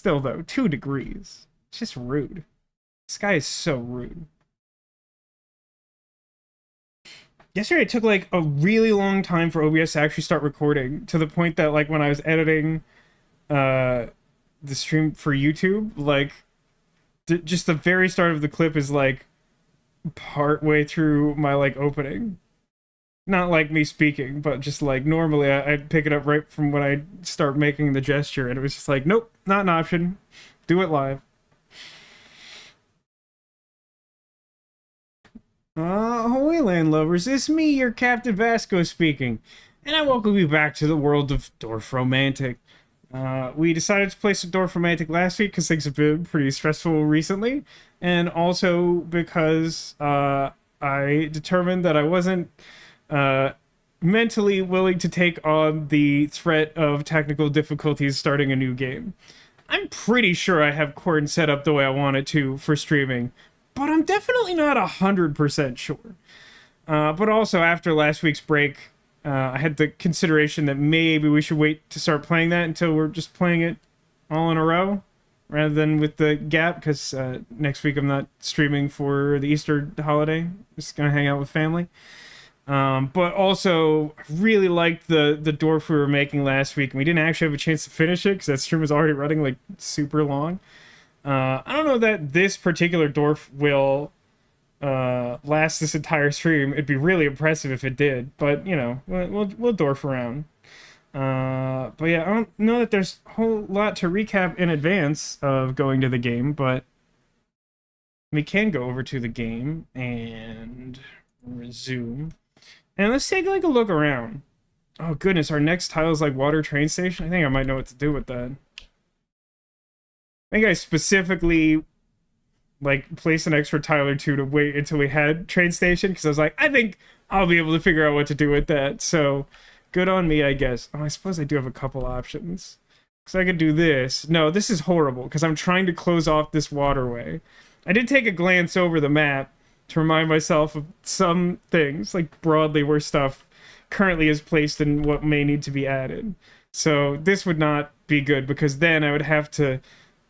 Still, though, 2 degrees. It's just rude. This guy is so rude. Yesterday, it took, like, a really long time for OBS to actually start recording, to the point that, like, when I was editing the stream for YouTube, like, just the very start of the clip is, like, part way through my, like, opening. Not like me speaking, but just, like, normally I'd pick it up right from when I start making the gesture, and it was just like, nope, not an option. Do it live. Ahoy, land lovers, it's me, your Captain Vasco speaking, and I welcome you back to the world of Dorfromantik. We decided to play some Dorfromantik last week because things have been pretty stressful recently, and also because I determined that I wasn't mentally willing to take on the threat of technical difficulties starting a new game. I'm pretty sure I have Quaint set up the way I want it to for streaming, but I'm definitely not 100% sure. But also, after last week's break, I had the consideration that maybe we should wait to start playing that until we're just playing it all in a row, rather than with the gap, because next week I'm not streaming for the Easter holiday. Just gonna hang out with family. But also, I really liked the dwarf we were making last week, and we didn't actually have a chance to finish it because that stream was already running like super long. I don't know that this particular dwarf will last this entire stream. It'd be really impressive if it did, but you know, we'll dwarf around. But yeah, I don't know that there's a whole lot to recap in advance of going to the game, but we can go over to the game and resume. And let's take like a look around. Oh goodness, our next tile is like water train station. I think I might know what to do with that. I think I specifically like placed an extra tile or two to wait until we had train station, because I was like, I think I'll be able to figure out what to do with that. So good on me, I guess. Oh, I suppose I do have a couple options. Because I could do this. No, this is horrible, because I'm trying to close off this waterway. I did take a glance over the map to remind myself of some things, like broadly where stuff currently is placed and what may need to be added. So this would not be good, because then I would have to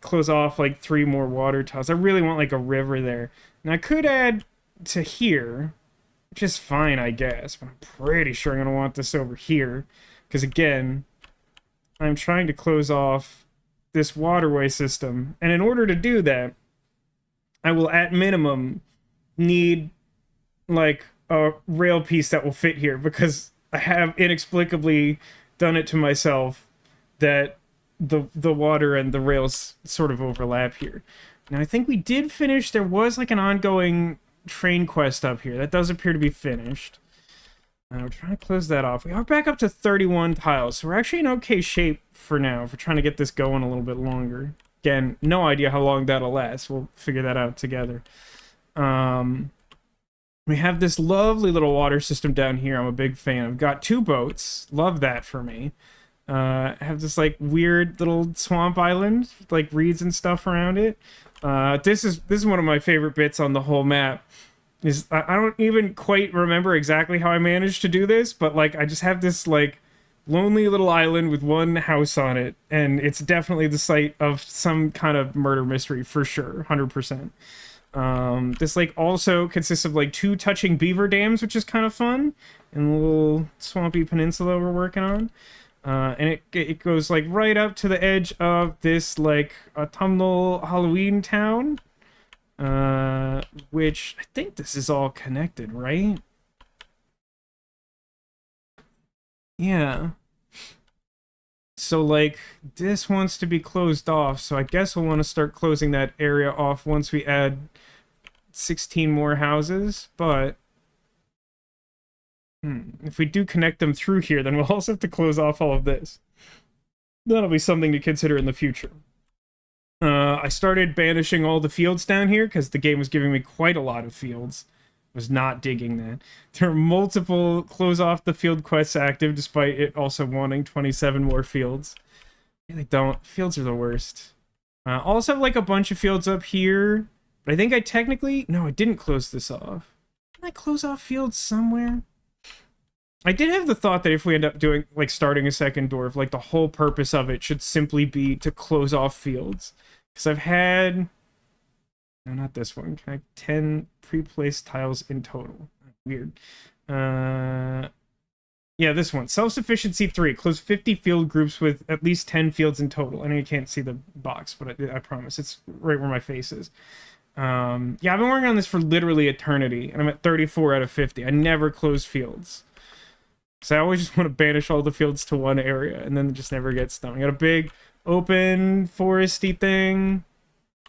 close off like 3 more water tiles. I really want like a river there. And I could add to here, which is fine, I guess, but I'm pretty sure I'm going to want this over here, because again, I'm trying to close off this waterway system. And in order to do that, I will at minimum need like a rail piece that will fit here, because I have inexplicably done it to myself that the water and the rails sort of overlap here. Now I think we did finish. There was like an ongoing train quest up here that does appear to be finished. We're trying to close that off. We are back up to 31 tiles, so we're actually in okay shape for now if we're trying to get this going a little bit longer. Again, no idea how long that'll last. We'll figure that out together. We have this lovely little water system down here. I'm a big fan. I've got 2 boats. Love that for me. I have this like weird little swamp island with like reeds and stuff around it. This is one of my favorite bits on the whole map. I don't even quite remember exactly how I managed to do this, but like I just have this like lonely little island with 1 house on it, and it's definitely the site of some kind of murder mystery for sure, 100%. This lake also consists of like 2 touching beaver dams, which is kind of fun, and a little swampy peninsula we're working on. And it goes like right up to the edge of this like autumnal Halloween town, which I think this is all connected, right? Yeah. So like this wants to be closed off, so I guess we'll want to start closing that area off once we add 16 more houses. But if we do connect them through here, then we'll also have to close off all of this. That'll be something to consider in the future. I started banishing all the fields down here because the game was giving me quite a lot of fields. Was not digging that. There are multiple close off the field quests active, despite it also wanting 27 more fields. Really don't. Fields are the worst. Also have like a bunch of fields up here, but I think I technically... No, I didn't close this off. Didn't I close off fields somewhere? I did have the thought that if we end up doing, like, starting a second dwarf, like, the whole purpose of it should simply be to close off fields. Because I've had... No, not this one. Can I 10 pre-placed tiles in total? Weird. Yeah, this one. Self-sufficiency 3. Close 50 field groups with at least 10 fields in total. I know you can't see the box, but I promise. It's right where my face is. Yeah, I've been working on this for literally eternity, and I'm at 34 out of 50. I never close fields. So I always just want to banish all the fields to one area, and then it just never gets done. We got a big, open, foresty thing.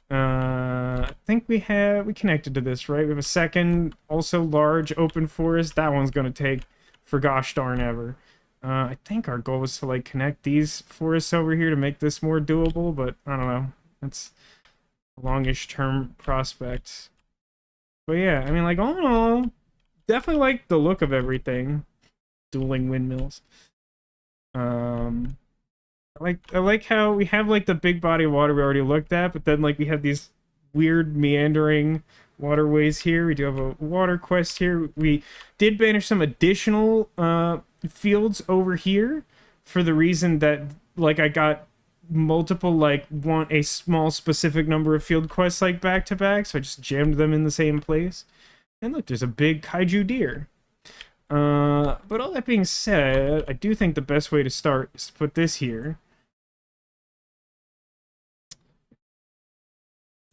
I think we connected to this, right? We have a second, also large, open forest. That one's going to take for gosh darn ever. I think our goal was to, like, connect these forests over here to make this more doable, but I don't know. That's a longish term prospect. But yeah, I mean, like, all in all, definitely like the look of everything. Dueling windmills. I like how we have, like, the big body of water we already looked at, but then, like, we have these weird meandering waterways here. We do have a water quest here. We did banish some additional fields over here for the reason that, like, I got multiple, like, want a small specific number of field quests, like, back to back, so I just jammed them in the same place. And look, there's a big kaiju deer. But all that being said, I do think the best way to start is to put this here.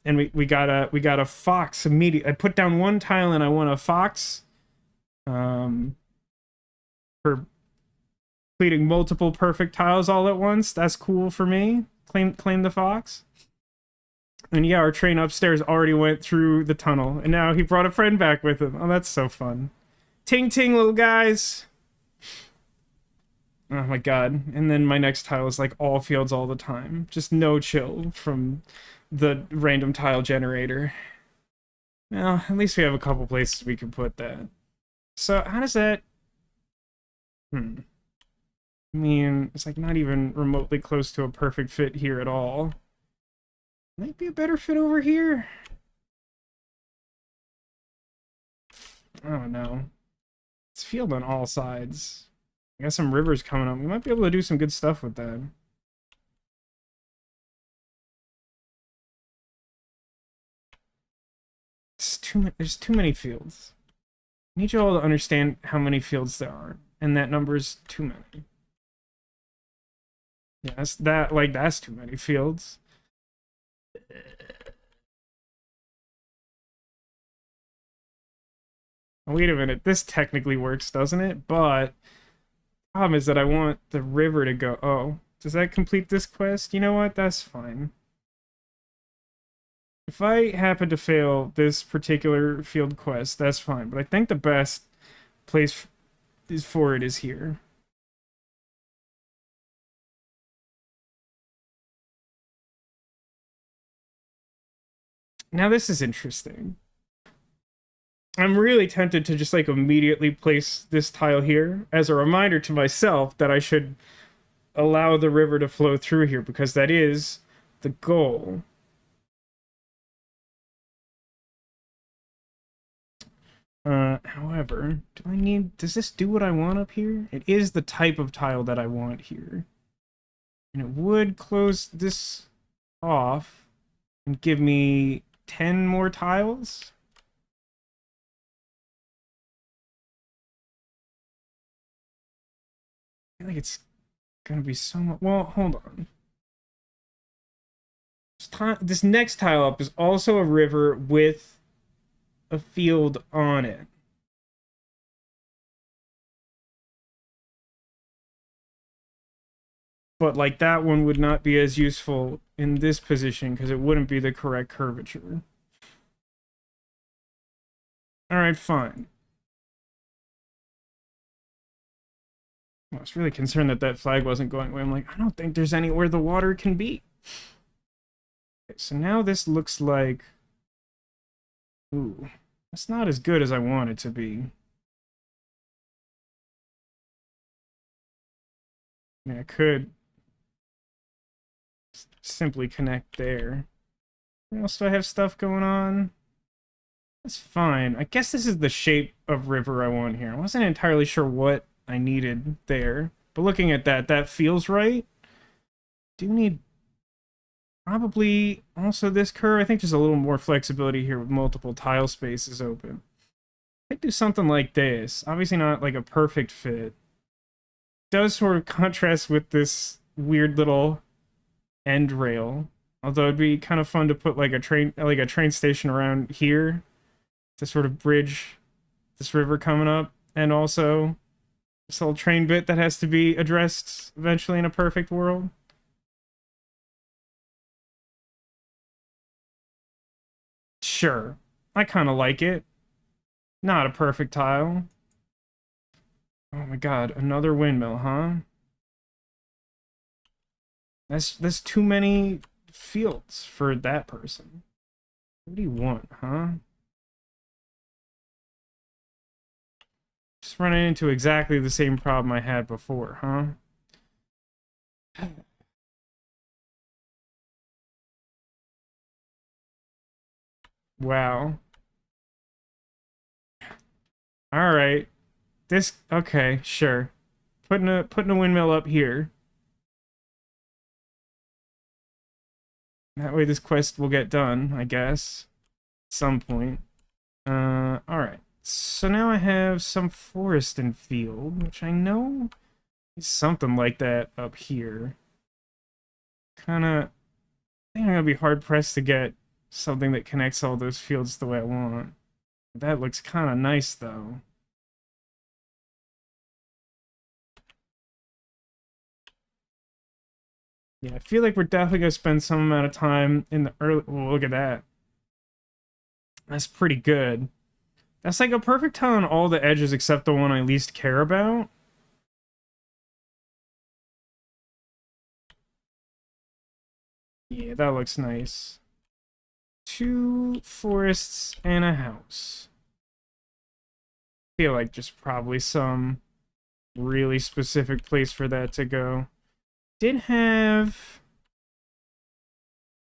And we got a fox immediately. I put down one tile and I want a fox. For completing multiple perfect tiles all at once. That's cool for me. Claim the fox. And yeah, our train upstairs already went through the tunnel, and now he brought a friend back with him. Oh, that's so fun. Ting ting, little guys. Oh my god. And then my next tile is like all fields all the time. Just no chill from the random tile generator. Well, at least we have a couple places we can put that. So how does that... I mean, it's like not even remotely close to a perfect fit here at all. Might be a better fit over here. I don't know. It's field on all sides. I got some rivers coming up. We might be able to do some good stuff with that. There's too many fields. I need you all to understand how many fields there are, and that number is too many. Yeah, that's too many fields. Wait a minute, this technically works, doesn't it? But the problem is that I want the river to go. Oh, does that complete this quest? You know what? That's fine. If I happen to fail this particular field quest, that's fine. But I think the best place for it is here. Now this is interesting. I'm really tempted to just, like, immediately place this tile here as a reminder to myself that I should allow the river to flow through here, because that is the goal. However, does this do what I want up here? It is the type of tile that I want here. And it would close this off and give me 10 more tiles. I feel like it's gonna be so much. Well, hold on. This next tile up is also a river with a field on it. But, like, that one would not be as useful in this position because it wouldn't be the correct curvature. Alright, fine. I was really concerned that that flag wasn't going away. I'm like, I don't think there's anywhere the water can be. Okay, so now this looks like... Ooh, that's not as good as I want it to be. I mean, I could simply connect there. Where else do I have stuff going on? That's fine. I guess this is the shape of river I want here. I wasn't entirely sure what I needed there. But looking at that, that feels right. Do need probably also this curve. I think there's a little more flexibility here with multiple tile spaces open. I could do something like this. Obviously not like a perfect fit. Does sort of contrast with this weird little end rail. Although it'd be kind of fun to put like a train station around here to sort of bridge this river coming up, and also this little train bit that has to be addressed eventually in a perfect world. Sure, I kind of like it. Not a perfect tile. Oh my god, another windmill, huh? That's too many fields for that person. What do you want, huh? Just running into exactly the same problem I had before, huh? Wow. Alright. This, okay, sure. Putting a windmill up here. That way this quest will get done, I guess. At some point. Alright. So now I have some forest and field, which I know is something like that up here. Kinda, I think I'm gonna be hard-pressed to get something that connects all those fields the way I want. That looks kinda nice, though. Yeah, I feel like we're definitely gonna spend some amount of time in the early... Oh, look at that. That's pretty good. That's like a perfect tile on all the edges except the one I least care about. Yeah, that looks nice. 2 forests and a house. Feel like just probably some really specific place for that to go. Did have...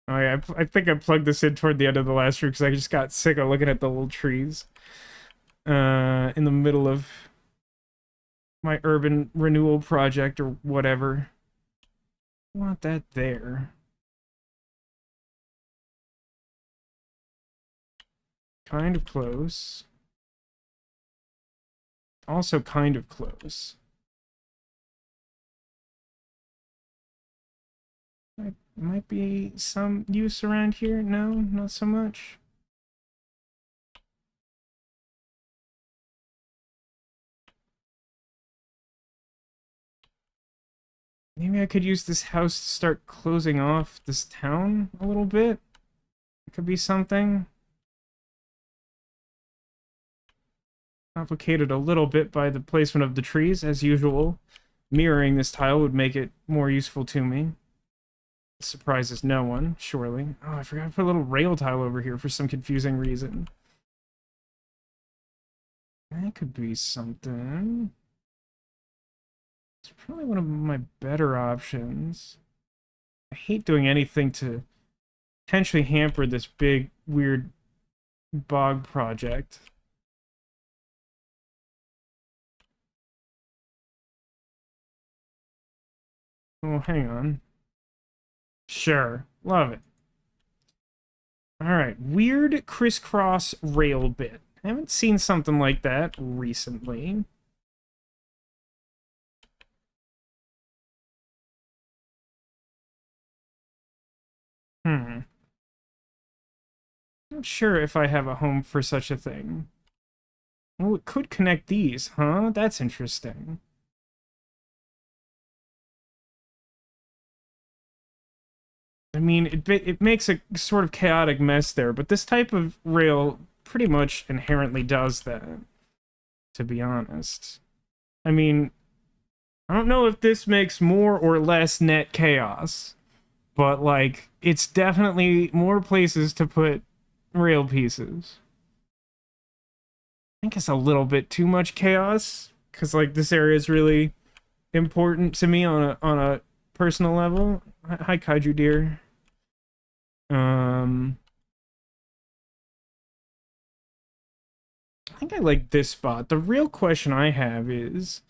Oh yeah, I think I plugged this in toward the end of the last room because I just got sick of looking at the little trees. In the middle of my urban renewal project or whatever. I want that there. Kind of close. Also kind of close. Might be some use around here. No, not so much. Maybe I could use this house to start closing off this town a little bit. It could be something. Complicated a little bit by the placement of the trees, as usual. Mirroring this tile would make it more useful to me. It surprises no one, surely. Oh, I forgot to put a little rail tile over here for some confusing reason. That could be something. It's probably one of my better options. I hate doing anything to potentially hamper this big, weird bog project. Oh, hang on. Sure. Love it. Alright. Weird crisscross rail bit. I haven't seen something like that recently. Not sure if I have a home for such a thing. Oh, it could connect these, huh? That's interesting. I mean, it makes a sort of chaotic mess there, but this type of rail pretty much inherently does that, to be honest. I mean, I don't know if this makes more or less net chaos, but, like, it's definitely more places to put rail pieces. I think it's a little bit too much chaos, because, like, this area is really important to me on a personal level. Hi, Kaiju dear. I think I like this spot. The real question I have is,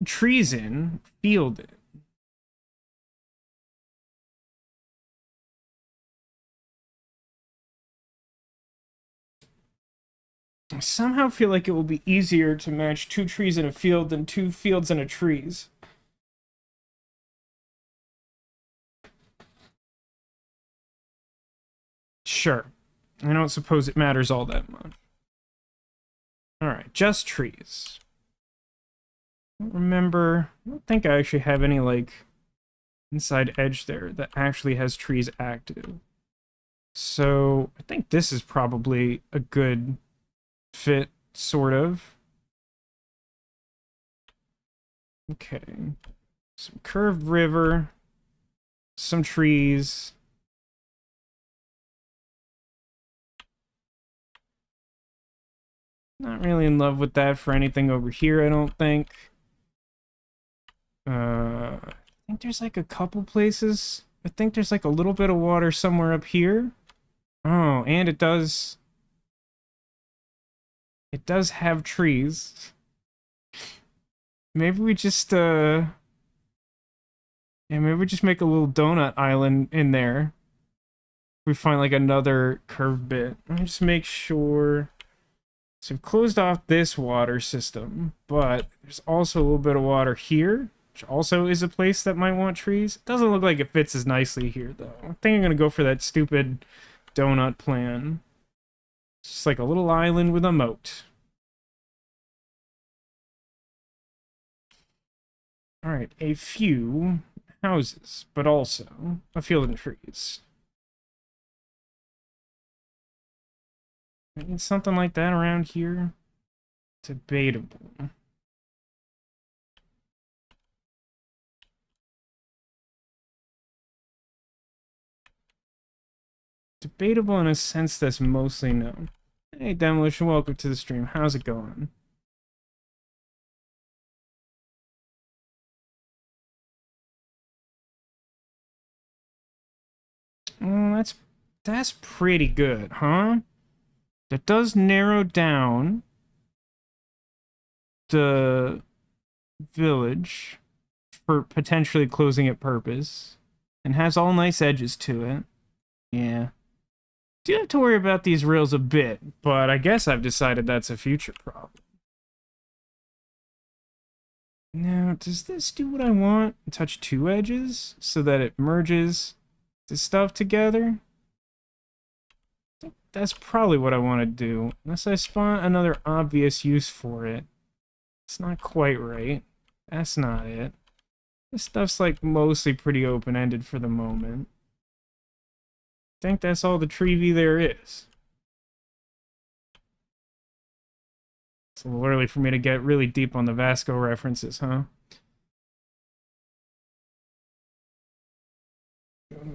trees in, field it. I somehow feel like it will be easier to match 2 trees in a field than 2 fields in a trees. Sure. I don't suppose it matters all that much. Alright, just trees. I don't remember. I don't think I actually have any, like, inside edge there that actually has trees active. So, I think this is probably a good fit, sort of. Okay. Some curved river. Some trees. Not really in love with that for anything over here, I don't think. I think there's like a couple places. I think there's like a little bit of water somewhere up here. Oh, and it does have trees. Maybe we just yeah, maybe we just make a little donut island in there. We find like another curved bit. Let me just make sure. So we've closed off this water system, but there's also a little bit of water here, which also is a place that might want trees. It doesn't look like it fits as nicely here, though. I think I'm gonna go for that stupid donut plan. It's just like a little island with a moat. Alright, a few houses, but also a field and trees. I need something like that around here. Debatable. Debatable in a sense that's mostly no. Hey, Demolition, welcome to the stream. How's it going? Oh, that's pretty good, huh? That does narrow down the village for potentially closing at purpose, and has all nice edges to it. Yeah. Do have to worry about these rails a bit, but I guess I've decided that's a future problem. Now, does this do what I want? Touch 2 edges so that it merges the stuff together? I think that's probably what I want to do, unless I spawn another obvious use for it. It's not quite right. That's not it. This stuff's like mostly pretty open-ended for the moment. I think that's all the tree there is. It's a little early for me to get really deep on the Vasco references, huh?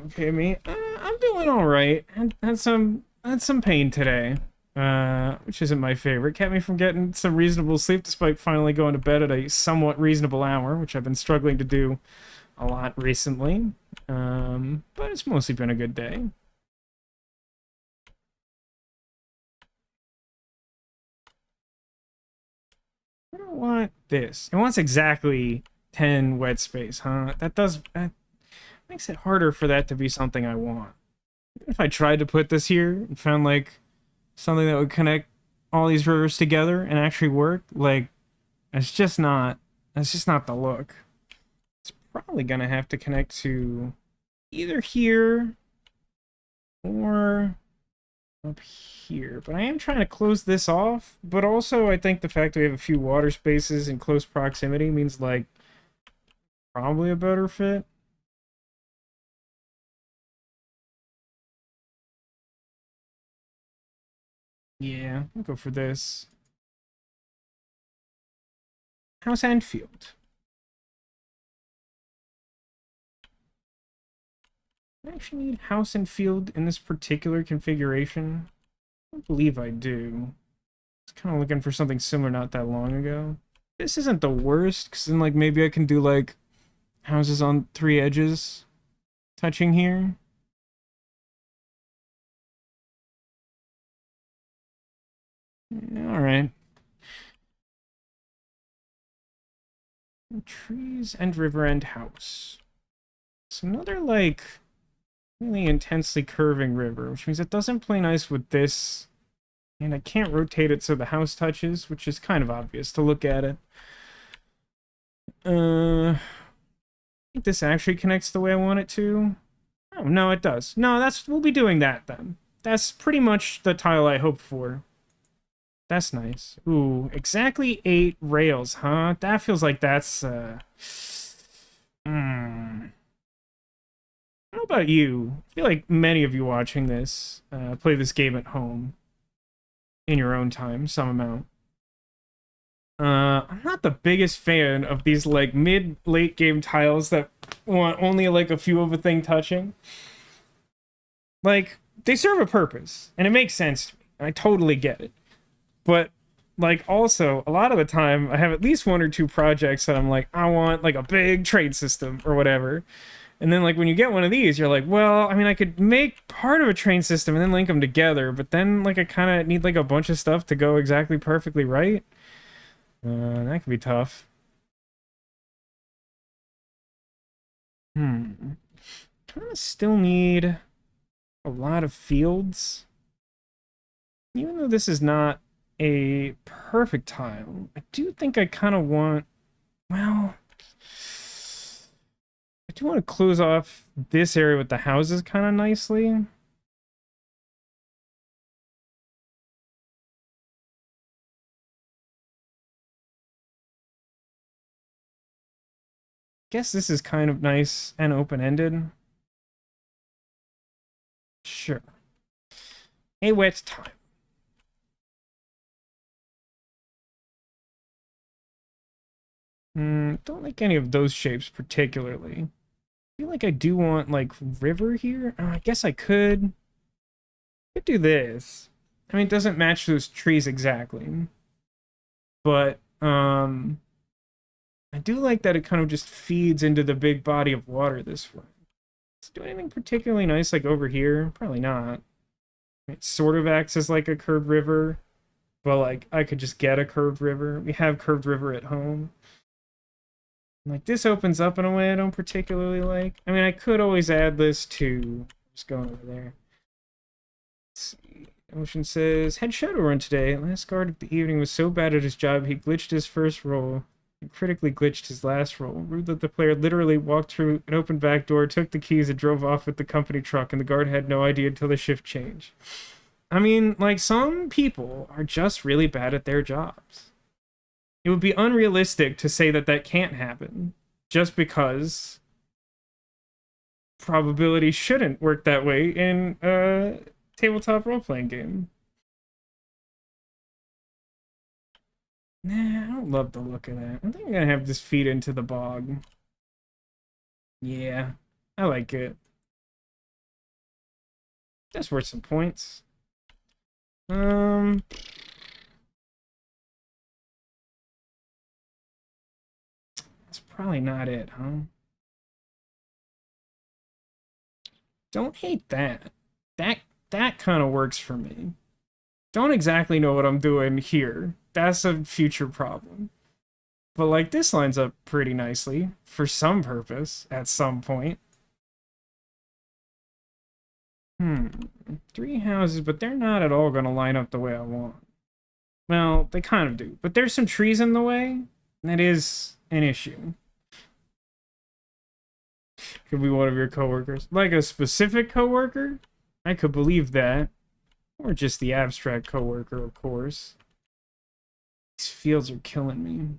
Okay, me. I'm doing all right. Had some pain today, which isn't my favorite. Kept me from getting some reasonable sleep, despite finally going to bed at a somewhat reasonable hour, which I've been struggling to do a lot recently. But it's mostly been a good day. I don't want this. It wants exactly 10 wet space, huh? That makes it harder for that to be something I want. If I tried to put this here and found like something that would connect all these rivers together and actually work, like that's just not the look. It's probably gonna have to connect to either here or up here. But I am trying to close this off, but also I think the fact that we have a few water spaces in close proximity means like probably a better fit. Yeah, I'll go for this. House and field. I actually need house and field in this particular configuration. I don't believe I do. I was kind of looking for something similar not that long ago. This isn't the worst, because then like maybe I can do like houses on 3 edges touching here. Alright. Trees and river and house. It's another, like, really intensely curving river, which means it doesn't play nice with this. And I can't rotate it so the house touches, which is kind of obvious to look at it. I think this actually connects the way I want it to. Oh, no, it does. No, we'll be doing that then. That's pretty much the tile I hoped for. That's nice. Ooh, exactly 8 rails, huh? That feels like that's, I don't know about you. I feel like many of you watching this play this game at home in your own time, some amount. I'm not the biggest fan of these, like, mid-late game tiles that want only, like, a few of a thing touching. Like, they serve a purpose, and it makes sense to me. I totally get it. But, like, also, a lot of the time, I have at least 1 or 2 projects that I'm like, I want, like, a big trade system or whatever. And then, like, when you get one of these, you're like, well, I mean, I could make part of a train system and then link them together, but then, like, I kind of need, like, a bunch of stuff to go exactly perfectly right. That could be tough. Kind of still need a lot of fields. Even though this is not a perfect tile, I do think I kind of want, well, I do want to close off this area with the houses kind of nicely. Guess this is kind of nice and open-ended. Sure. A wet time. Don't like any of those shapes particularly. I feel like I do want, like, river here. I guess I could do this. I mean, it doesn't match those trees exactly. But, I do like that it kind of just feeds into the big body of water this way. Does it do anything particularly nice, like, over here? Probably not. It sort of acts as, like, a curved river. But, like, I could just get a curved river. We have curved river at home. Like, this opens up in a way I don't particularly like. I mean, I could always add this to... Just going over there. Let's see. Ocean says, had Shadowrun today. Last guard of the evening was so bad at his job, he glitched his first roll. He critically glitched his last roll. Rude that the player literally walked through an open back door, took the keys, and drove off with the company truck, and the guard had no idea until the shift changed. I mean, like, some people are just really bad at their jobs. It would be unrealistic to say that that can't happen, just because probability shouldn't work that way in a tabletop role-playing game. Nah, I don't love the look of that. I think I'm gonna have this feed into the bog. Yeah, I like it. That's worth some points. That's probably not it, huh? Don't hate that. That kind of works for me. Don't exactly know what I'm doing here. That's a future problem. But, like, this lines up pretty nicely for some purpose at some point. 3 houses, but they're not at all going to line up the way I want. Well, they kind of do. But there's some trees in the way. That is an issue. Could be one of your coworkers. Like a specific coworker? I could believe that. Or just the abstract coworker, of course. These fields are killing me.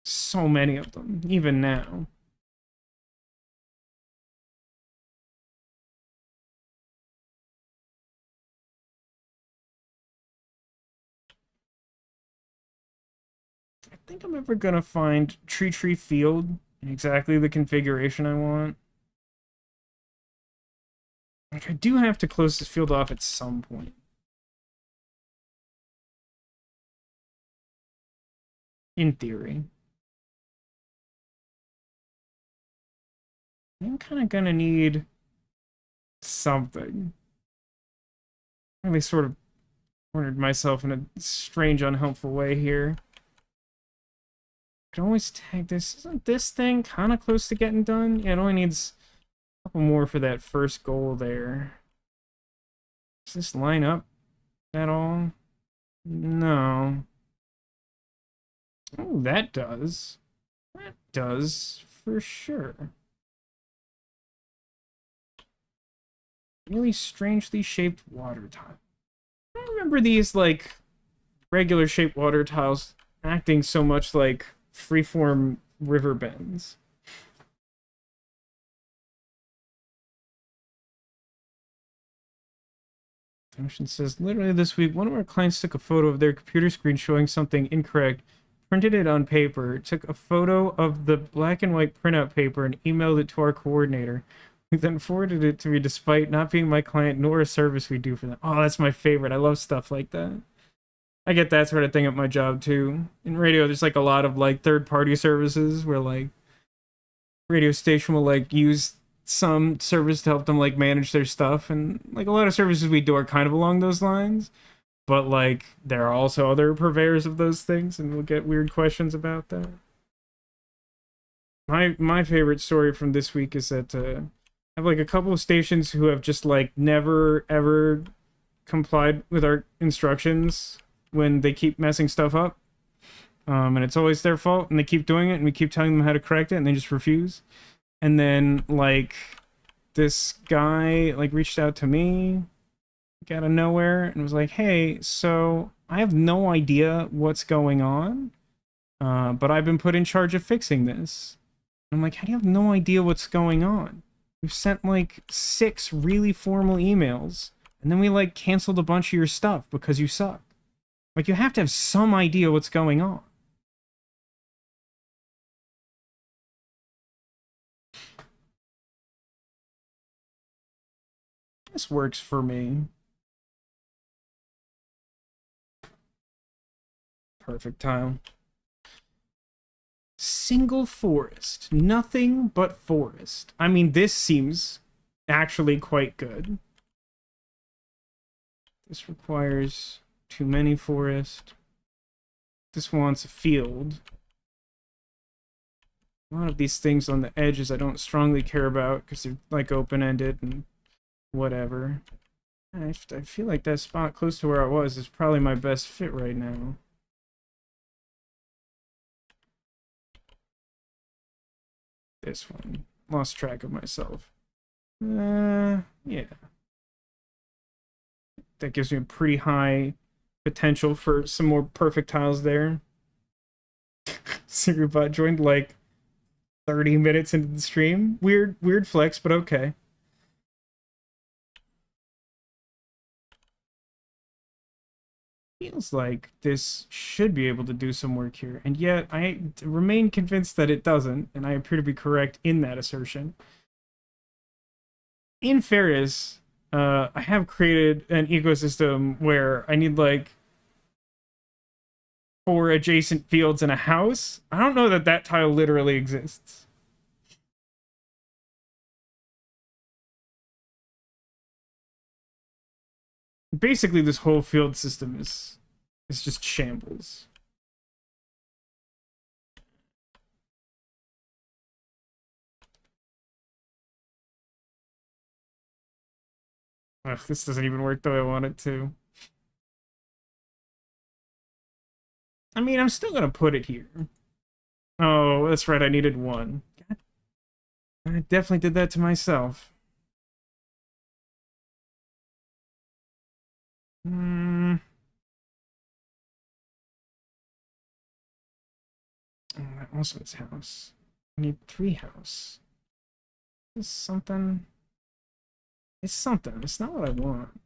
So many of them, even now. I think I'm ever gonna find Tree Field in exactly the configuration I want. Like, I do have to close this field off at some point. In theory. I'm kind of gonna need something. I really sort of cornered myself in a strange, unhelpful way here. Could always tag this. Isn't this thing kind of close to getting done? Yeah, it only needs a couple more for that first goal there. Does this line up at all? No. Oh, that does. That does, for sure. Really strangely shaped water tile. I remember these, like, regular shaped water tiles acting so much like freeform river bends. Ocean says, literally this week, one of our clients took a photo of their computer screen showing something incorrect, printed it on paper, took a photo of the black and white printout paper, and emailed it to our coordinator, who then forwarded it to me despite not being my client nor a service we do for them. Oh, that's my favorite. I love stuff like that. I get that sort of thing at my job, too. In radio, there's, like, a lot of, like, third-party services where, like, radio station will, like, use some service to help them like manage their stuff, and like a lot of services we do are kind of along those lines, but like there are also other purveyors of those things, and we'll get weird questions about that. My favorite story from this week is that I have like a couple of stations who have just like never ever complied with our instructions when they keep messing stuff up, and it's always their fault, and they keep doing it, and we keep telling them how to correct it, and they just refuse. And then, like, this guy, like, reached out to me, like, out of nowhere, and was like, hey, so I have no idea what's going on, but I've been put in charge of fixing this. And I'm like, how do you have no idea what's going on? We've sent, like, 6 really formal emails, and then we, like, canceled a bunch of your stuff because you suck. Like, you have to have some idea what's going on. This works for me. Perfect tile. Single forest. Nothing but forest. I mean, this seems actually quite good. This requires too many forest. This wants a field. A lot of these things on the edges I don't strongly care about because they're like open-ended and whatever. I feel like that spot close to where I was is probably my best fit right now. This one. Lost track of myself. Yeah. That gives me a pretty high potential for some more perfect tiles there. Secretbot joined like 30 minutes into the stream. Weird flex, but okay. Feels like this should be able to do some work here, and yet I remain convinced that it doesn't, and I appear to be correct in that assertion. In fairness, I have created an ecosystem where I need like 4 adjacent fields and a house. I don't know that that tile literally exists. Basically, this whole field system is just shambles. Ugh, this doesn't even work the way I want it to. I mean, I'm still gonna put it here. Oh, that's right, I needed 1. I definitely did that to myself. Oh, that also is house. I need 3 house. It's something. It's something. It's not what I want.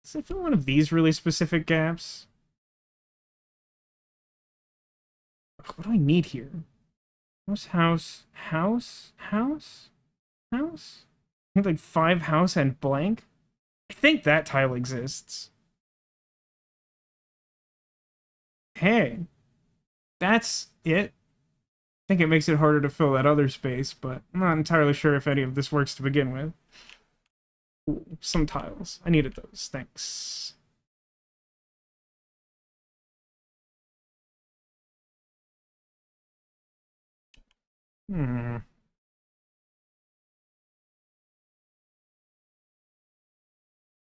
Is it for one of these really specific gaps? What do I need here? House. I need like 5 house and blank. I think that tile exists. Hey, that's it. I think it makes it harder to fill that other space, but I'm not entirely sure if any of this works to begin with. Ooh, some tiles. I needed those. Thanks. Hmm.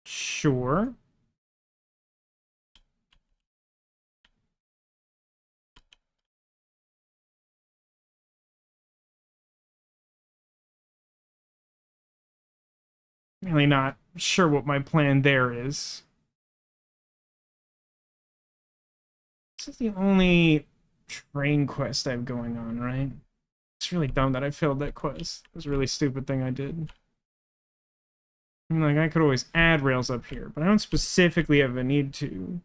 Sure. Really not sure what my plan there is. This is the only train quest I have going on, right? It's really dumb that I failed that quest. It was a really stupid thing I did. I mean, like, I could always add rails up here, but I don't specifically have a need to.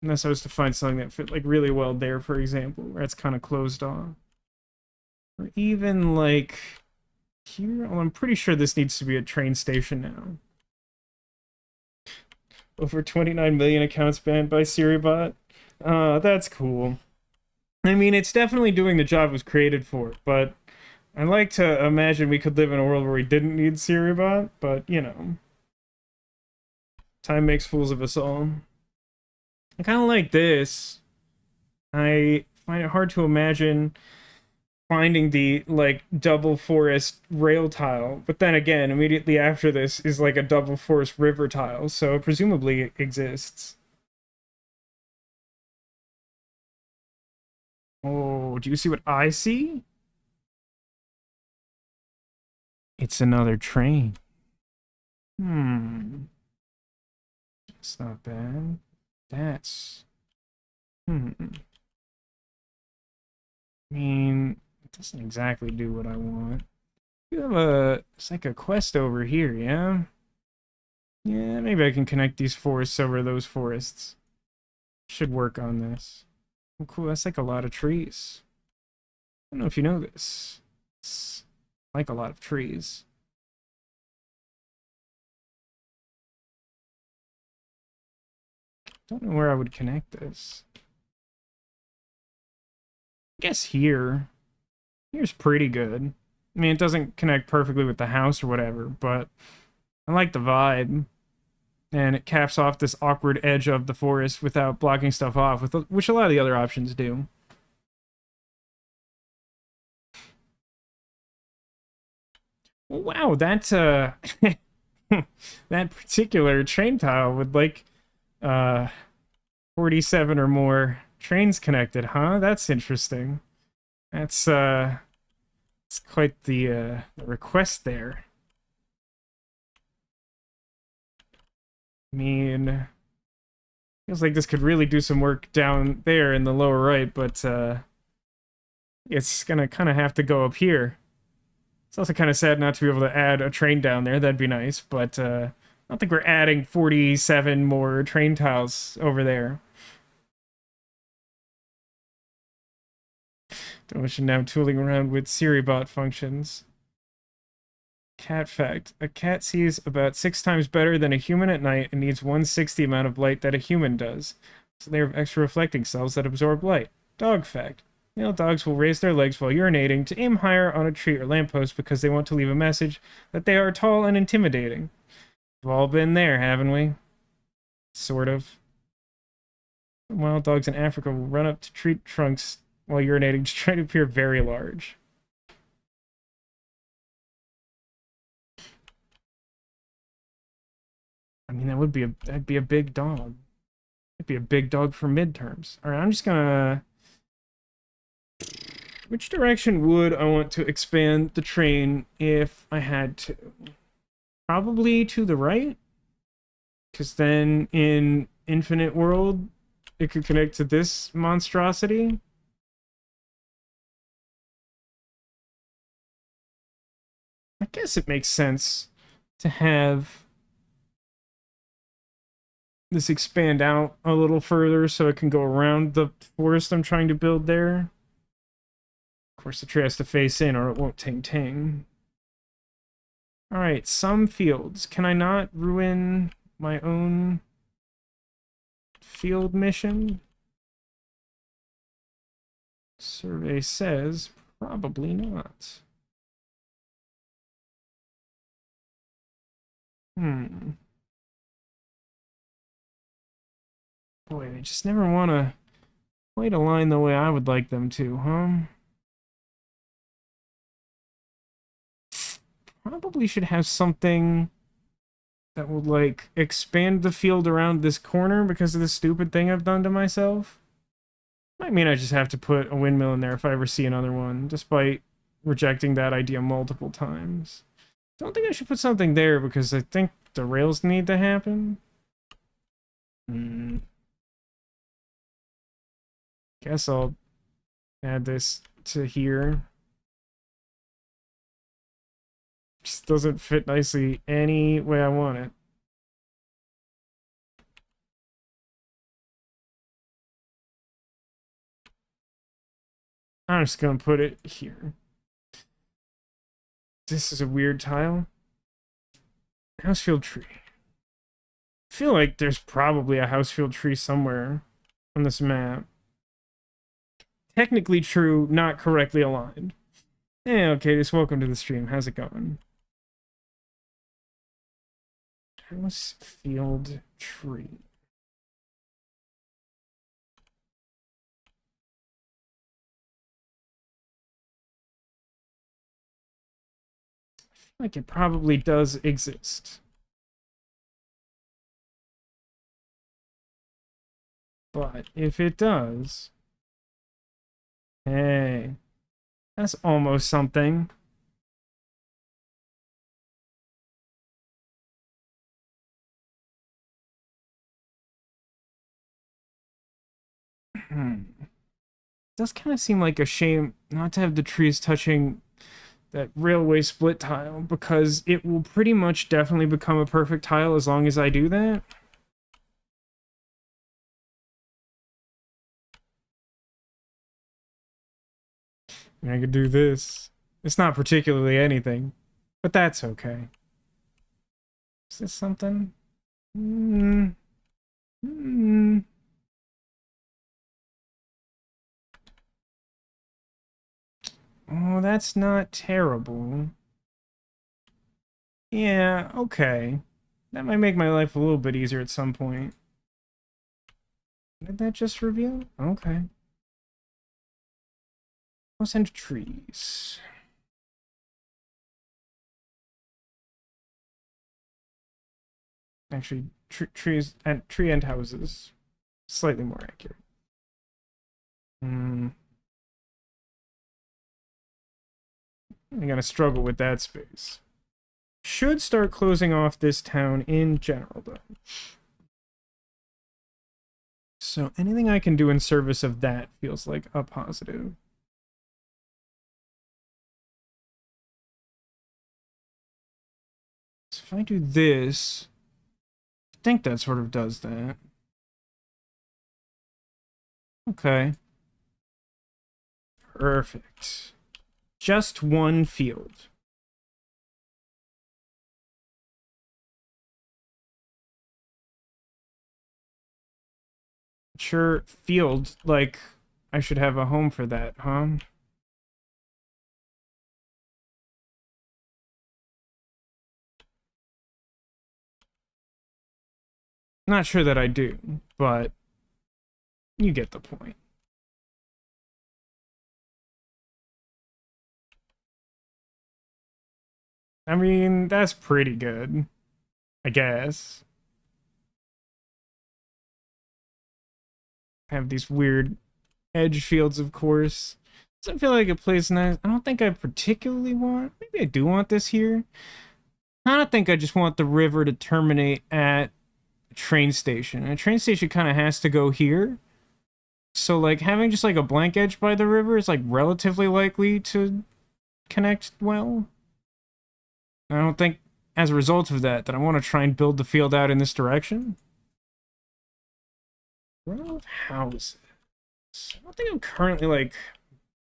Unless I was to find something that fit, like, really well there, for example, where it's kind of closed off. Or even, like, here? Well, I'm pretty sure this needs to be a train station now. Over 29 million accounts banned by Siribot. That's cool. I mean, it's definitely doing the job it was created for, but I like to imagine we could live in a world where we didn't need Siribot, but, you know. Time makes fools of us all. I kind of like this. I find it hard to imagine finding the, like, double forest rail tile, but then again, immediately after this is, like, a double forest river tile, so it presumably exists. Oh, do you see what I see? It's another train. Hmm. It's not bad. That's... Hmm. I mean, it doesn't exactly do what I want. You have a... It's like a quest over here, yeah? Yeah, maybe I can connect these forests over those forests. Should work on this. Oh, cool, that's like a lot of trees. I don't know if you know this. It's like a lot of trees. Don't know where I would connect this. I guess here. Here's pretty good. I mean, it doesn't connect perfectly with the house or whatever, but I like the vibe. And it caps off this awkward edge of the forest without blocking stuff off, which a lot of the other options do. Wow, that that particular train tile with like uh 47 or more trains connected, huh? That's interesting. That's it's quite the request there. I mean, feels like this could really do some work down there in the lower right, but it's gonna kind of have to go up here. It's also kind of sad not to be able to add a train down there. That'd be nice, but I don't think we're adding 47 more train tiles over there. Don't wish now tooling around with Siribot functions. Cat fact. A cat sees about 6 times better than a human at night and needs 1/6 the amount of light that a human does. So they have extra reflecting cells that absorb light. Dog fact. Male dogs will raise their legs while urinating to aim higher on a tree or lamppost because they want to leave a message that they are tall and intimidating. We've all been there, haven't we? Sort of. Wild dogs in Africa will run up to tree trunks while urinating to try to appear very large. I mean, that'd be a big dog. It'd be a big dog for midterms. All right, I'm just gonna. Which direction would I want to expand the train if I had to? Probably to the right, because then in Infinite World, it could connect to this monstrosity. I guess it makes sense to have this expand out a little further so it can go around the forest I'm trying to build there. Of course, the tree has to face in or it won't ting-ting. Alright, some fields. Can I not ruin my own field mission? Survey says probably not. Hmm. Boy, they just never want to quite align the way I would like them to, huh? probably should have something that would, like, expand the field around this corner because of this stupid thing I've done to myself. Might mean I just have to put a windmill in there if I ever see another one, despite rejecting that idea multiple times. Don't think I should put something there because I think the rails need to happen. Guess I'll add this to here. Just doesn't fit nicely any way I want it. I'm just gonna put it here. This is a weird tile. Housefield tree. I feel like there's probably a housefield tree somewhere on this map. Technically true, not correctly aligned. Hey, okay, just welcome to the stream. How's it going? Housefield tree. Like it probably does exist. But if it does... Hey, that's almost something. Does kind of seem like a shame not to have the trees touching that railway split tile, because it will pretty much definitely become a perfect tile as long as I do that. I could do this. It's not particularly anything, but that's okay. Is this something? Oh, that's not terrible. Yeah, okay. That might make my life a little bit easier at some point. Did that just reveal? Okay. Let's send trees. Actually, trees and tree and houses. Slightly more accurate. I'm gonna struggle with that space. Should start closing off this town in general, though. So anything I can do in service of that feels like a positive. So if I do this, I think that sort of does that. Okay. Perfect. Just one field. Sure, field, like, I should have a home for that, huh? Not sure that I do, but you get the point. I mean, that's pretty good, I guess. Have these weird edge fields, of course. Doesn't feel like it plays nice. I don't think I particularly want... Maybe I do want this here. I don't think I just want the river to terminate at a train station. And a train station kind of has to go here. So, like, having just, like, a blank edge by the river is, like, relatively likely to connect well. I don't think, as a result of that, I want to try and build the field out in this direction. Row of houses. I don't think I'm currently, like,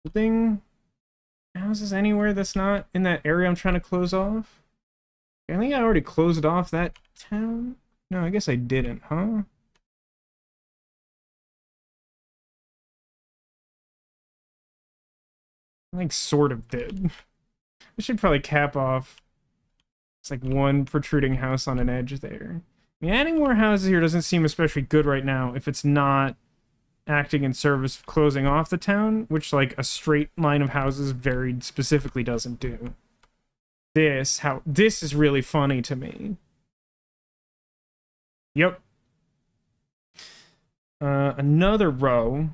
building houses anywhere that's not in that area I'm trying to close off. I think I already closed off that town. No, I guess I didn't, huh? I think sort of did. I should probably cap off. It's like one protruding house on an edge there. I mean, adding more houses here doesn't seem especially good right now if it's not acting in service of closing off the town, which, like, a straight line of houses very specifically doesn't do. this, how this is really funny to me. Yep. Another row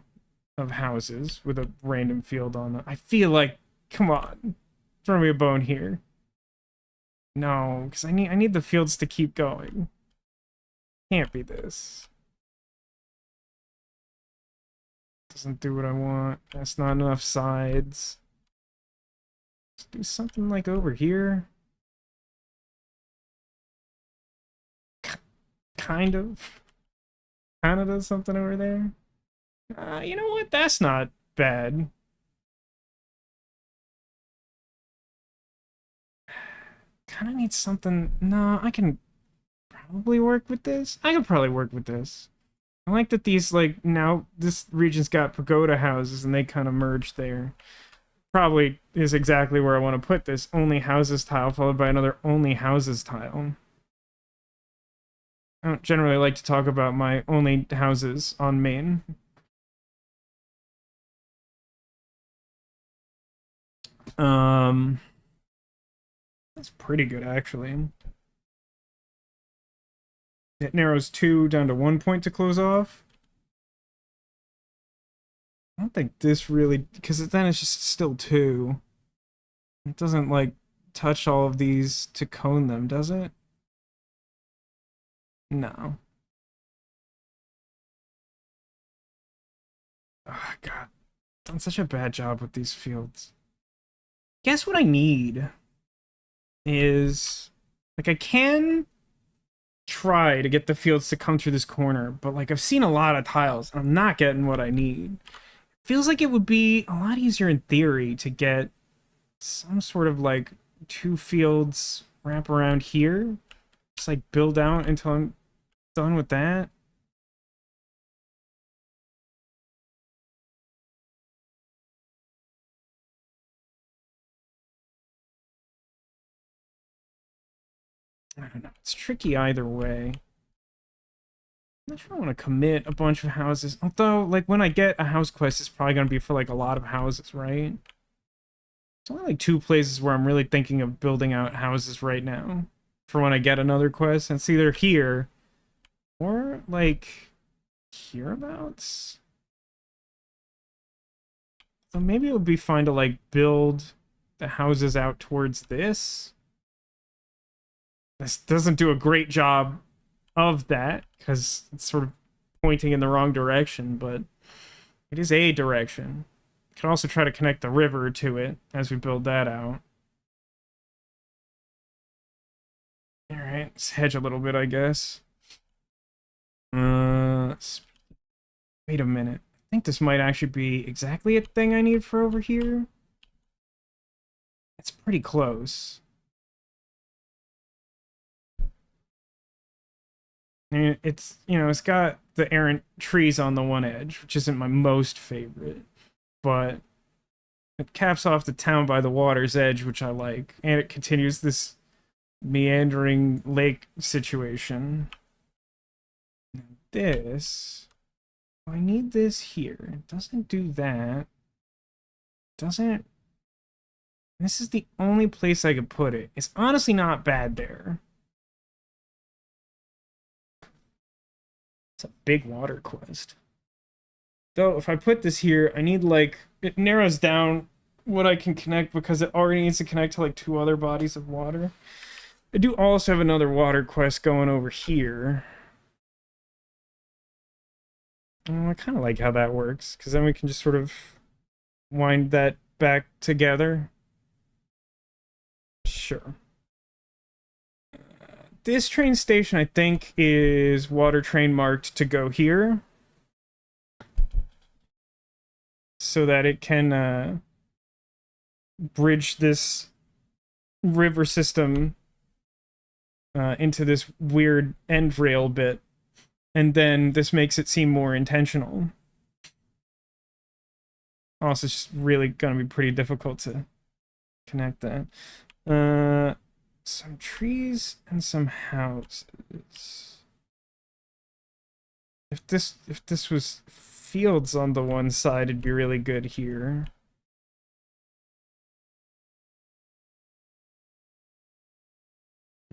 of houses with a random field on them. I feel like, come on, throw me a bone here. No, because I need the fields to keep going. Can't be this. Doesn't do what I want. That's not enough sides. Let's do something like over here. Kind of. Kind of does something over there. You know what? That's not bad. Kind of need something. No, I can probably work with this. I can probably work with this. I like that these, like, now this region's got pagoda houses and they kind of merge there. Probably is exactly where I want to put this. Only houses tile followed by another only houses tile. I don't generally like to talk about my only houses on main. That's pretty good, actually. It narrows 2 down to 1 point to close off. I don't think this really, because then it's just still 2. It doesn't, like, touch all of these to cone them, does it? No. Oh, God. Done such a bad job with these fields. Guess what I need is, like, I can try to get the fields to come through this corner, but, like, I've seen a lot of tiles, and I'm not getting what I need. It feels like it would be a lot easier in theory to get some sort of, like, 2 fields wrap around here. Just, like, build out until I'm done with that. I don't know. It's tricky either way. I'm not sure I want to commit a bunch of houses. Although, like, when I get a house quest, it's probably going to be for, like, a lot of houses, right? It's only, like, 2 places where I'm really thinking of building out houses right now. For when I get another quest. And it's either here, or, like, hereabouts? So maybe it would be fine to, like, build the houses out towards this. This doesn't do a great job of that, because it's sort of pointing in the wrong direction, but it is a direction. You can also try to connect the river to it as we build that out. Alright, let's hedge a little bit, I guess. Wait a minute. I think this might actually be exactly a thing I need for over here. It's pretty close. And it's, you know, it's got the errant trees on the one edge, which isn't my most favorite, but it caps off the town by the water's edge, which I like, and it continues this meandering lake situation. This, I need this here. It doesn't do that. Doesn't. This is the only place I could put it. It's honestly not bad there. It's a big water quest. Though, if I put this here, I need, like, it narrows down what I can connect because it already needs to connect to, like, 2 other bodies of water. I do also have another water quest going over here. Oh, I kind of like how that works, because then we can just sort of wind that back together. Sure. This train station, I think, is water train marked to go here. So that it can bridge this river system into this weird end rail bit. And then this makes it seem more intentional. Also, it's just really going to be pretty difficult to connect that. Some trees and some houses. If this was fields on the one side, it'd be really good here.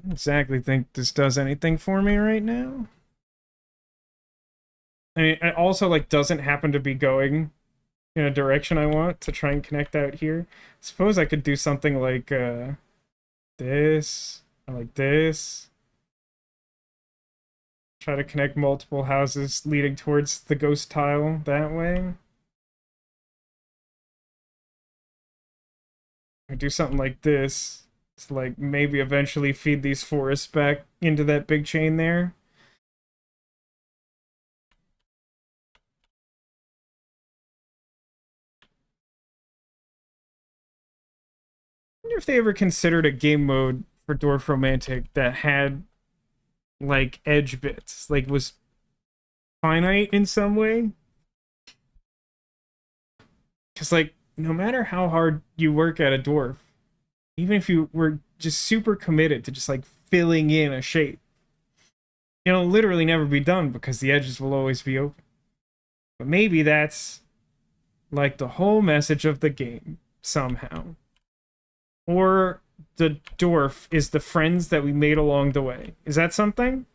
don't exactly think this does anything for me right now. I mean, it also, like, doesn't happen to be going in a direction I want to try and connect out here. Suppose I could do something like, this, or like this. Try to connect multiple houses leading towards the ghost tile that way. Or do something like this to, like, maybe eventually feed these forests back into that big chain there. I wonder if they ever considered a game mode for Dorfromantik that had, like, edge bits, like, was finite in some way. Because, like, no matter how hard you work at a dwarf, even if you were just super committed to just, like, filling in a shape, it'll literally never be done because the edges will always be open. But maybe that's, like, the whole message of the game, somehow. Or the dwarf is the friends that we made along the way. Is that something?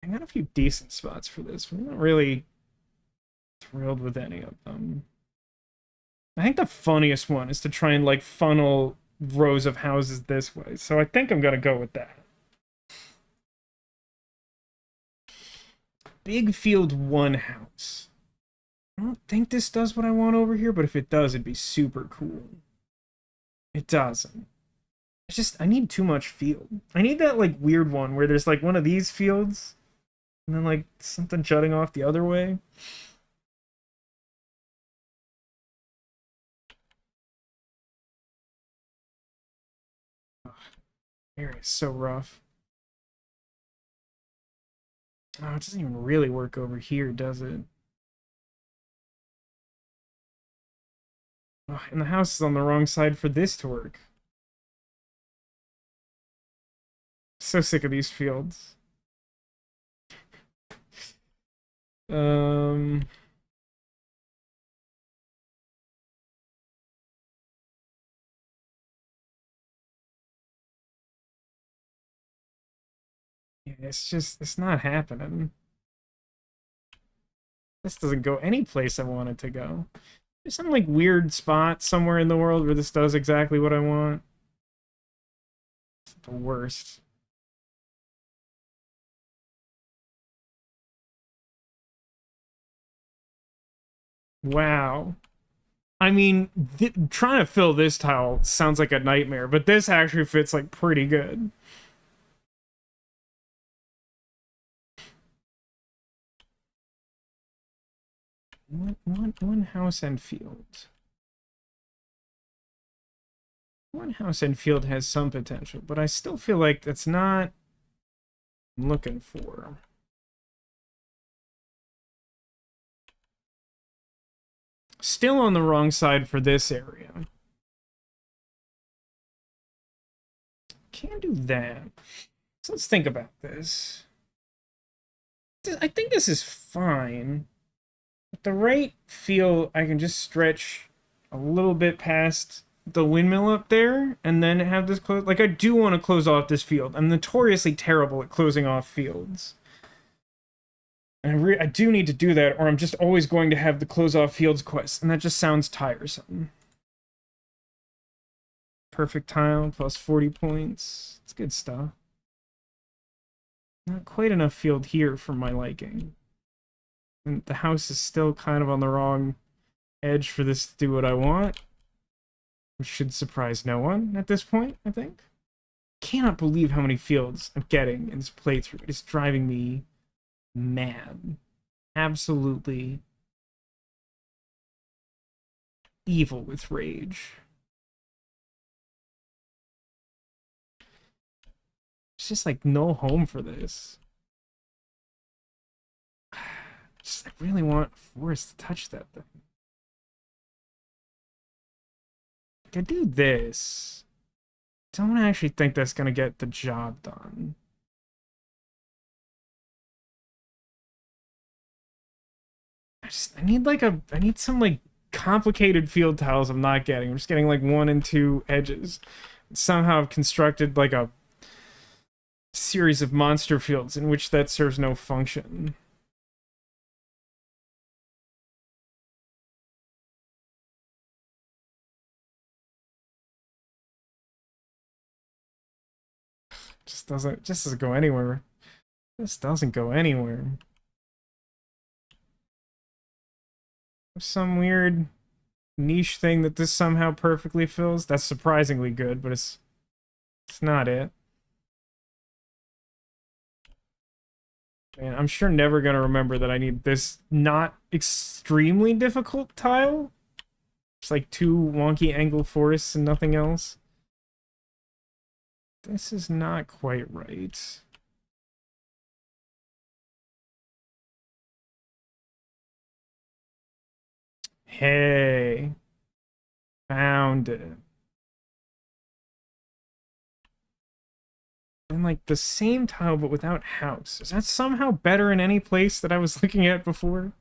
I got a few decent spots for this, but I'm not really thrilled with any of them. I think the funniest one is to try and, like, funnel rows of houses this way. So I think I'm gonna go with that. Big field, one house. I don't think this does what I want over here, but if it does, it'd be super cool. It doesn't. It's just, I need too much field. I need that, like, weird one where there's, like, one of these fields and then, like, something jutting off the other way. Area is so rough. Oh, it doesn't even really work over here, does it? Oh, and the house is on the wrong side for this to work. So sick of these fields. Um... Yeah, it's not happening. This doesn't go any place I want it to go. There's some, like, weird spot somewhere in the world where this does exactly what I want. It's the worst. Wow. I mean, trying to fill this tile sounds like a nightmare, but this actually fits, like, pretty good. One house and field. One house and field has some potential, but I still feel like that's not what I'm looking for. Still on the wrong side for this area. Can't do that. So let's think about this. I think this is fine. With the right field, I can just stretch a little bit past the windmill up there and then have this close. Like, I do want to close off this field. I'm notoriously terrible at closing off fields. And I do need to do that, or I'm just always going to have the close off fields quest, and that just sounds tiresome. Perfect tile, plus 40 points. It's good stuff. Not quite enough field here for my liking. And the house is still kind of on the wrong edge for this to do what I want. Which should surprise no one at this point, I think. Cannot believe how many fields I'm getting in this playthrough. It is driving me mad. Absolutely evil with rage. It's just, like, no home for this. Just, I really want Forrest to touch that thing. I could do this. Don't actually think that's gonna get the job done. I need, like, I need some, like, complicated field tiles I'm not getting. I'm just getting like 1 and 2 edges. Somehow I've constructed like a series of monster fields in which that serves no function. Just doesn't go anywhere. This doesn't go anywhere. Some weird niche thing that this somehow perfectly fills. That's surprisingly good, but it's not it. Man, I'm sure never gonna remember that I need this not extremely difficult tile. It's like 2 wonky angle forests and nothing else. This is not quite right. Hey. Found it. And like the same tile but without house. Is that somehow better in any place that I was looking at before?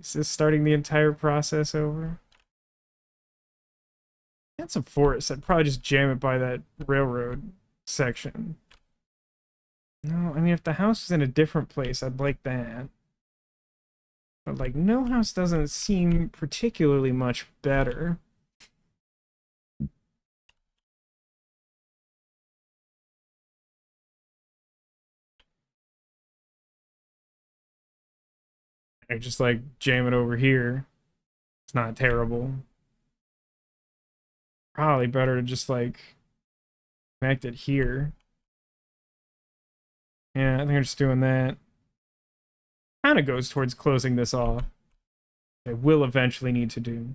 Is this starting the entire process over? That's a forest. I'd probably just jam it by that railroad section. No, I mean, if the house is in a different place, I'd like that. But, like, no house doesn't seem particularly much better. I just, like, jam it over here. It's not terrible. Probably better to just, like, connect it here. Yeah, I think I'm just doing that. Kind of goes towards closing this off. I will eventually need to do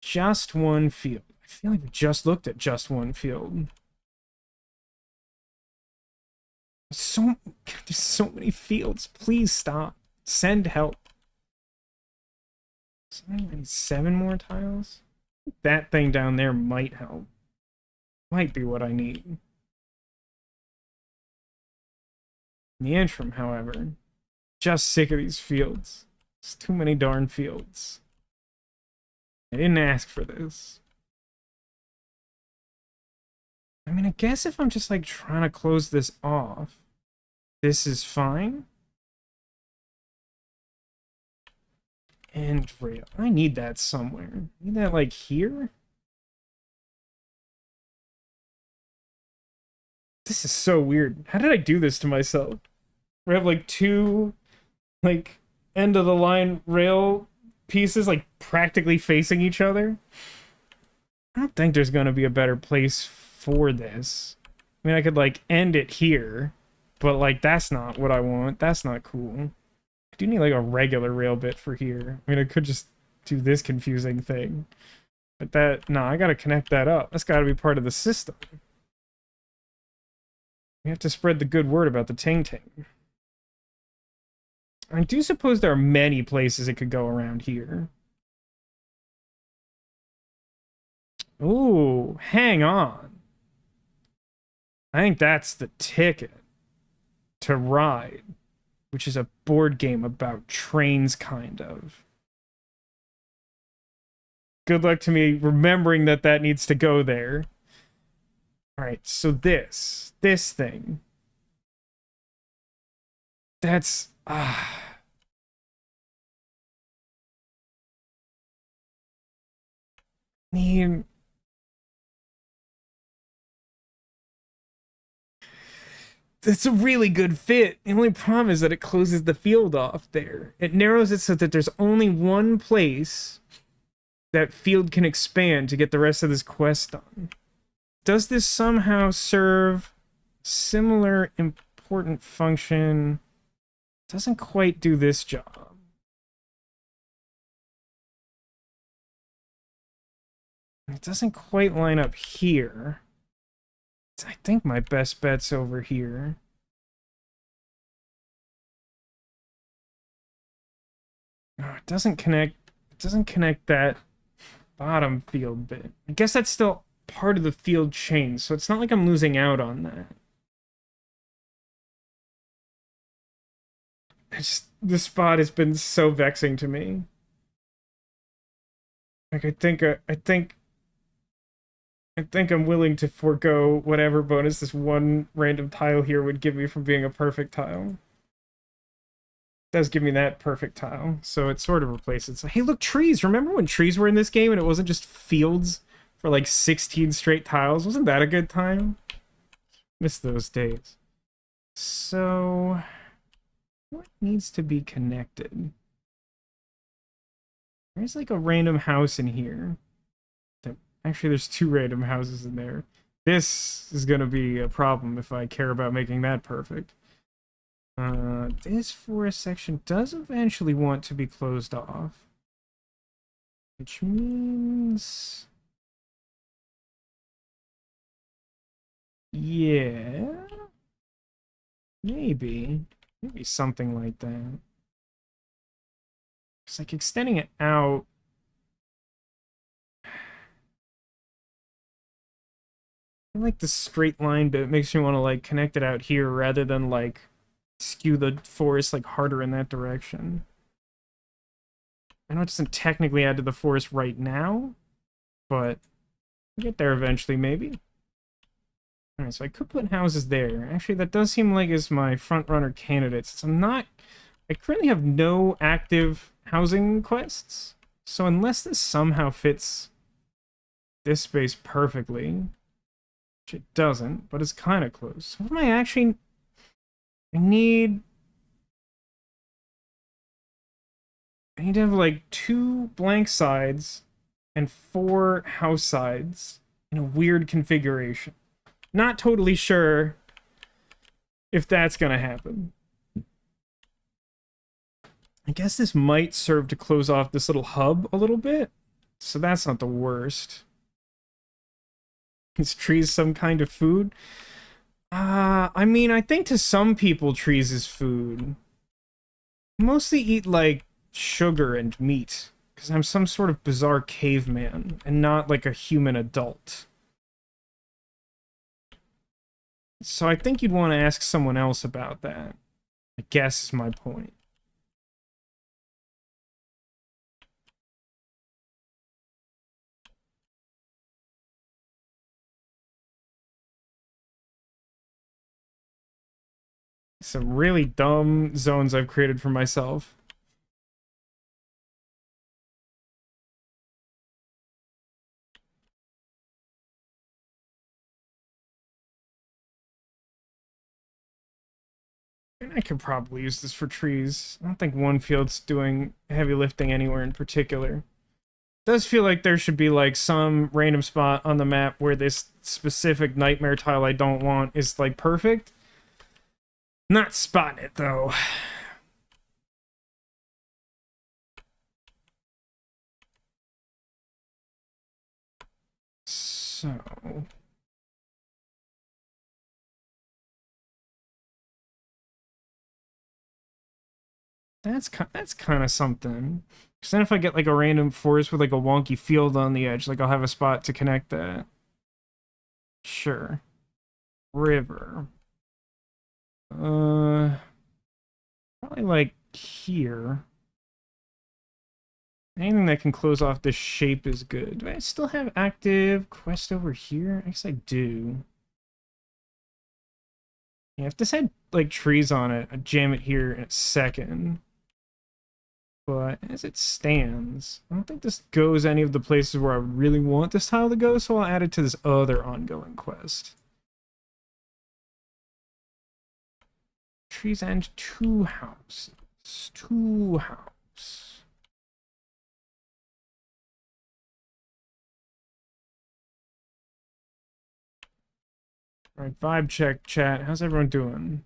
just one field. I feel like we just looked at just one field. There's so many fields. Please stop. Send help. So I need 7 more tiles? That thing down there might help. Might be what I need. In the interim, however, just sick of these fields. It's too many darn fields. I didn't ask for this. I mean, I guess if I'm just like trying to close this off, this is fine. And rail. I need that somewhere. I need that like here? This is so weird. How did I do this to myself? We have like 2 like end of the line rail pieces like practically facing each other. I don't think there's gonna be a better place for this. I mean, I could like end it here, but like that's not what I want. That's not cool. I do need like a regular rail bit for here. I mean, I could just do this confusing thing. But that, no, I gotta connect that up. That's gotta be part of the system. We have to spread the good word about the ting-ting. I do suppose there are many places it could go around here. Ooh, hang on. I think that's the ticket to Ride, which is a board game about trains, kind of. Good luck to me remembering that that needs to go there. All right, so this thing. That's mean, that's a really good fit. The only problem is that it closes the field off there. It narrows it so that there's only one place that field can expand to get the rest of this quest done. Does this somehow serve similar important function? Doesn't quite do this job. It doesn't quite line up here. I think my best bet's over here. Oh, it doesn't connect. It doesn't connect that bottom field bit. I guess that's still part of the field chain, so it's not like I'm losing out on that. This spot has been so vexing to me. Like, I think I'm willing to forego whatever bonus this one random tile here would give me from being a perfect tile. It does give me that perfect tile, so it sort of replaces. Hey, look, trees! Remember when trees were in this game and it wasn't just fields for like 16 straight tiles? Wasn't that a good time? Miss those days. So, what needs to be connected? There's like a random house in here. Actually, there's two random houses in there. This is gonna be a problem if I care about making that perfect. This forest section does eventually want to be closed off. Which means... yeah... maybe. Maybe something like that. It's like extending it out... I like the straight line bit makes me want to like connect it out here rather than like skew the forest like harder in that direction. I know it doesn't technically add to the forest right now, but we'll get there eventually, maybe. Alright, so I could put houses there. Actually, that does seem like is my front-runner candidate, since I currently have no active housing quests, so unless this somehow fits this space perfectly, which it doesn't, but it's kind of close. What am I actually... I need to have like 2 blank sides and 4 house sides in a weird configuration. Not totally sure if that's gonna happen. I guess this might serve to close off this little hub a little bit, so that's not the worst. Is trees some kind of food? I mean, I think to some people trees is food. Mostly eat like sugar and meat, because I'm some sort of bizarre caveman and not like a human adult. So I think you'd want to ask someone else about that, I guess is my point. Some really dumb zones I've created for myself. And I could probably use this for trees. I don't think one field's doing heavy lifting anywhere in particular. It does feel like there should be like some random spot on the map where this specific nightmare tile I don't want is like perfect. Not spotting it though. So that's kind of something. Because then if I get like a random forest with like a wonky field on the edge, like I'll have a spot to connect that. Sure. River. Probably like here. Anything that can close off this shape is good. Do I still have active quest over here? I guess I do. Yeah, if this had like trees on it, I'd jam it here in a second. But as it stands, I don't think this goes any of the places where I really want this tile to go, so I'll add it to this other ongoing quest. Trees and 2 houses. 2 houses. Alright, vibe check, chat. How's everyone doing?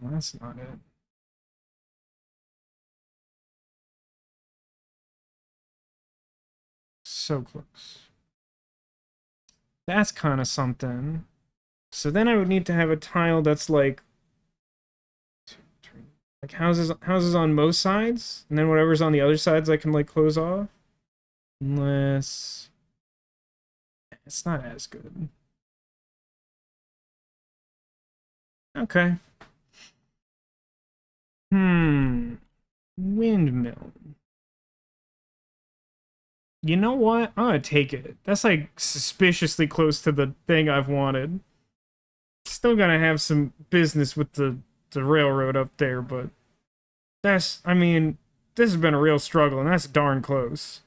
Well, that's not it. So close. That's kind of something. So then I would need to have a tile that's like houses on most sides, and then whatever's on the other sides I can like close off. Unless it's not as good. Okay. Windmill. You know what? I'm gonna take it. That's like suspiciously close to the thing I've wanted. Still gonna have some business with the railroad up there, but that's, I mean, this has been a real struggle, and that's darn close.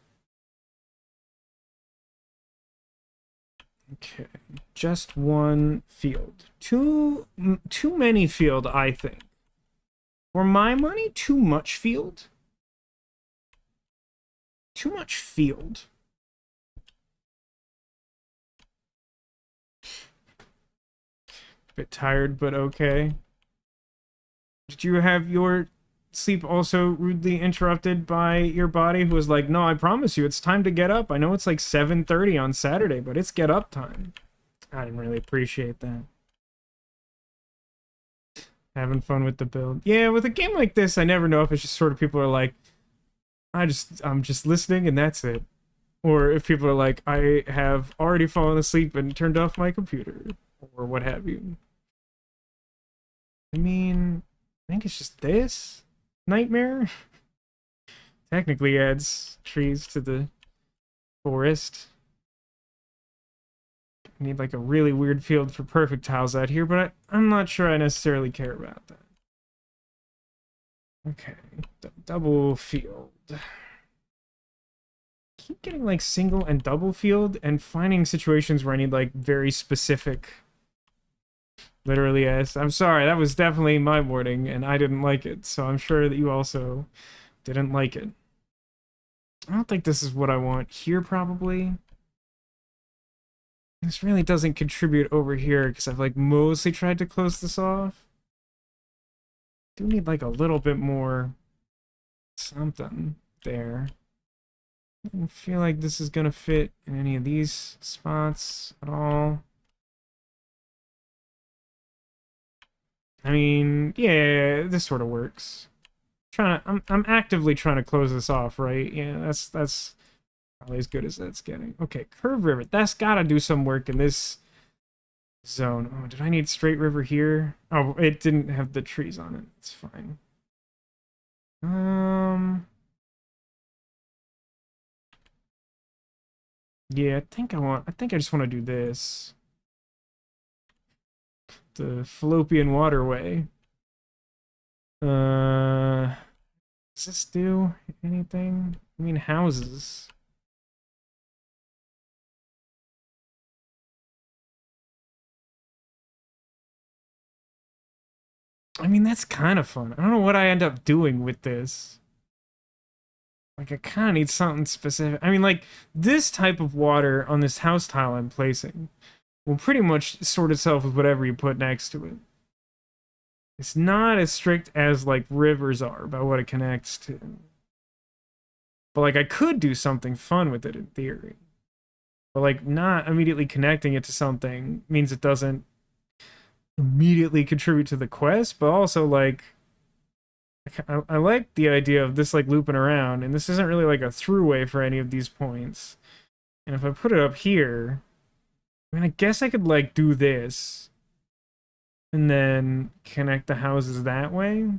Okay, just one field. Too many field, I think. For my money, too much field. Too much field. Bit tired, but okay. Did you have your sleep also rudely interrupted by your body, who was like, no, I promise you, it's time to get up. I know it's like 7:30 on Saturday, but it's get up time. I didn't really appreciate that. Having fun with the build. Yeah, with a game like this, I never know if it's just sort of people are like, I'm just listening and that's it. Or if people are like, I have already fallen asleep and turned off my computer. Or what have you. I mean, I think it's just this nightmare. Technically adds trees to the forest. I need like a really weird field for perfect tiles out here, but I'm not sure I necessarily care about that. Okay, double field. Keep getting like single and double field and finding situations where I need like very specific. Literally, yes. I'm sorry, that was definitely my wording and I didn't like it, so I'm sure that you also didn't like it. I don't think this is what I want here, probably. This really doesn't contribute over here because I've like mostly tried to close this off. Do need like a little bit more something there. I don't feel like this is gonna fit in any of these spots at all. I mean, yeah, this sort of works. I'm actively trying to close this off, right? Yeah, that's probably as good as that's getting. Okay, curved river. That's gotta do some work in this zone. Oh, did I need straight river here? Oh, it didn't have the trees on it. It's fine. Yeah, I think I just want to do this. The fallopian waterway. Does this do anything? I mean, houses. I mean, that's kind of fun. I don't know what I end up doing with this. Like, I kind of need something specific. I mean, like, this type of water on this house tile I'm placing will pretty much sort itself with whatever you put next to it. It's not as strict as, like, rivers are about what it connects to. But, like, I could do something fun with it in theory. But, like, not immediately connecting it to something means it doesn't immediately contribute to the quest, but also, like, I like the idea of this like looping around, and this isn't really like a throughway for any of these points. And if I put it up here, I mean, I guess I could like do this and then connect the houses that way.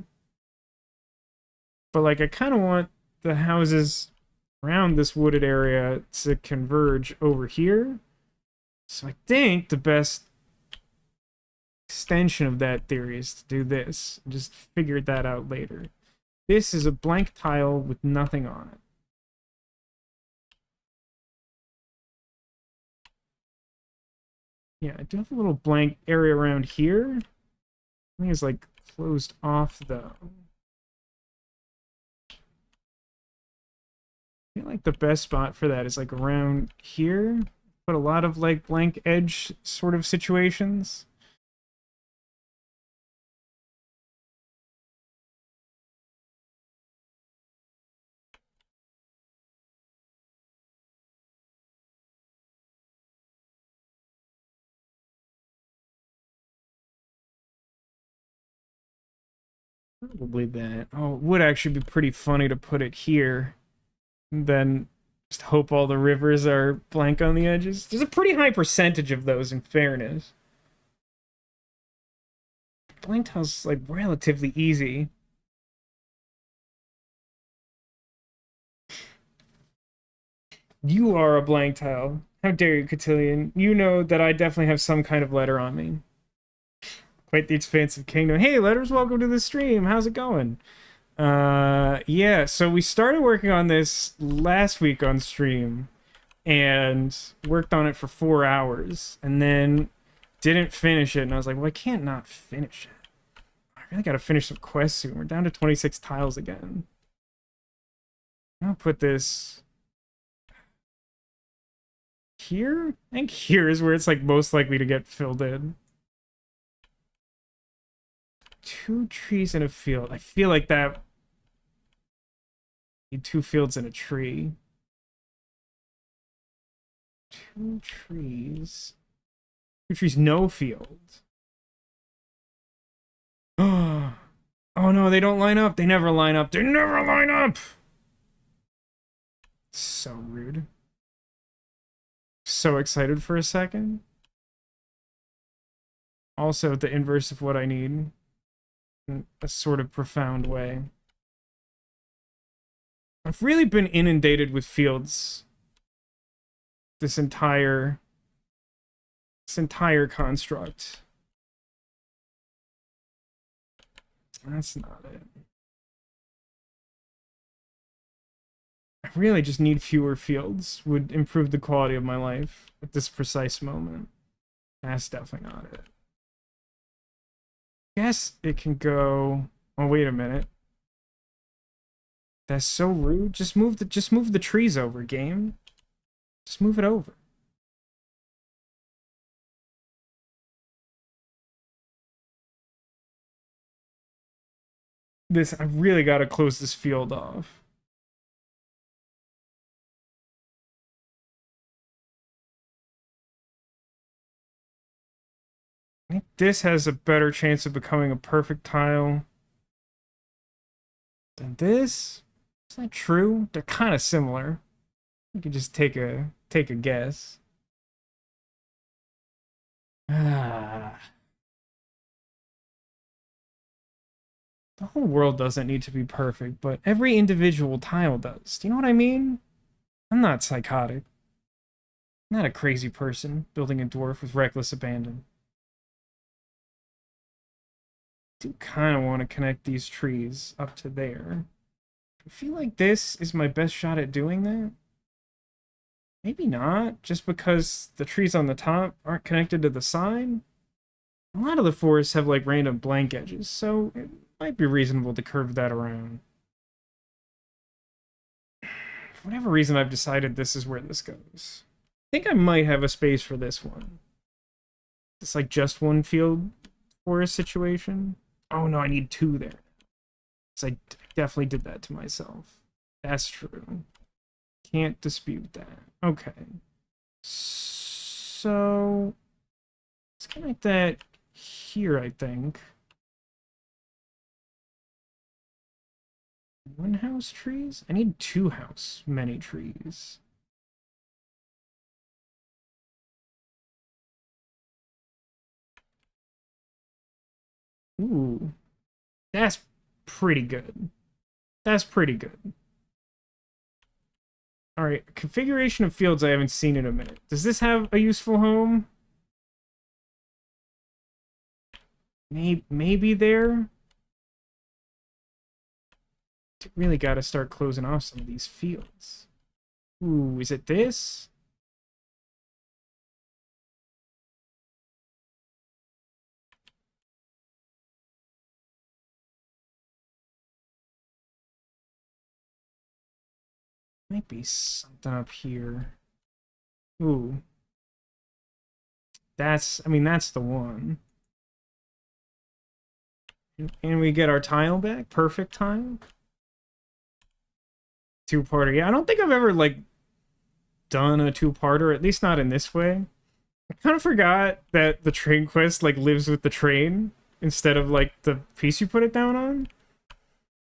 But like, I kind of want the houses around this wooded area to converge over here. So I think the best extension of that theory is to do this. Just figured that out later. This is a blank tile with nothing on it. Yeah, I do have a little blank area around here. I think it's like closed off though. I feel like the best spot for that is like around here. Put a lot of like blank edge sort of situations. Probably that. Oh, it would actually be pretty funny to put it here. And then just hope all the rivers are blank on the edges. There's a pretty high percentage of those, in fairness. Blank tile's like relatively easy. You are a blank tile. How dare you, Cotillion? You know that I definitely have some kind of letter on me. Quite the expansive kingdom. Hey, letters, welcome to the stream. How's it going? Yeah, so we started working on this last week on stream and worked on it for 4 hours and then didn't finish it. And I was like, well, I can't not finish it. I really got to finish some quests soon. We're down to 26 tiles again. I'll put this here. I think here is where it's like most likely to get filled in. 2 trees in a field. I feel like that. Need 2 fields and a tree. 2 trees. 2 trees, no field. Oh no, they don't line up. They never line up. They never line up. So rude. So excited for a second. Also, the inverse of what I need. In a sort of profound way. I've really been inundated with fields. This entire construct. That's not it. I really just need fewer fields. Would improve the quality of my life at this precise moment. That's definitely not it. Guess it can go. Oh, wait a minute. That's so rude. Just move the trees over, game. Just move it over. I really got to close this field off. I think this has a better chance of becoming a perfect tile than this. Is that true? They're kind of similar. You could just take a guess. Ah. The whole world doesn't need to be perfect, but every individual tile does. Do you know what I mean? I'm not psychotic. I'm not a crazy person building a dwarf with reckless abandon. I do kind of want to connect these trees up to there. I feel like this is my best shot at doing that. Maybe not, just because the trees on the top aren't connected to the side. A lot of the forests have like random blank edges, so it might be reasonable to curve that around. For whatever reason, I've decided this is where this goes. I think I might have a space for this one. It's like just one field forest situation. Oh no, I need 2 there. So I definitely did that to myself. That's true. Can't dispute that. Okay. So let's connect that here, I think. 1 house trees? I need 2 house many trees. Ooh. That's pretty good. That's pretty good. Alright, configuration of fields I haven't seen in a minute. Does this have a useful home? Maybe there? Really gotta start closing off some of these fields. Ooh, is it this? Might be something up here. Ooh. I mean, that's the one. And we get our tile back. Perfect tile. 2-parter. Yeah, I don't think I've ever, like, done a 2-parter, at least not in this way. I kind of forgot that the train quest, like, lives with the train instead of, like, the piece you put it down on. Did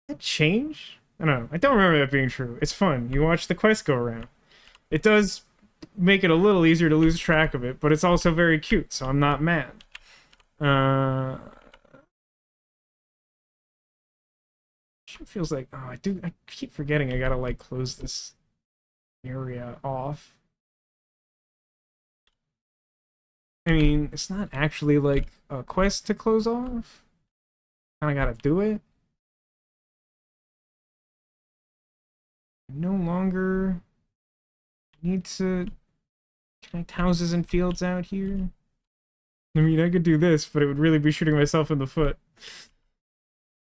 that change? I don't know. I don't remember that being true. It's fun. You watch the quest go around. It does make it a little easier to lose track of it, but it's also very cute, so I'm not mad. It feels like, oh, I keep forgetting I gotta, like, close this area off. I mean, it's not actually like a quest to close off. Kinda gotta do it. No longer need to connect houses and fields out here. I mean, I could do this, but it would really be shooting myself in the foot.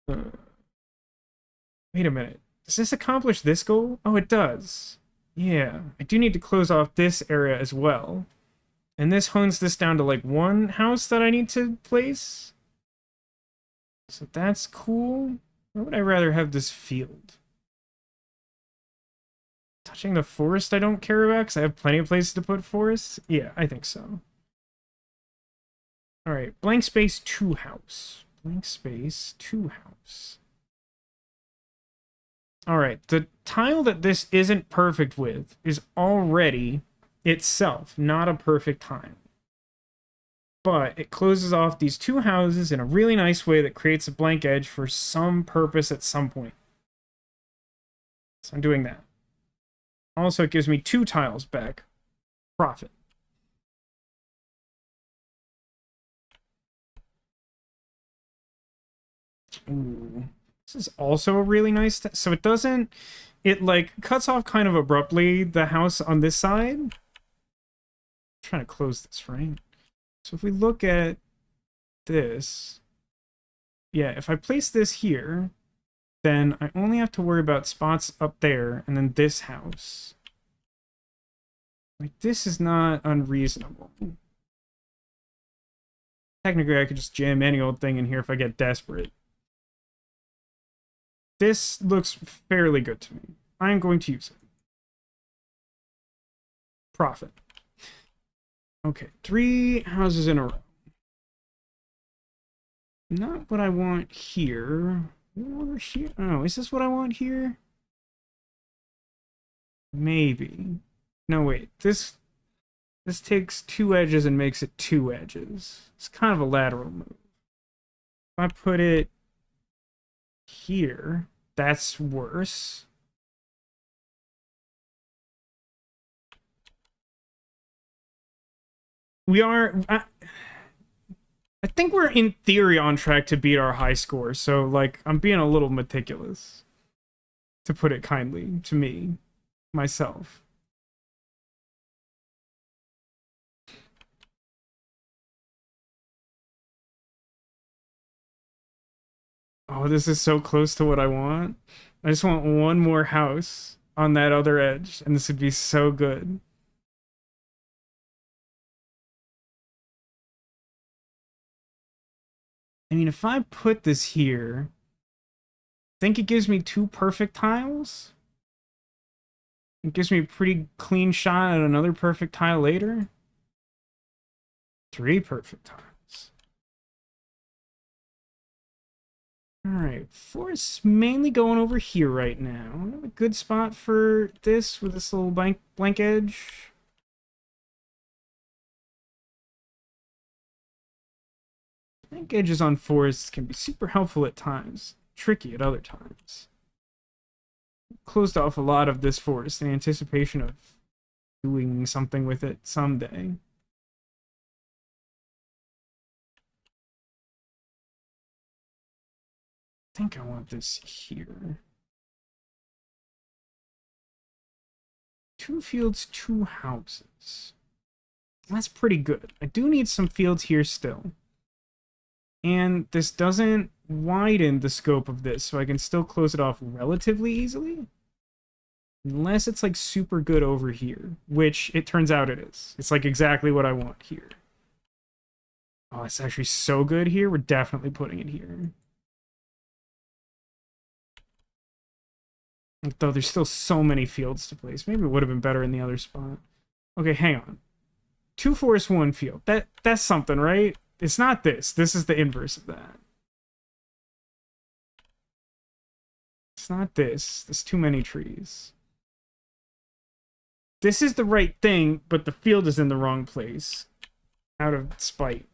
Wait a minute. Does this accomplish this goal? Oh, it does. Yeah, I do need to close off this area as well. And this hones this down to like one house that I need to place. So that's cool. Where would I rather have this field? Touching the forest I don't care about because I have plenty of places to put forests? Yeah, I think so. Alright, blank space 2 house. Blank space 2 house. Alright, the tile that this isn't perfect with is already itself not a perfect tile. But it closes off these 2 houses in a really nice way that creates a blank edge for some purpose at some point. So I'm doing that. Also, it gives me 2 tiles back. Profit. Ooh. This is also a really nice... So it doesn't... It, like, cuts off kind of abruptly the house on this side. I'm trying to close this, right? So if we look at this... Yeah, if I place this here, then I only have to worry about spots up there and then this house. Like, this is not unreasonable. Technically, I could just jam any old thing in here if I get desperate. This looks fairly good to me. I'm going to use it. Profit. Okay, 3 houses in a row. Not what I want here. Or here? Oh, is this what I want here? Maybe. No, wait. This takes 2 edges and makes it 2 edges. It's kind of a lateral move. If I put it here, that's worse. We are... I think we're in theory on track to beat our high score, so, like, I'm being a little meticulous. To put it kindly, to me. Myself. Oh, this is so close to what I want. I just want one more house on that other edge, and this would be so good. I mean, if I put this here, I think it gives me 2 perfect tiles. It gives me a pretty clean shot at another perfect tile later. 3 perfect tiles. Alright, forest's mainly going over here right now. A good spot for this with this little blank edge. Blank edges on forests can be super helpful at times, tricky at other times. Closed off a lot of this forest in anticipation of doing something with it someday. I think I want this here. 2 fields, 2 houses. That's pretty good. I do need some fields here still. And this doesn't widen the scope of this, so I can still close it off relatively easily. Unless it's like super good over here, which it turns out it is. It's like exactly what I want here. Oh, it's actually so good here. We're definitely putting it here. Though there's still so many fields to place. Maybe it would have been better in the other spot. Okay, hang on. 2 forests, 1 field. That's something, right? It's not this. This is the inverse of that. It's not this. There's too many trees. This is the right thing, but the field is in the wrong place. Out of spite.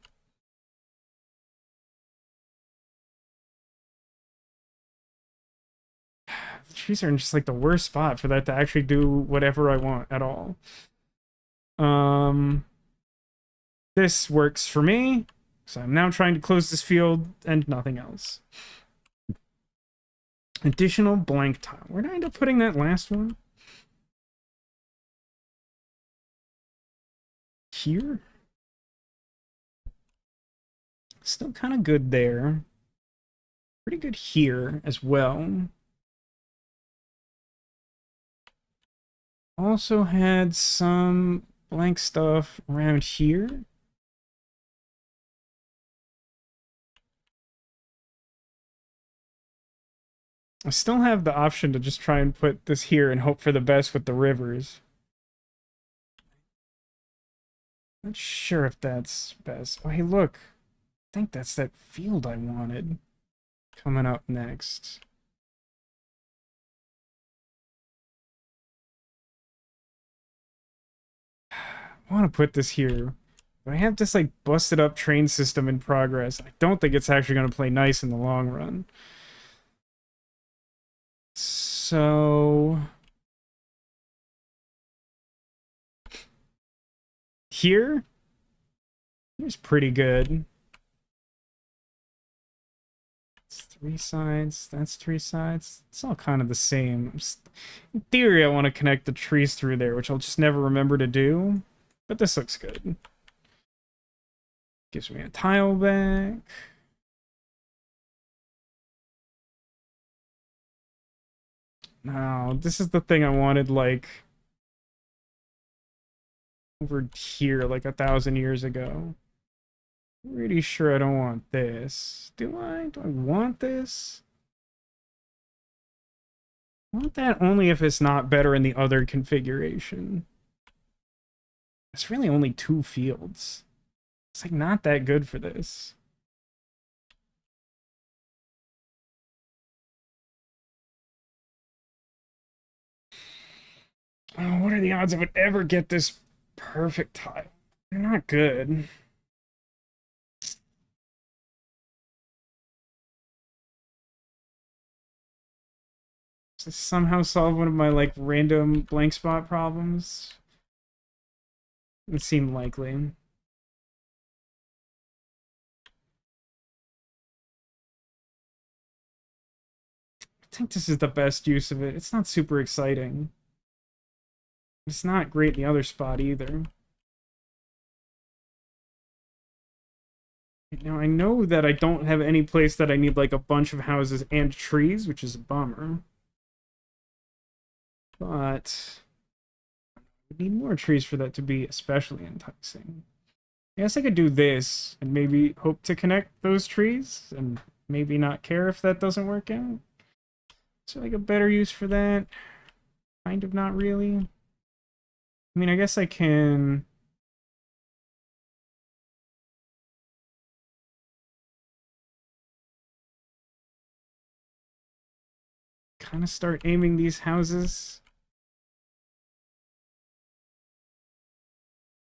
trees are in just like the worst spot for that to actually do whatever I want at all. This works for me. So I'm now trying to close this field and nothing else. Additional blank tile. Where did I end up putting that last one? Here? Still kind of good there. Pretty good here as well. Also had some blank stuff around here. I still have the option to just try and put this here and hope for the best with the rivers. Not sure if that's best. Oh, hey, look. I think that's that field I wanted. Coming up next. I want to put this here. But I have this, like, busted up train system in progress. I don't think it's actually going to play nice in the long run. So... Here's pretty good. It's 3 sides. That's 3 sides. It's all kind of the same. In theory, I want to connect the trees through there, which I'll just never remember to do. But this looks good. Gives me a tile back. Now, this is the thing I wanted, like, over here, like 1,000 years ago. Pretty sure I don't want this. Do I? Do I want this? I want that only if it's not better in the other configuration. It's really only 2 fields. It's like not that good for this. Oh, what are the odds I would ever get this perfect tile? They're not good. Does this somehow solve one of my, like, random blank spot problems? It seemed likely. I think this is the best use of it. It's not super exciting. It's not great in the other spot either. Now, I know that I don't have any place that I need, like, a bunch of houses and trees, which is a bummer. But I need more trees for that to be especially enticing. I guess I could do this and maybe hope to connect those trees and maybe not care if that doesn't work out. Is there, like, a better use for that? Kind of not really. I mean, I guess I can... kind of start aiming these houses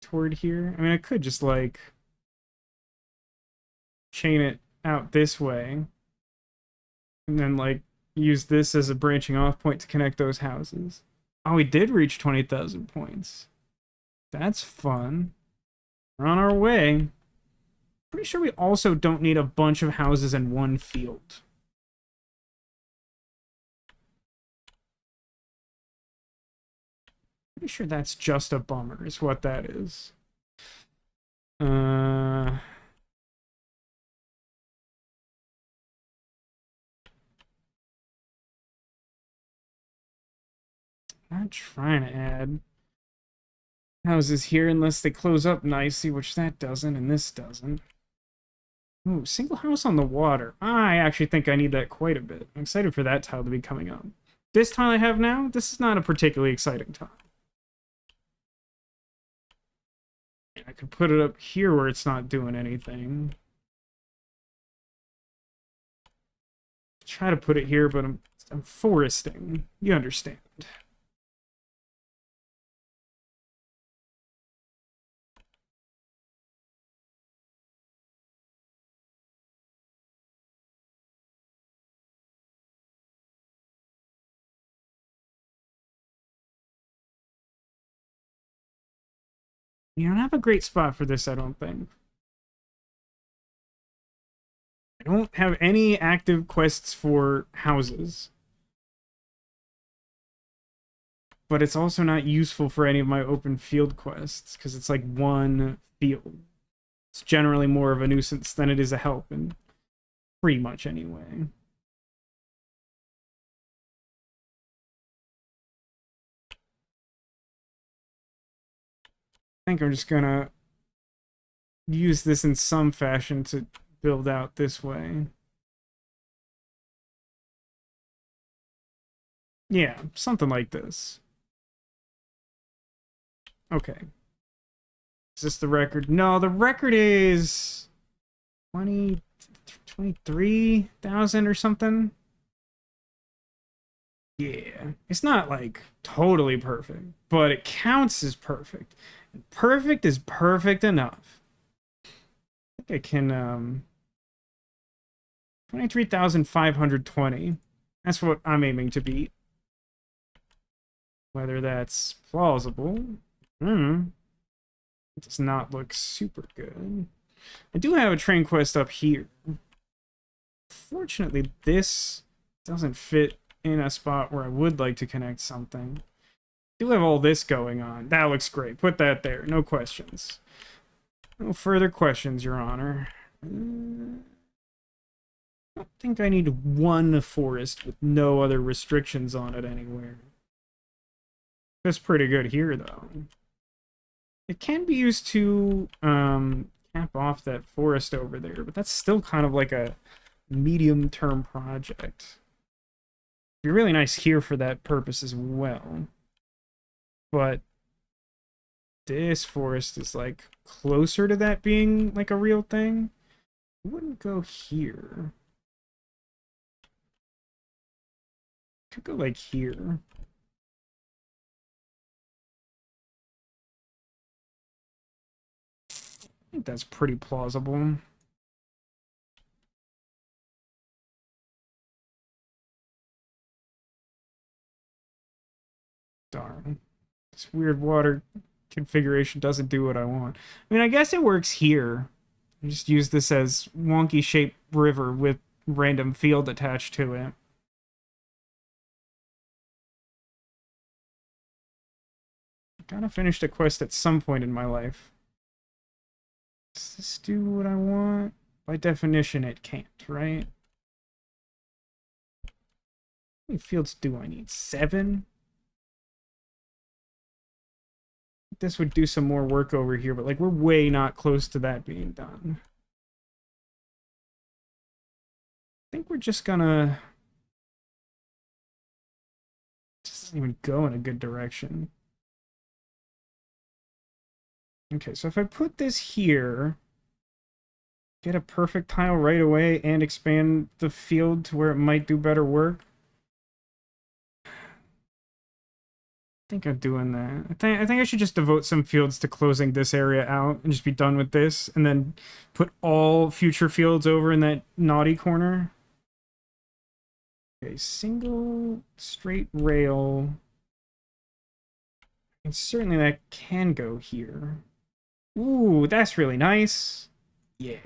toward here. I mean, I could just, like, chain it out this way and then, like, use this as a branching off point to connect those houses. Oh, we did reach 20,000 points. That's fun. We're on our way. Pretty sure we also don't need a bunch of houses in one field. Pretty sure that's just a bummer, is what that is. Not trying to add houses here unless they close up nicely, which that doesn't, and this doesn't. Ooh, single house on the water. I actually think I need that quite a bit. I'm excited for that tile to be coming up. This tile I have now, this is not a particularly exciting tile. I could put it up here where it's not doing anything. Try to put it here, but I'm foresting. You understand. You don't have a great spot for this, I don't think. I don't have any active quests for houses. But it's also not useful for any of my open field quests, because it's like one field. It's generally more of a nuisance than it is a help, and pretty much anyway. I think I'm just gonna use this in some fashion to build out this way. Yeah, something like this. Okay. Is this the record? No, the record is 23,000 or something. Yeah. It's not like totally perfect, but it counts as perfect. And perfect is perfect enough. I think I can 23,520. That's what I'm aiming to beat. Whether that's plausible. It does not look super good. I do have a train quest up here. Fortunately, this doesn't fit in a spot where I would like to connect something. I do have all this going on. That looks great. Put that there. No questions. No further questions, Your Honor. I don't think I need one forest with no other restrictions on it anywhere. That's pretty good here, though. It can be used to cap off that forest over there, but that's still kind of like a medium-term project. It'd be really nice here for that purpose as well. But this forest is like closer to that being like a real thing. I wouldn't go here. Could go like here. I think that's pretty plausible. Darn. This weird water configuration doesn't do what I want. I mean, I guess it works here. I just use this as wonky shaped river with random field attached to it. Gotta finish the quest at some point in my life. Does this do what I want? By definition, it can't, right? How many fields do I need? 7? This would do some more work over here, but like we're way not close to that being done. I think we're just gonna... This doesn't even go in a good direction. Okay, so if I put this here, get a perfect tile right away and expand the field to where it might do better work. I think I'm doing that. I think I should just devote some fields to closing this area out and just be done with this, and then put all future fields over in that naughty corner. Okay, single straight rail. And certainly that can go here. Ooh, that's really nice. Yeah.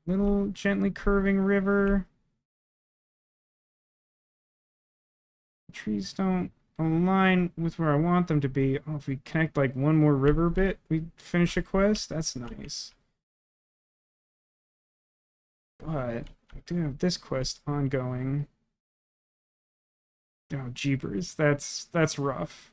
Little gently curving river. Trees don't align with where I want them to be. Oh, if we connect like one more river bit, we finish a quest. That's nice. But I do have this quest ongoing. Oh, jeepers. That's rough.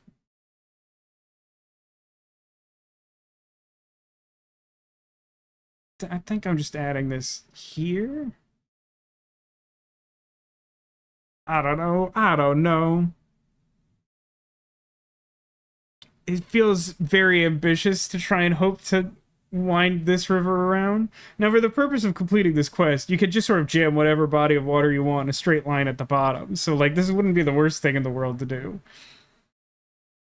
I think I'm just adding this here. I don't know. I don't know. It feels very ambitious to try and hope to wind this river around. Now, for the purpose of completing this quest, you could just sort of jam whatever body of water you want in a straight line at the bottom. So, like, this wouldn't be the worst thing in the world to do.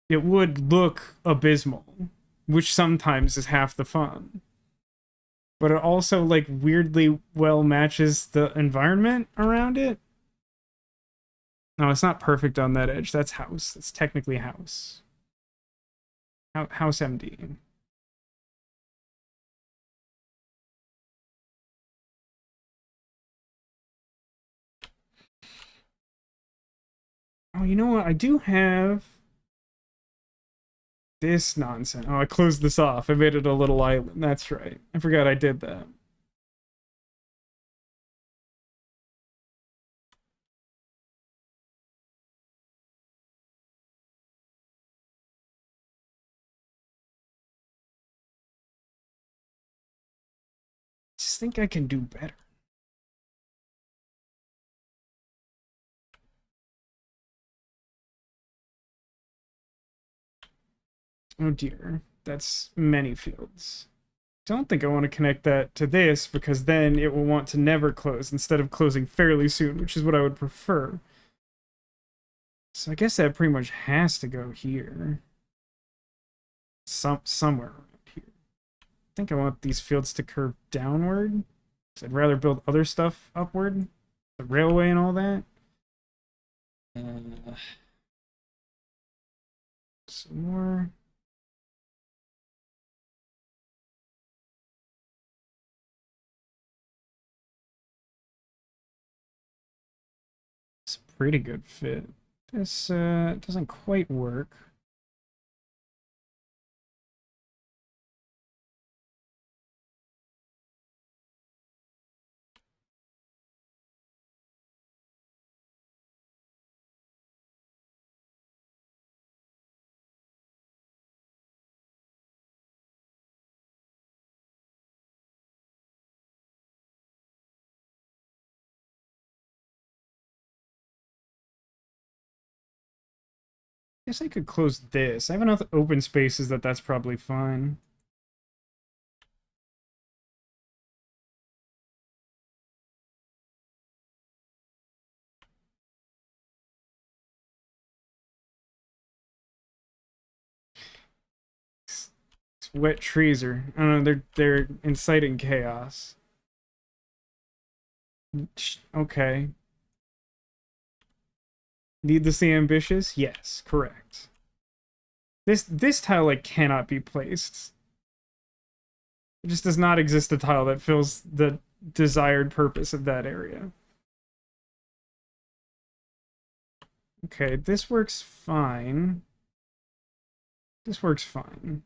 It would look abysmal, which sometimes is half the fun. But it also, like, weirdly well matches the environment around it. No, it's not perfect on that edge. That's house. That's technically house. House MD. Oh, you know what? I do have this nonsense. Oh, I closed this off. I made it a little island. That's right. I forgot I did that. Just think I can do better. Oh dear. That's many fields. Don't think I want to connect that to this because then it will want to never close instead of closing fairly soon, which is what I would prefer. So I guess that pretty much has to go here. Somewhere around here. I think I want these fields to curve downward. I'd rather build other stuff upward. The railway and all that. Some more. It's a pretty good fit. This doesn't quite work. Guess I could close this. I have enough open spaces that that's probably fine. These wet trees are, I don't know, they're inciting chaos. Okay. Needlessly ambitious? Yes, correct. This tile like cannot be placed. It just does not exist a tile that fills the desired purpose of that area. Okay, this works fine. This works fine.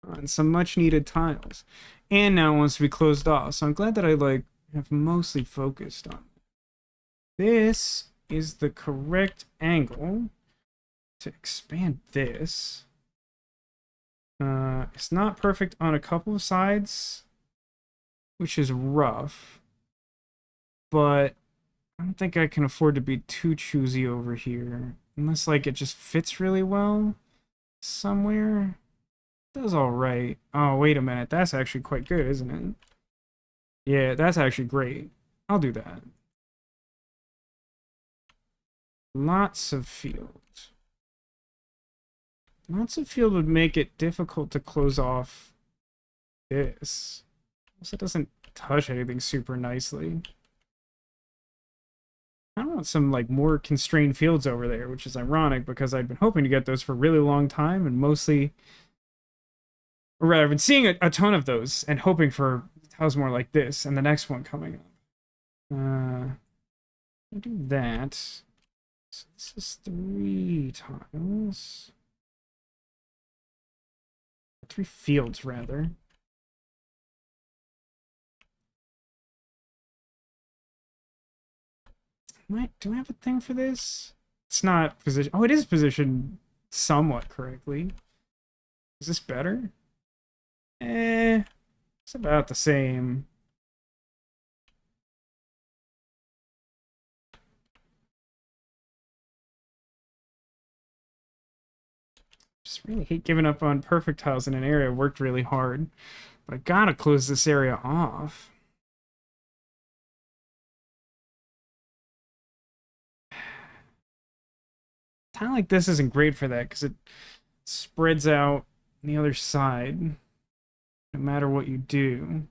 And some much needed tiles. And now it wants to be closed off, so I'm glad that I like have mostly focused on it. This is the correct angle to expand this. It's not perfect on a couple of sides, which is rough, but I don't think I can afford to be too choosy over here, unless like it just fits really well somewhere. It does all right. Oh, wait a minute. That's actually quite good, isn't it? Yeah, that's actually great. I'll do that. Lots of field. Lots of field would make it difficult to close off this. Also, it doesn't touch anything super nicely. I want some like more constrained fields over there, which is ironic because I've been hoping to get those for a really long time and mostly, or rather, I've been seeing a ton of those and hoping for tiles more like this and the next one coming up. I'll do that. So this is 3 tiles. 3 fields, rather. Do I have a thing for this? It's not position. Oh, it is positioned somewhat correctly. Is this better? It's about the same. Just really hate giving up on perfect tiles in an area. I've worked really hard. But I gotta close this area off. A tile like this isn't great for that because it spreads out on the other side no matter what you do.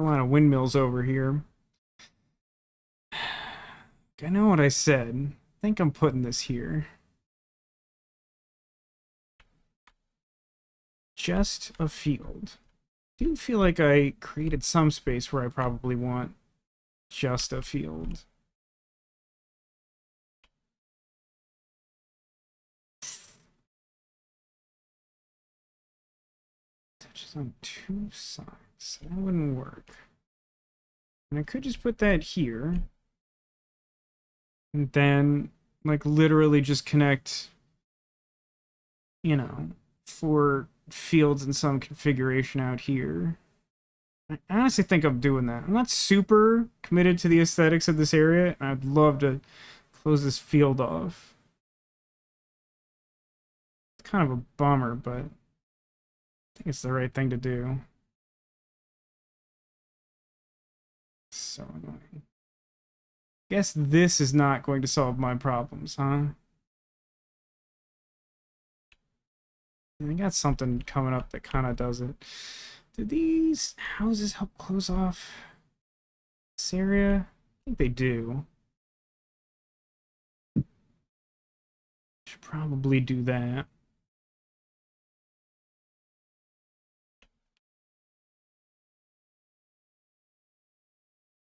A lot of windmills over here. I know what I said. I think I'm putting this here. Just a field. I do feel like I created some space where I probably want just a field. Touches on two sides. That wouldn't work. And I could just put that here. And then, like, literally just connect, you know, 4 fields in some configuration out here. I honestly think I'm doing that. I'm not super committed to the aesthetics of this area, and I'd love to close this field off. It's kind of a bummer, but I think it's the right thing to do. So annoying. Guess this is not going to solve my problems, huh? I got something coming up that kind of does it. Do these houses help close off this area? I think they do. Should probably do that.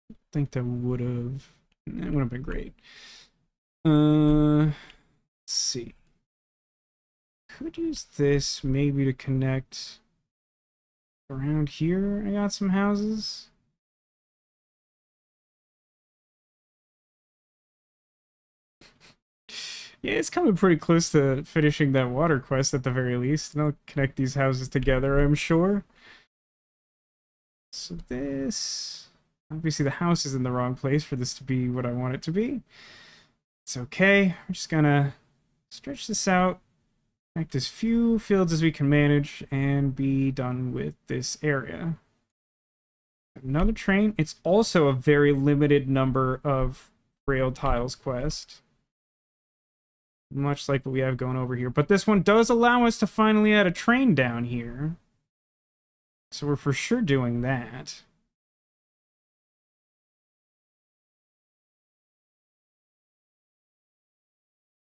I think that would have... It would have been great. Let's see. Could use this maybe to connect around here. I got some houses. Yeah, it's coming pretty close to finishing that water quest at the very least. And I'll connect these houses together, I'm sure. So this... Obviously the house is in the wrong place for this to be what I want it to be. It's okay. I'm just gonna stretch this out. Connect as few fields as we can manage and be done with this area. Another train. It's also a very limited number of rail tiles quest. Much like what we have going over here. But this one does allow us to finally add a train down here. So we're for sure doing that.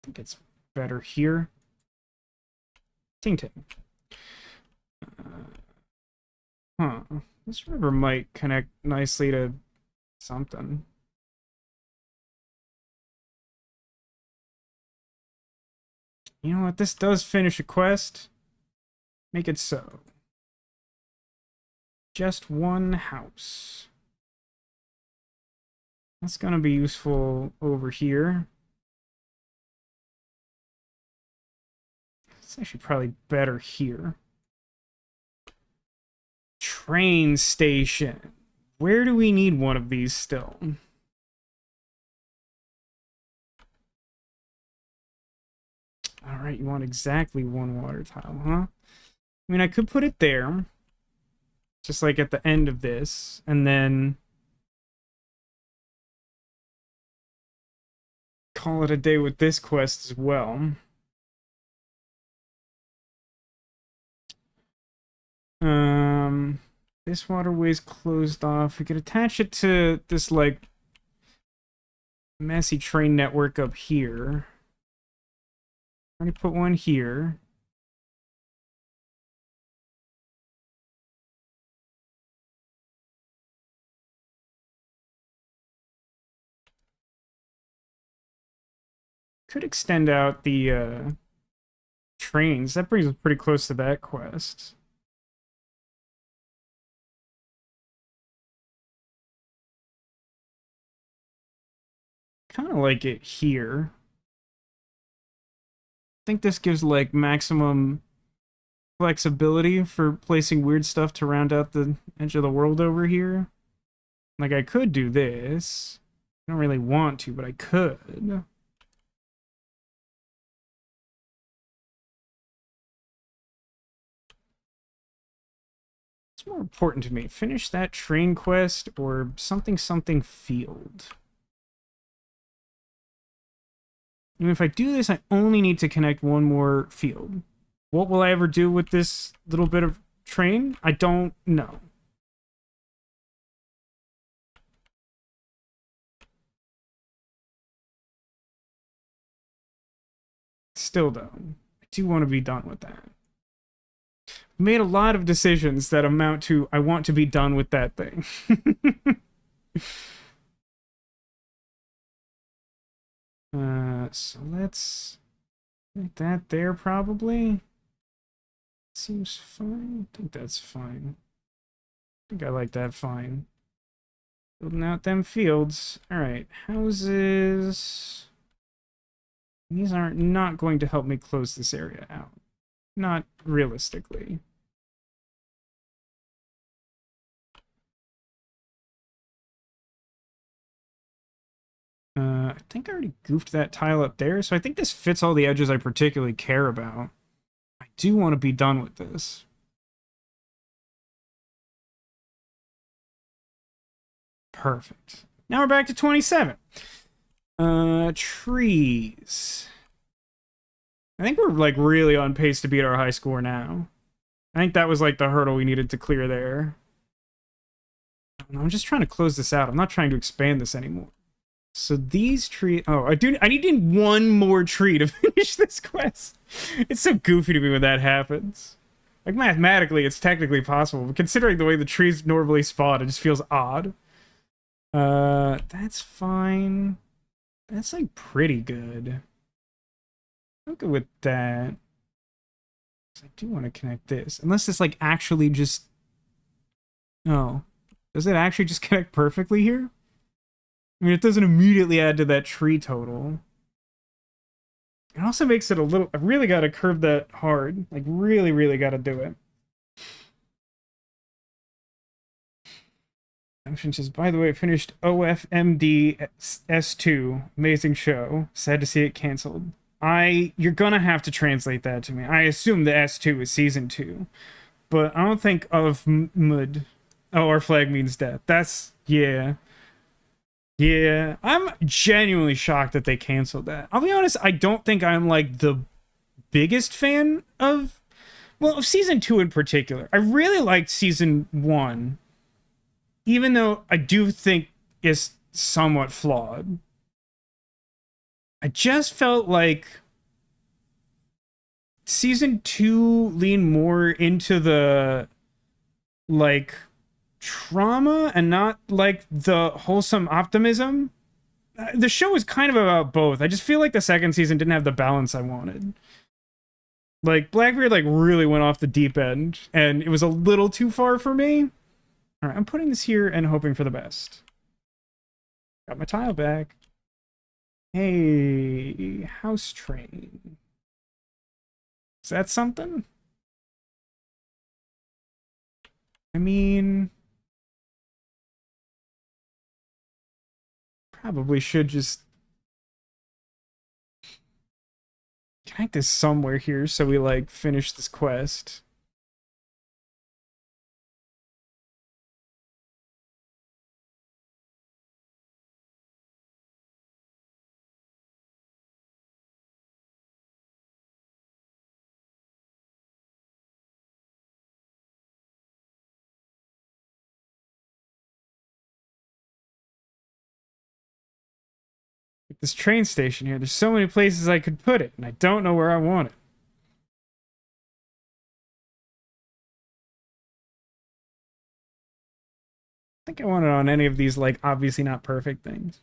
I think it's better here. Ting-ting. Huh. This river might connect nicely to something. You know what? This does finish a quest. Make it so. Just one house. That's gonna be useful over here. It's actually probably better here. Train station. Where do we need one of these still? Alright, you want exactly one water tile, huh? I mean, I could put it there. Just like at the end of this. And then... call it a day with this quest as well. This waterway's closed off. We could attach it to this, like, messy train network up here. Already put one here. Could extend out the, trains. That brings us pretty close to that quest. Kind of like it here. I think this gives like maximum flexibility for placing weird stuff to round out the edge of the world over here. Like I could do this. I don't really want to, but I could. What's more important to me? Finish that train quest or something field? And if I do this, I only need to connect one more field. What will I ever do with this little bit of train? I don't know. Still, though, I do want to be done with that. Made a lot of decisions that amount to I want to be done with that thing. So let's make that there probably. Seems fine. I think that's fine. I think I like that fine. Building out them fields. Alright, houses. These are not going to help me close this area out. Not realistically. I think I already goofed that tile up there, so I think this fits all the edges I particularly care about. I do want to be done with this. Perfect. Now we're back to 27. Trees. I think we're, like, really on pace to beat our high score now. I think that was, like, the hurdle we needed to clear there. I'm just trying to close this out. I'm not trying to expand this anymore. So these trees... Oh, I need one more tree to finish this quest. It's so goofy to me when that happens. Like, mathematically, it's technically possible, but considering the way the trees normally spawn, it just feels odd. That's fine. That's, like, pretty good. I'm good with that. I do want to connect this. Unless this, like, actually just... Oh. Does it actually just connect perfectly here? I mean, it doesn't immediately add to that tree total. It also makes it a little... I really got to curve that hard. Like, really, really got to do it. Function says, by the way, I finished OFMD S2. Amazing show. Sad to see it canceled. You're gonna have to translate that to me. I assume the S2 is season 2. But I don't think of Mud. Oh, our flag means death. That's... Yeah. Yeah, I'm genuinely shocked that they canceled that. I'll be honest, I don't think I'm, like, the biggest fan of... Well, of Season 2 in particular. I really liked Season 1. Even though I do think it's somewhat flawed. I just felt like... Season 2 leaned more into the... like... trauma and not like the wholesome optimism. The show is kind of about both. I just feel like the second season didn't have the balance I wanted. Like Blackbeard like really went off the deep end and it was a little too far for me. All right, I'm putting this here and hoping for the best. Got my tile back. Hey, house train. Is that something? I mean, probably should just connect this somewhere here so we, like, finish this quest. This train station here, there's so many places I could put it, and I don't know where I want it. I think I want it on any of these, like, obviously not perfect things.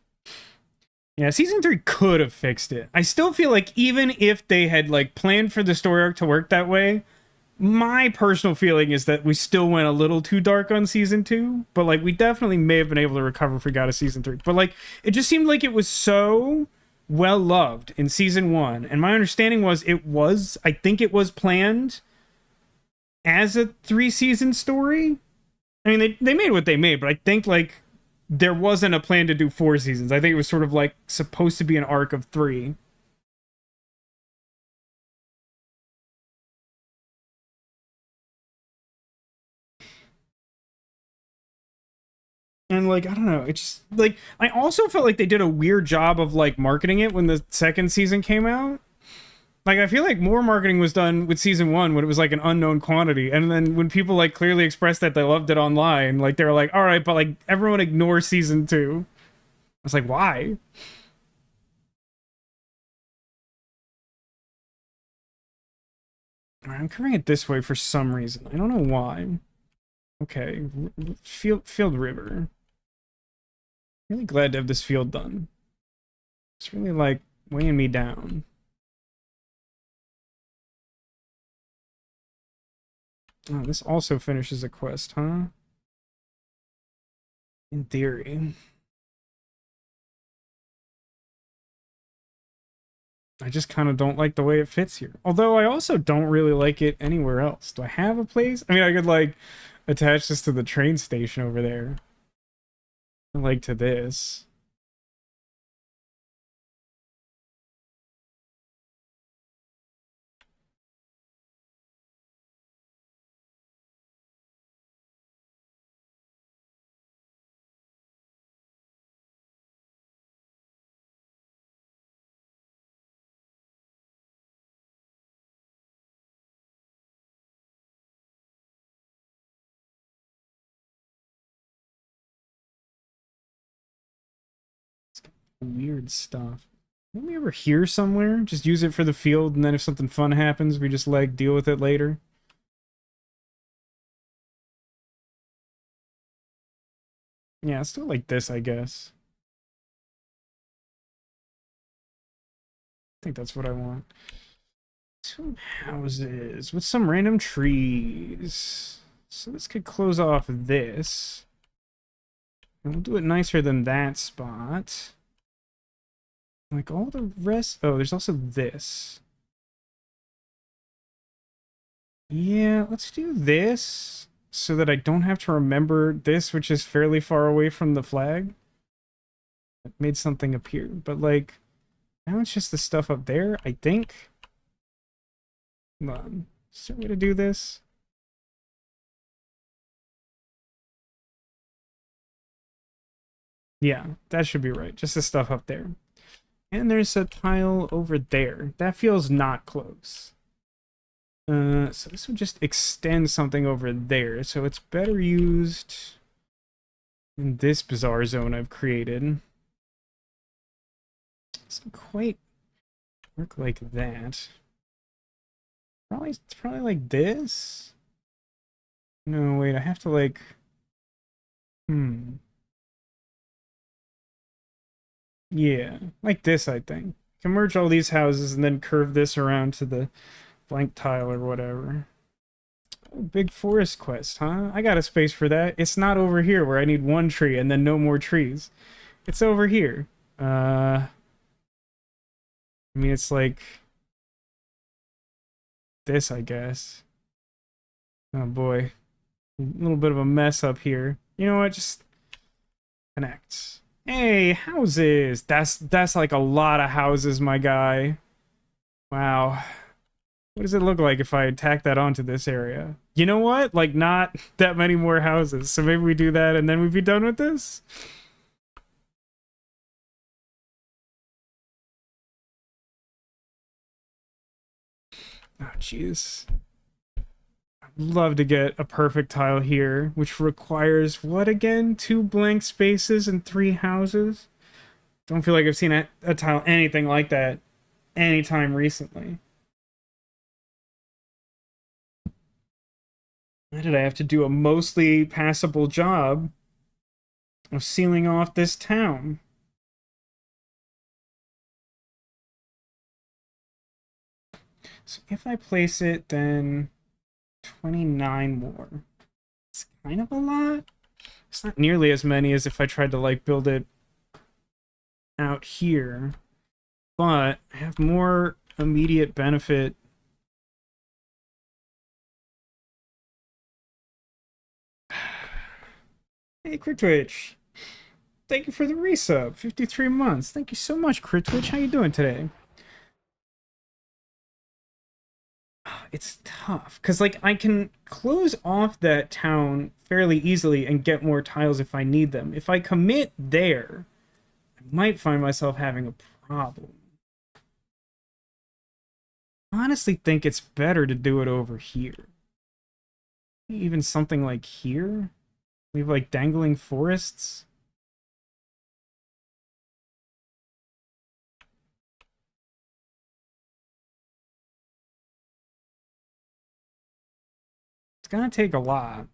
Yeah, Season 3 could have fixed it. I still feel like even if they had, like, planned for the story arc to work that way, my personal feeling is that we still went a little too dark on Season 2, but, like, we definitely may have been able to recover if we got a Season 3. But, like, it just seemed like it was so well loved in Season 1, and my understanding was I think it was planned as a 3-season story. I mean, they made what they made, but I think, like, there wasn't a plan to do 4 seasons. I think it was sort of, like, supposed to be an arc of 3. And, like, I don't know, it's just, like, I also felt like they did a weird job of, like, marketing it when the second season came out. Like, I feel like more marketing was done with Season 1 when it was, like, an unknown quantity. And then when people, like, clearly expressed that they loved it online, like, they were like, alright, but, like, everyone ignore Season 2. I was like, why? Alright, I'm covering it this way for some reason. I don't know why. Okay, field river. Really glad to have this field done. It's really like weighing me down. Oh, this also finishes a quest, huh? In theory. I just kind of don't like the way it fits here. Although I also don't really like it anywhere else. Do I have a place? I mean, I could, like, attach this to the train station over there. Like to this. Weird stuff. Didn't we ever hear somewhere? Just use it for the field, and then if something fun happens, we just, like, deal with it later? Yeah, it's still like this, I guess. I think that's what I want. Two houses with some random trees. So this could close off this. And we'll do it nicer than that spot. Like all the rest. Oh, there's also this. Yeah, let's do this so that I don't have to remember this, which is fairly far away from the flag. It made something appear, but like now it's just the stuff up there, I think. Hold on. Is there a way to do this? Yeah, that should be right. Just the stuff up there. And there's a tile over there. That feels not close. So this would just extend something over there. So it's better used in this bizarre zone I've created. Doesn't quite work like that. It's probably like this. No, wait, I have to like. Yeah, like this, I think. I can merge all these houses and then curve this around to the blank tile or whatever. Oh, big forest quest, huh? I got a space for that. It's not over here where I need one tree and then no more trees. It's over here. I mean, it's like this, I guess. Oh boy. A little bit of a mess up here. You know what? Just connect. Hey, houses. That's like a lot of houses, my guy. Wow. What does it look like if I tack that onto this area? You know what? Like, not that many more houses. So maybe we do that and then we'd be done with this? Oh, jeez. I'd love to get a perfect tile here, which requires, what again? 2 blank spaces and 3 houses? Don't feel like I've seen a tile anything like that anytime recently. Why did I have to do a mostly passable job of sealing off this town? So if I place it, then 29 more. It's kind of a lot. It's not nearly as many as if I tried to, like, build it out here. But I have more immediate benefit. Hey, Critwitch. Thank you for the resub. 53 months. Thank you so much, Critwitch. How you doing today? It's tough because, like, I can close off that town fairly easily and get more tiles if I need them. If I commit there, I might find myself having a problem. I honestly think it's better to do it over here. Even something like here? We have, like, dangling forests? It's gonna take a lot. I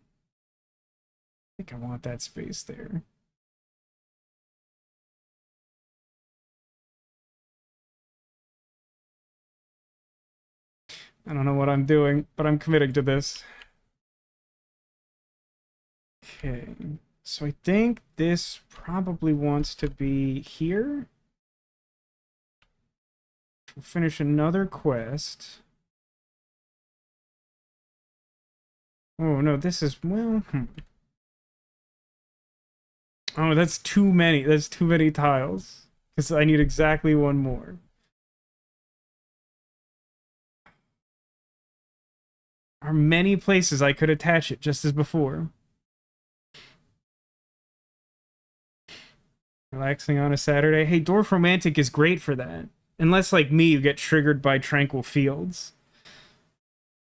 think I want that space there. I don't know what I'm doing, but I'm committing to this. Okay, so I think this probably wants to be here. We'll finish another quest. Oh no, this is, well, Oh, that's too many. That's too many tiles. Because I need exactly one more. There are many places I could attach it, just as before. Relaxing on a Saturday. Hey, Dorfromantik is great for that. Unless, like me, you get triggered by tranquil fields.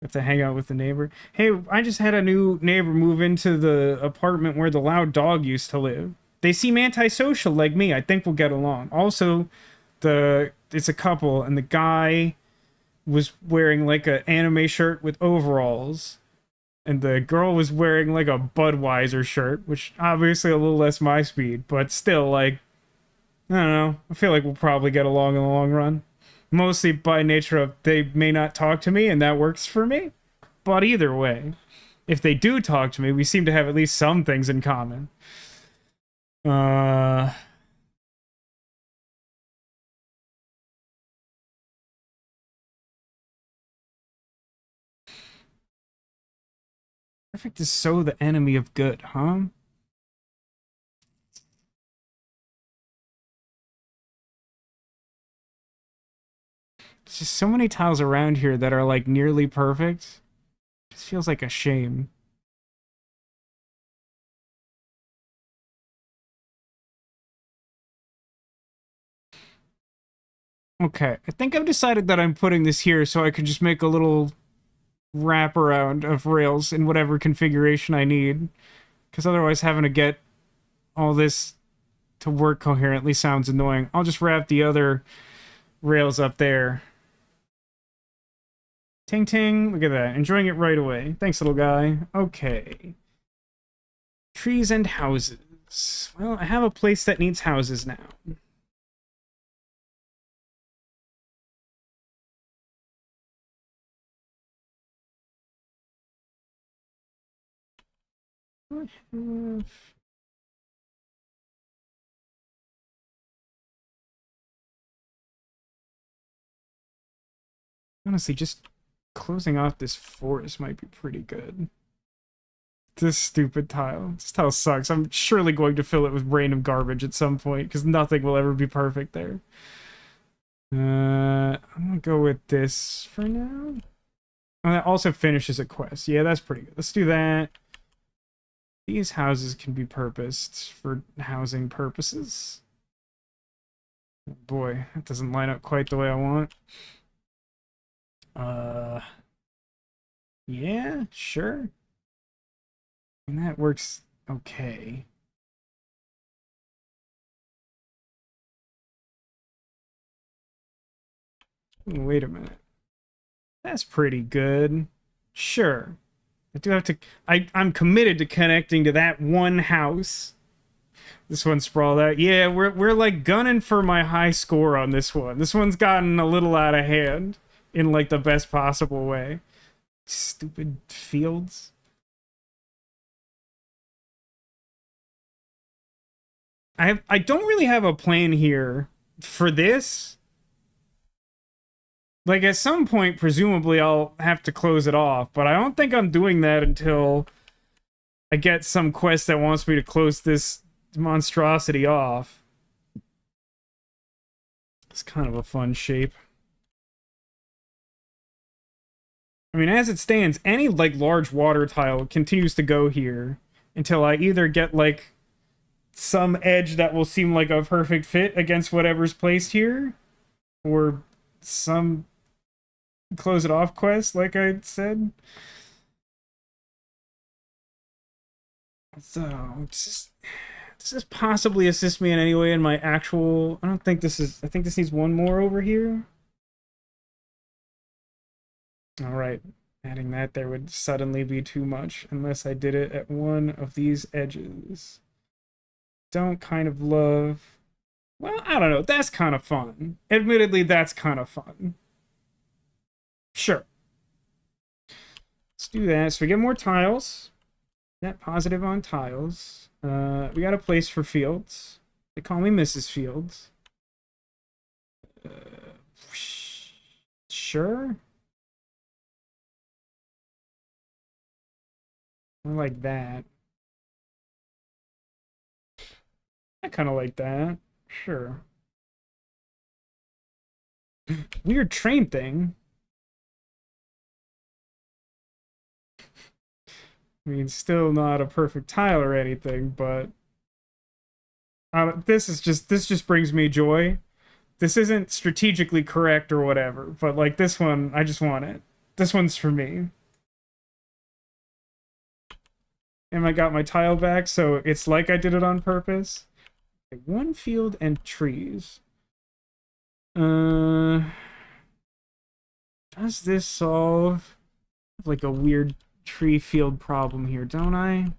Have to hang out with the neighbor. Hey, I just had a new neighbor move into the apartment where the loud dog used to live. They seem antisocial like me. I think we'll get along. Also, it's a couple, and the guy was wearing like an anime shirt with overalls, and the girl was wearing like a Budweiser shirt, which obviously a little less my speed, but still, like, I don't know. I feel like we'll probably get along in the long run. Mostly by nature of they may not talk to me, and that works for me. But either way, if they do talk to me, we seem to have at least some things in common. Perfect is so the enemy of good, huh? There's just so many tiles around here that are like nearly perfect. It just feels like a shame. Okay, I think I've decided that I'm putting this here so I can just make a little wraparound of rails in whatever configuration I need. Because otherwise having to get all this to work coherently sounds annoying. I'll just wrap the other rails up there. Ting ting, look at that. Enjoying it right away. Thanks, little guy. Okay. Trees and houses. Well, I have a place that needs houses now. Honestly, just closing off this forest might be pretty good. This stupid tile. This tile sucks. I'm surely going to fill it with random garbage at some point, because nothing will ever be perfect there. I'm gonna go with this for now. Oh, that also finishes a quest. Yeah, that's pretty good. Let's do that. These houses can be purposed for housing purposes. Oh boy, that doesn't line up quite the way I want. Yeah, sure. And that works okay. Wait a minute. That's pretty good. Sure. I do have to... I'm committed to connecting to that one house. This one's sprawled out. Yeah, we're like gunning for my high score on this one. This one's gotten a little out of hand in like the best possible way. Stupid fields. I don't really have a plan here for this. Like, at some point, presumably, I'll have to close it off, but I don't think I'm doing that until I get some quest that wants me to close this monstrosity off. It's kind of a fun shape. I mean, as it stands, any, like, large water tile continues to go here until I either get, like, some edge that will seem like a perfect fit against whatever's placed here, or some close it off quest, like I said. So, does this possibly assist me in any way in my actual... I don't think this is... I think this needs one more over here. Alright. Adding that there would suddenly be too much unless I did it at one of these edges. Don't kind of love... Well, I don't know. That's kind of fun. Admittedly, that's kind of fun. Sure. Let's do that. So we get more tiles. Net positive on tiles. We got a place for Fields. They call me Mrs. Fields. Sure. I like that. I kind of like that. Sure. Weird train thing. I mean, still not a perfect tile or anything, but this just brings me joy. This isn't strategically correct or whatever, but like this one, I just want it. This one's for me. And I got my tile back, so it's like I did it on purpose. Okay, one field and trees. Does this solve like a weird tree field problem here, don't I?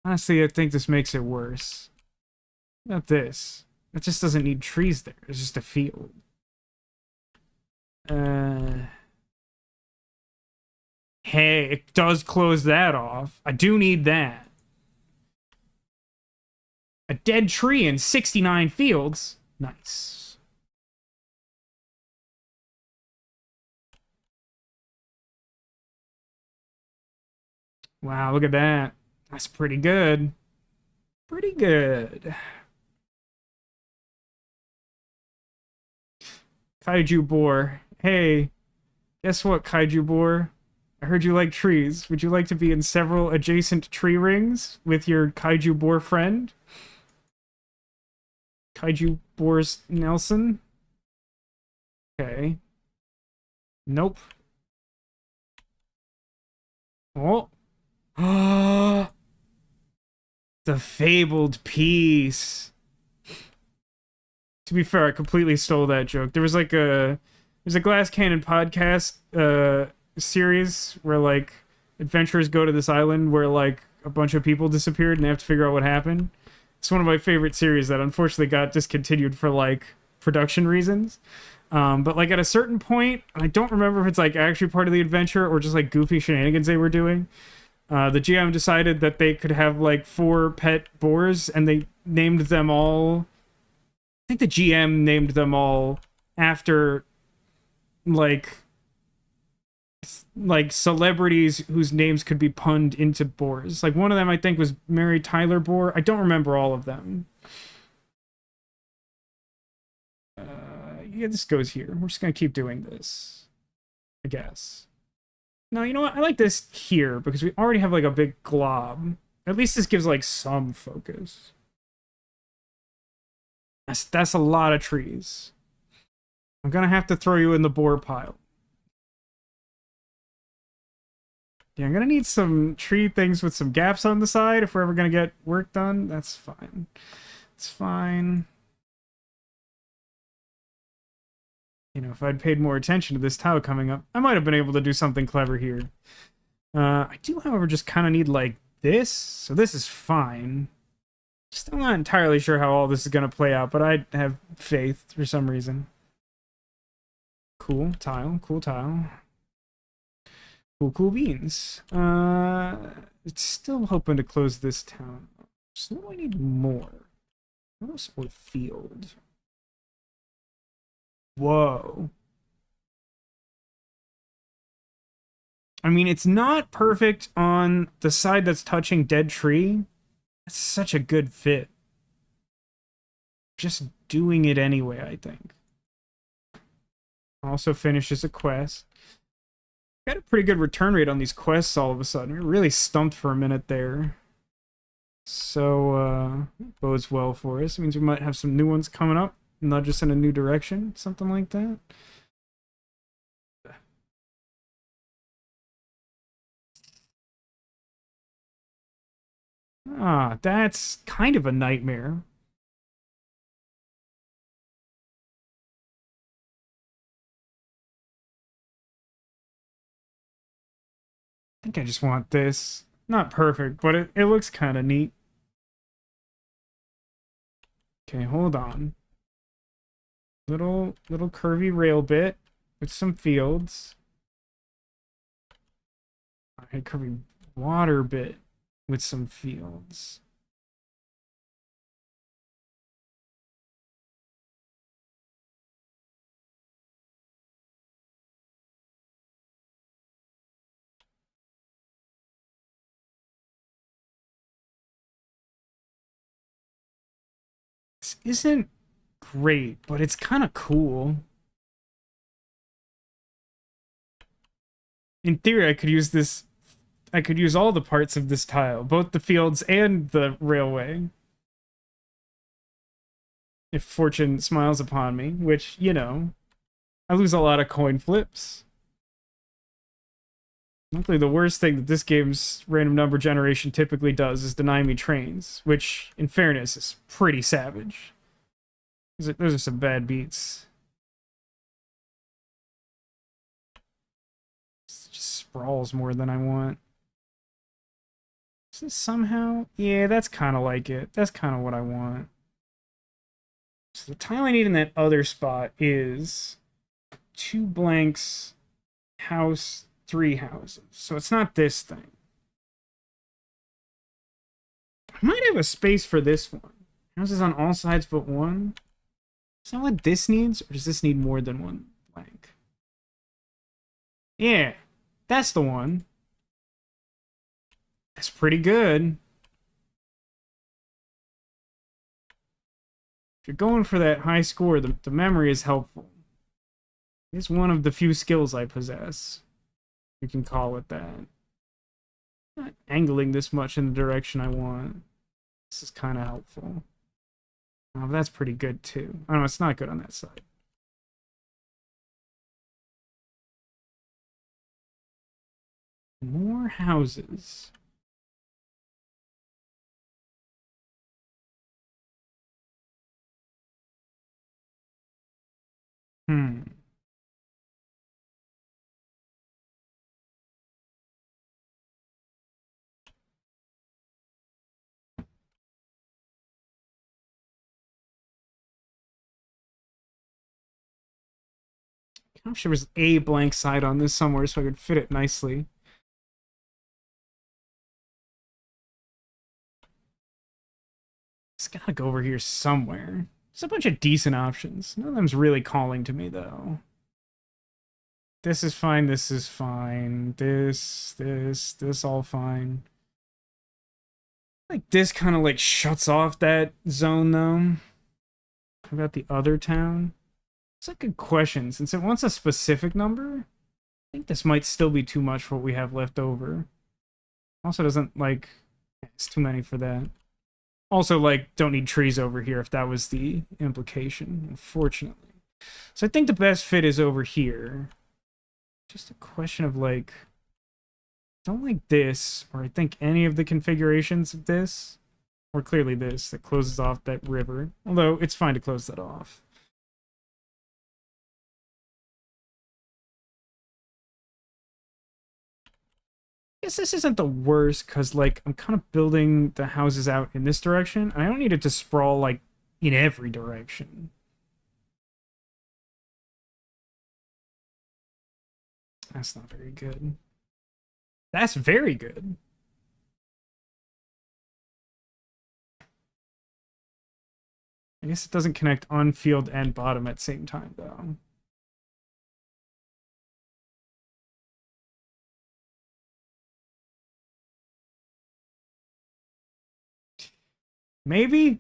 Honestly, I think this makes it worse. Not this. It just doesn't need trees there. It's just a field. Hey, it does close that off. I do need that. A dead tree in 69 fields. Nice. Wow, look at that. That's pretty good. Pretty good. Kaiju Boar. Hey, guess what, Kaiju Boar? I heard you like trees. Would you like to be in several adjacent tree rings with your Kaiju Boar friend? Kaiju Boars Nelson? Okay. Nope. Oh. The fabled piece. To be fair, I completely stole that joke. There's a Glass Cannon podcast series where like adventurers go to this island where like a bunch of people disappeared and they have to figure out what happened. It's one of my favorite series that unfortunately got discontinued for like production reasons. But like at a certain point, I don't remember if it's like actually part of the adventure or just like goofy shenanigans they were doing. The GM decided that they could have like 4 pet boars and they named them all. I think the GM named them all after like celebrities whose names could be punned into boars. Like one of them I think was Mary Tyler Boar. I don't remember all of them. Yeah, this goes here. We're just gonna keep doing this, I guess. No, you know what? I like this here because we already have like a big glob. At least this gives like some focus. That's a lot of trees. I'm gonna have to throw you in the boar pile. Yeah, I'm gonna need some tree things with some gaps on the side if we're ever gonna get work done. That's fine. It's fine. You know, if I'd paid more attention to this tile coming up, I might have been able to do something clever here. I do, however, just kind of need, like, this. So this is fine. Still not entirely sure how all this is going to play out, but I have faith for some reason. Cool tile, cool tile. Cool beans. It's still hoping to close this town. So I need more. House or field? Whoa. I mean, it's not perfect on the side that's touching dead tree. That's such a good fit. Just doing it anyway, I think. Also finishes a quest. Got a pretty good return rate on these quests all of a sudden. We're really stumped for a minute there. So, bodes well for us. It means we might have some new ones coming up. Nudge us in a new direction. Something like that. Ah, that's kind of a nightmare. think I just want this. Not perfect, but it looks kind of neat. Okay, hold on. Little curvy rail bit with some fields. A curvy water bit with some fields. This isn't great, but it's kind of cool. In theory, I could use this. I could use all the parts of this tile, both the fields and the railway. If fortune smiles upon me, which, you know, I lose a lot of coin flips. Luckily, the worst thing that this game's random number generation typically does is deny me trains, which, in fairness, is pretty savage. Those are some bad beats. It just sprawls more than I want. Is this somehow? Yeah, that's kind of like it. That's kind of what I want. So the tile I need in that other spot is 2 blanks, house, 3 houses. So it's not this thing. I might have a space for this one. Houses on all sides but one. Is that what this needs? Or does this need more than one blank? Yeah, that's the one. That's pretty good. If you're going for that high score, the memory is helpful. It's one of the few skills I possess. You can call it that. Not angling this much in the direction I want. This is kind of helpful. Oh, that's pretty good too. I don't know, it's not good on that side. More houses. Hmm. I wish there was a blank side on this somewhere so I could fit it nicely. It's gotta go over here somewhere. There's a bunch of decent options. None of them's really calling to me, though. This is fine, this is fine. This all fine. Like, this kind of, like, shuts off that zone, though. How about the other town? It's a good question. Since it wants a specific number, I think this might still be too much for what we have left over. Also doesn't, like... It's too many for that. Also, like, don't need trees over here if that was the implication, unfortunately. So I think the best fit is over here. Just a question of, like... Don't like this, or I think any of the configurations of this. Or clearly this, that closes off that river. Although, it's fine to close that off. I guess this isn't the worst, because, like, I'm kind of building the houses out in this direction. And I don't need it to sprawl, like, in every direction. That's not very good. That's very good. I guess it doesn't connect on field and bottom at the same time, though. Maybe? I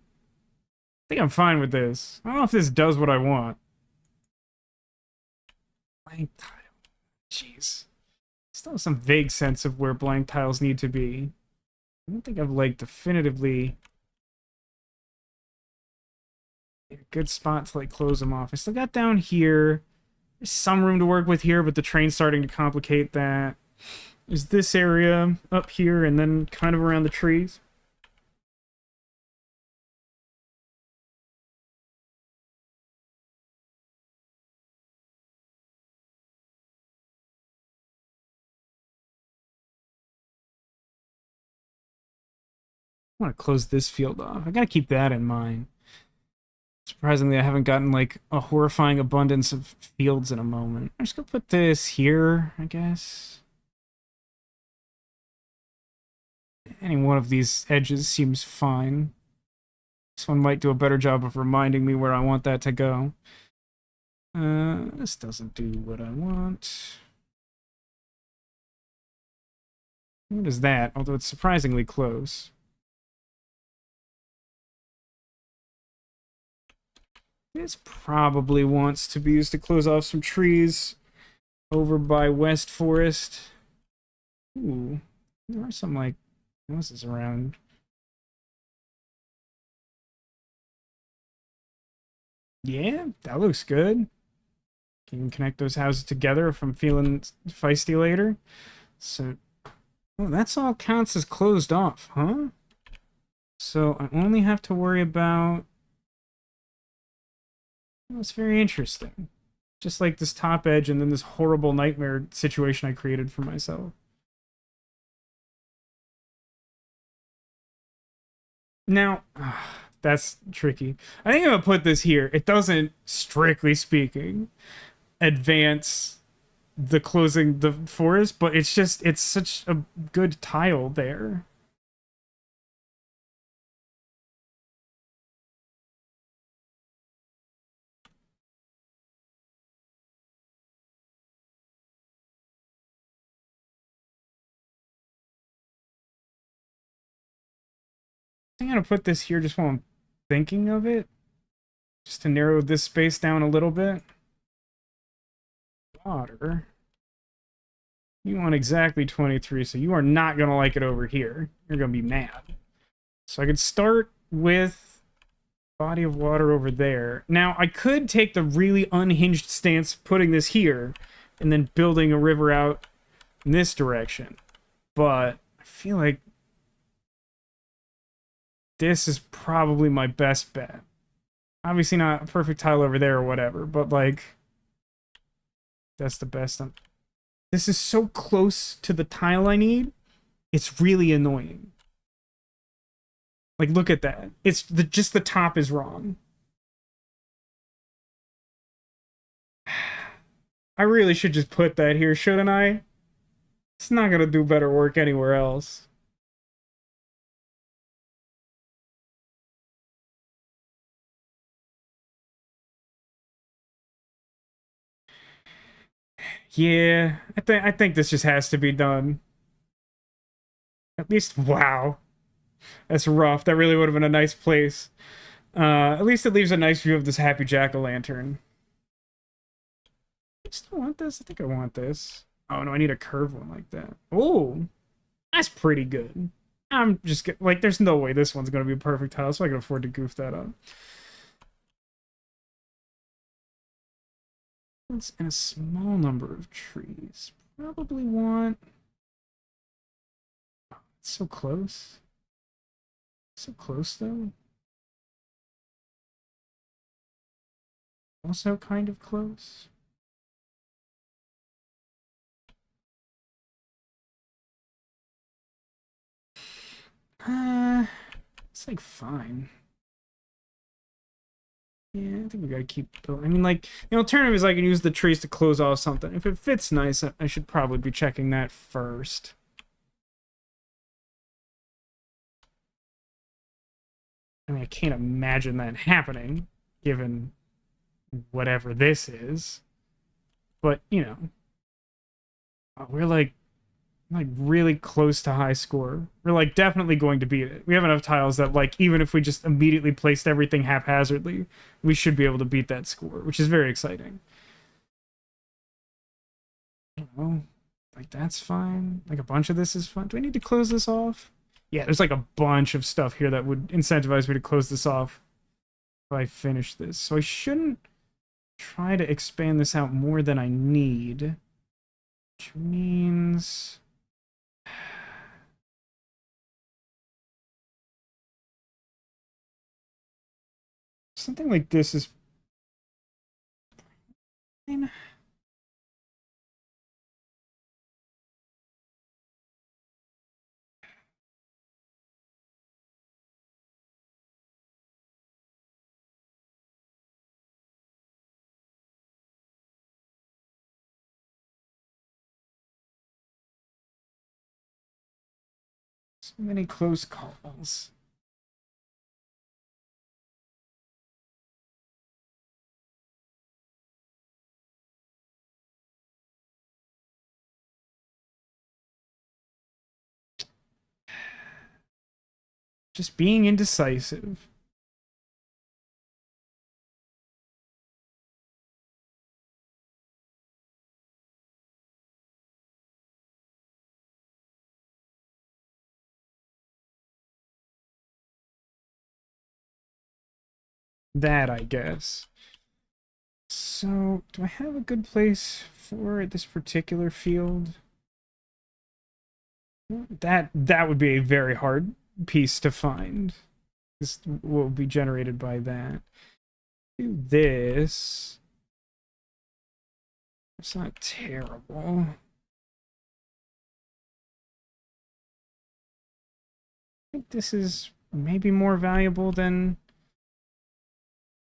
think I'm fine with this. I don't know if this does what I want. Blank tile. Jeez. Still have some vague sense of where blank tiles need to be. I don't think I've, like, definitively... a good spot to, like, close them off. I still got down here. There's some room to work with here, but the train's starting to complicate that. There's this area up here and then kind of around the trees. want to close this field off. I gotta keep that in mind. Surprisingly, I haven't gotten like a horrifying abundance of fields in a moment. I'm just gonna put this here, I guess. Any one of these edges seems fine. This one might do a better job of reminding me where I want that to go. This doesn't do what I want. What is that? Although it's surprisingly close. This probably wants to be used to close off some trees over by West Forest. Ooh, there are some, like, houses around. Yeah, that looks good. Can connect those houses together if I'm feeling feisty later. So, oh, that's all counts as closed off, huh? So I only have to worry about... That's very interesting. Just like this top edge and then this horrible nightmare situation I created for myself. Now, that's tricky. I think I'm gonna put this here. It doesn't, strictly speaking, advance the closing the forest, but it's just, it's such a good tile there. I'm gonna put this here just while I'm thinking of it, just to narrow this space down a little bit. Water. You want exactly 23, so you are not gonna like it over here. You're gonna be mad. So I could start with body of water over there. Now, I could take the really unhinged stance putting this here and then building a river out in this direction. But I feel like this is probably my best bet. Obviously not a perfect tile over there or whatever, but like that's the best. This is so close to the tile I need. It's really annoying. Like, look at that. It's just the top is wrong. I really should just put that here, shouldn't I? It's not gonna do better work anywhere else. Yeah, I think this just has to be done. At least, wow. That's rough. That really would have been a nice place. At least it leaves a nice view of this happy jack-o'-lantern. I still want this? I think I want this. Oh, no, I need a curved one like that. Oh, that's pretty good. I'm just like, there's no way this one's going to be a perfect tile, so I can afford to goof that up. It's in a small number of trees. Probably want... It's so close. So close, though. Also kind of close. It's like fine. Yeah, I think we gotta keep building. I mean, like, the alternative is I can use the trees to close off something. If it fits nice, I should probably be checking that first. I mean, I can't imagine that happening, given whatever this is. But, you know, we're like really close to high score. We're like definitely going to beat it. We have enough tiles that like even if we just immediately placed everything haphazardly, we should be able to beat that score, which is very exciting. You know, like that's fine. Like a bunch of this is fun. Do I need to close this off? Yeah, there's like a bunch of stuff here that would incentivize me to close this off if I finish this. So I shouldn't try to expand this out more than I need, which means something like this is fine. many close calls. Just being indecisive. That, I guess. So, do I have a good place for this particular field? That would be a very hard piece to find. This will be generated by that. Do this. It's not terrible. I think this is maybe more valuable than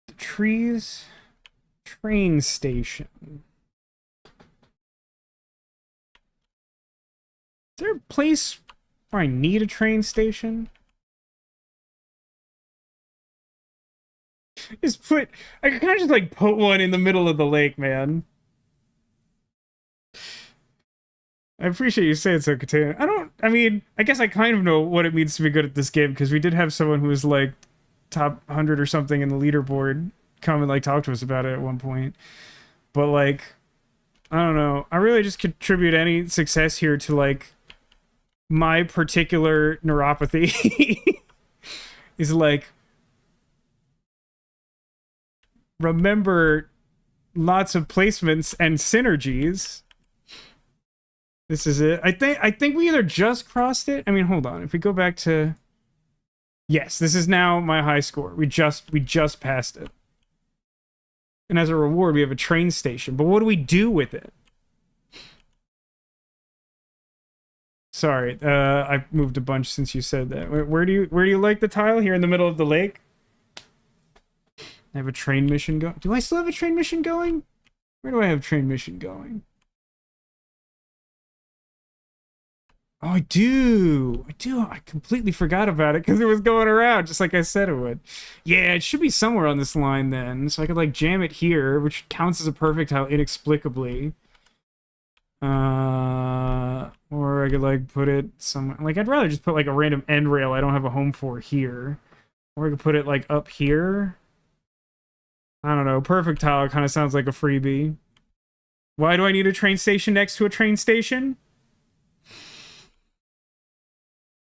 the trees. Train station. Is there a place where I need a train station? I could kind of just like put one in the middle of the lake, man. I appreciate you saying so, Katana. I mean, I guess I kind of know what it means to be good at this game, because we did have someone who was like top 100 or something in the leaderboard come and like talk to us about it at one point. But like, I don't know. I really just contribute any success here to like my particular neuropathy. Is like, remember lots of placements and synergies. This is it. I think we either just crossed it. I mean, hold on. If we go back to, yes, this is now my high score. We just passed it. And as a reward, we have a train station. But what do we do with it? Sorry, I moved a bunch since you said that. Where do you like the tile? Here in the middle of the lake? I have a train mission going. Do I still have a train mission going? Where do I have train mission going? Oh, I do. I completely forgot about it because it was going around just like I said it would. Yeah, it should be somewhere on this line then. So I could like jam it here, which counts as a perfect tile inexplicably. Or I could like put it somewhere. Like I'd rather just put like a random end rail I don't have a home for here. Or I could put it like up here. I don't know. Perfect tile kind of sounds like a freebie. Why do I need a train station next to a train station?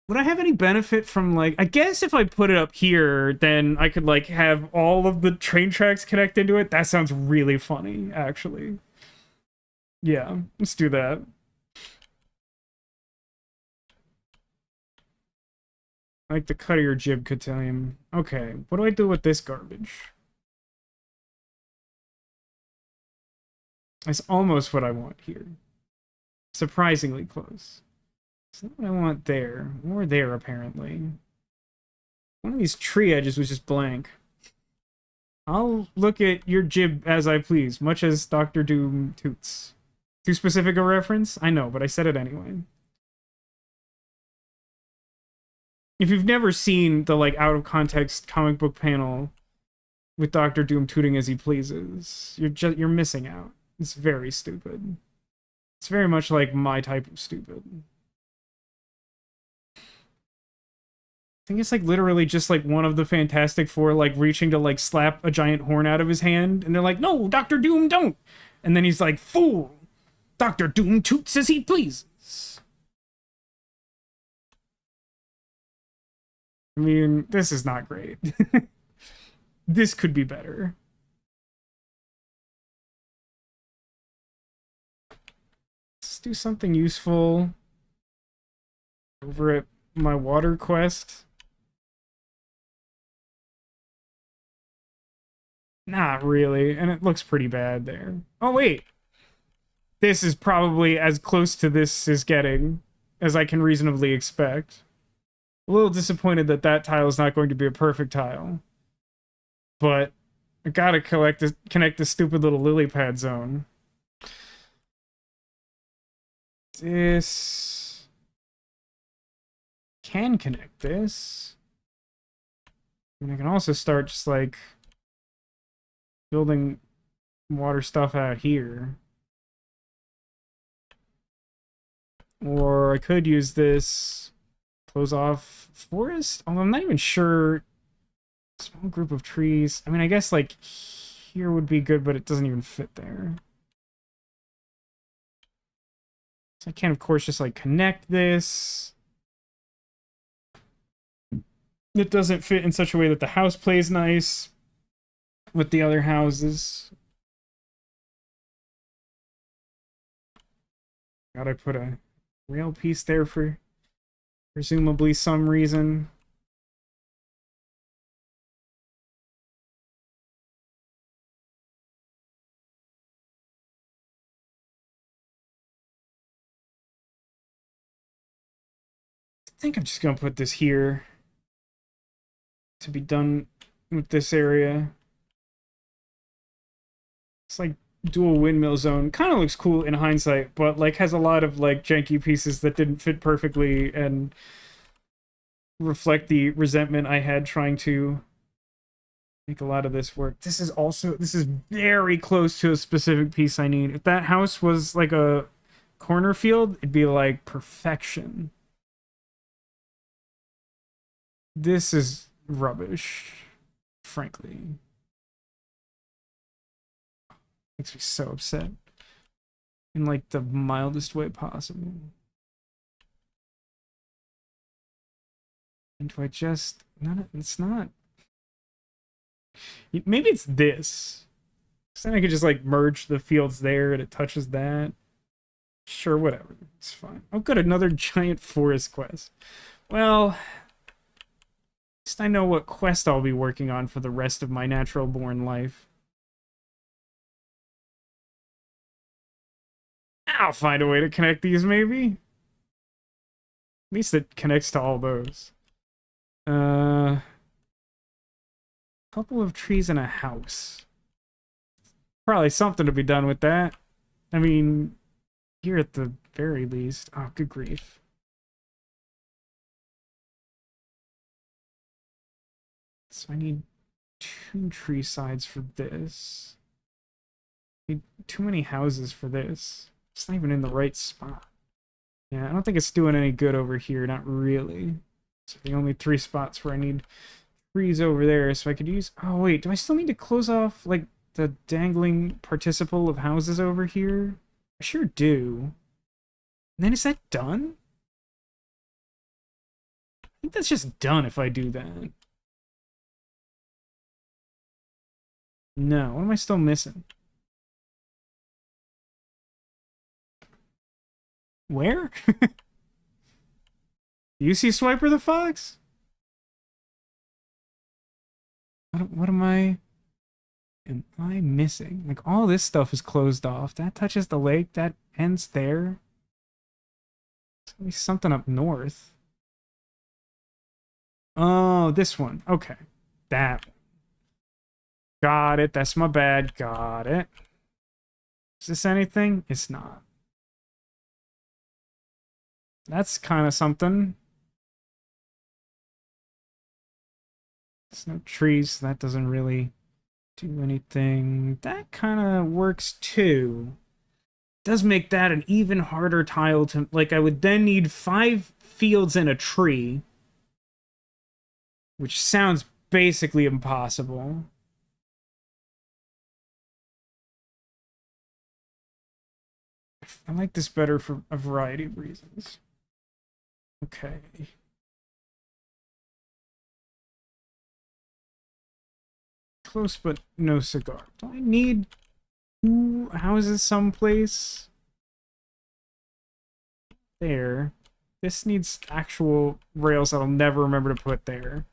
Would I have any benefit from, like... I guess if I put it up here, then I could, like, have all of the train tracks connect into it. That sounds really funny, actually. Yeah, let's do that. Like the cut of your jib could tell him. Okay, what do I do with this garbage? That's almost what I want here. Surprisingly close. It's not what I want there. Or there, apparently. One of these tree edges was just blank. I'll look at your jib as I please, much as Dr. Doom toots. Too specific a reference? I know, but I said it anyway. If you've never seen the, like, out-of-context comic book panel with Dr. Doom tooting as he pleases, you're missing out. It's very stupid. It's very much like my type of stupid. I think it's like literally just like one of the Fantastic Four like reaching to like slap a giant horn out of his hand, and they're like, "No, Dr. Doom, don't!" And then he's like, "Fool! Dr. Doom toots as he pleases." I mean, this is not great. This could be better. Let's do something useful over at my water quest. Not really, and it looks pretty bad there. Oh, wait. This is probably as close to this is getting as I can reasonably expect. A little disappointed that that tile is not going to be a perfect tile. But I gotta connect this stupid little lily pad zone. This can connect this. And I can also start just like building water stuff out here. Or I could use this, close off forest. Although I'm not even sure. Small group of trees. I mean, I guess like here would be good, but it doesn't even fit there. So I can, of course, just like connect this. It doesn't fit in such a way that the house plays nice with the other houses. Gotta put a rail piece there for presumably some reason. I think I'm just gonna put this here to be done with this area. It's like dual windmill zone. Kind of looks cool in hindsight, but like has a lot of like janky pieces that didn't fit perfectly and reflect the resentment I had trying to make a lot of this work. This is very close to a specific piece I need. If that house was like a corner field, it'd be like perfection. This is rubbish, frankly. Makes me so upset. In like the mildest way possible. And do I just... it's not... Maybe it's this. So then I could just like merge the fields there and it touches that. Sure, whatever. It's fine. Oh good, another giant forest quest. Well... at least I know what quest I'll be working on for the rest of my natural born life. I'll find a way to connect these, maybe. At least it connects to all those. Couple of trees and a house. Probably something to be done with that. I mean, here at the very least. Oh, good grief. So I need 2 tree sides for this. I need too many houses for this. It's not even in the right spot. Yeah, I don't think it's doing any good over here. Not really. So the only 3 spots where I need trees over there. So I could use... oh, wait. Do I still need to close off, like, the dangling participle of houses over here? I sure do. And then is that done? I think that's just done if I do that. No, what am I still missing? Where? Do you see Swiper the Fox? What am I missing? Like, all this stuff is closed off. That touches the lake. That ends there. There's at least something up north. Oh, this one. Okay. That one. Got it. That's my bad. Got it. Is this anything? It's not. That's kind of something. There's no trees. So that doesn't really do anything. That kind of works too. Does make that an even harder tile to... like, I would then need 5 fields and a tree. Which sounds basically impossible. I like this better for a variety of reasons. Okay. Close, but no cigar. Do I need 2 houses someplace? There. This needs actual rails that I'll never remember to put there.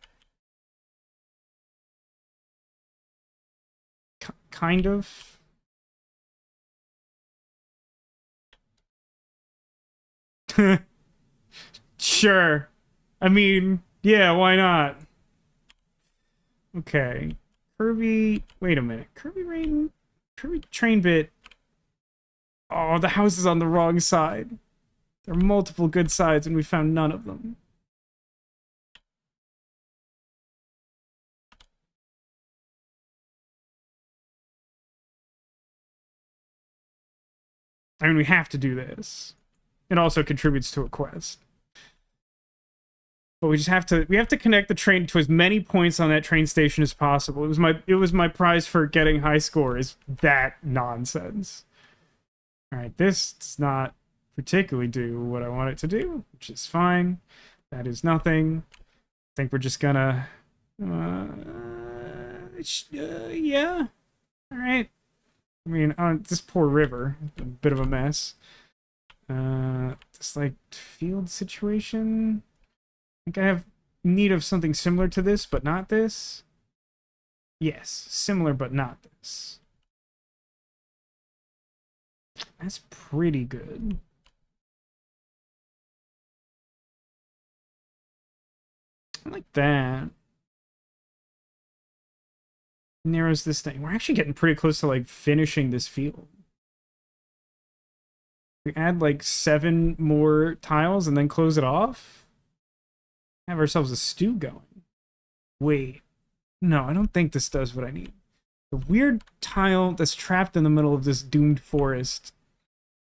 Kind of. Sure. I mean, yeah, why not? Okay. Kirby... wait a minute. Kirby train bit... oh, the house is on the wrong side. There are multiple good sides, and we found none of them. I mean, we have to do this. It also contributes to a quest. But we just have to connect the train to as many points on that train station as possible. It was my prize for getting high score, is that nonsense. Alright, this does not particularly do what I want it to do, which is fine. That is nothing. I think we're just gonna yeah. Alright. I mean, this poor river, a bit of a mess. This like field situation. I think I have need of something similar to this, but not this. Yes, similar but not this. That's pretty good. I like that. Narrows this thing. We're actually getting pretty close to like finishing this field. We add like 7 more tiles and then close it off. Have ourselves a stew going. Wait. No, I don't think this does what I need. The weird tile that's trapped in the middle of this doomed forest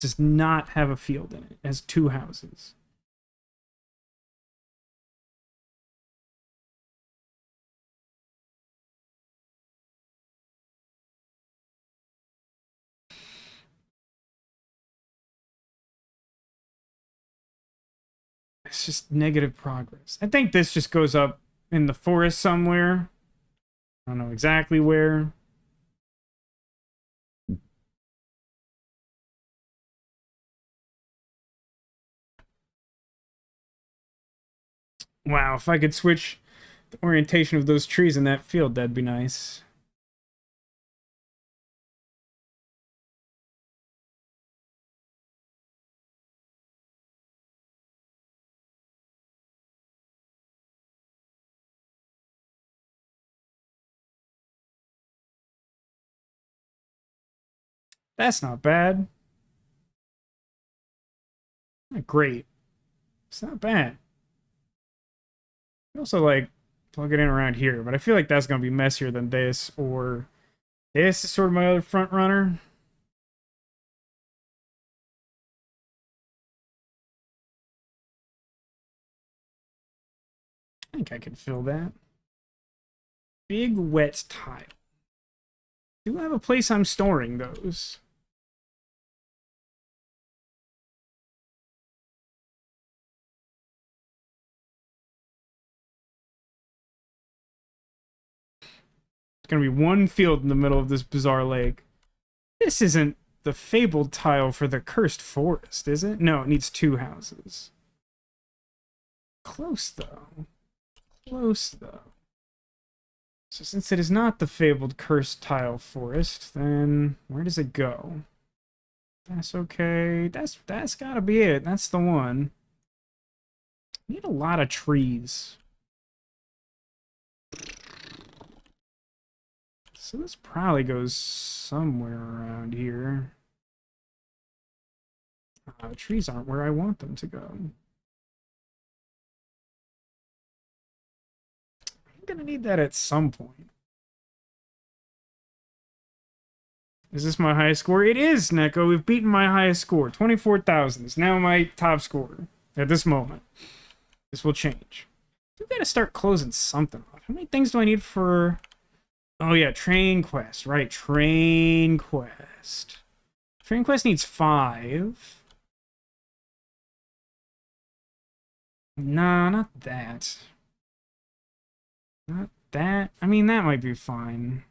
does not have a field in it. It has 2 houses. It's just negative progress. I think this just goes up in the forest somewhere. I don't know exactly where. Wow, if I could switch the orientation of those trees in that field, that'd be nice. That's not bad. Not great. It's not bad. Also, like, plug it in around here, but I feel like that's going to be messier than this, or this is sort of my other front runner. I think I can fill that. Big wet tile. Do I have a place I'm storing those? It's going to be one field in the middle of this bizarre lake. This isn't the fabled tile for the cursed forest, is it? No, it needs 2 houses. Close, though. Close, though. So since it is not the fabled cursed tile forest, then where does it go? That's okay. That's gotta be it. That's the one. Need a lot of trees. So this probably goes somewhere around here. The trees aren't where I want them to go. I'm gonna need that at some point. Is this my highest score? It is, Neko. We've beaten my highest score. 24,000 is now my top score at this moment. This will change. We gotta start closing something off. How many things do I need for... Oh yeah, train quest. Right, train quest. Train quest needs 5. Nah, not that. Not that. I mean, that might be fine.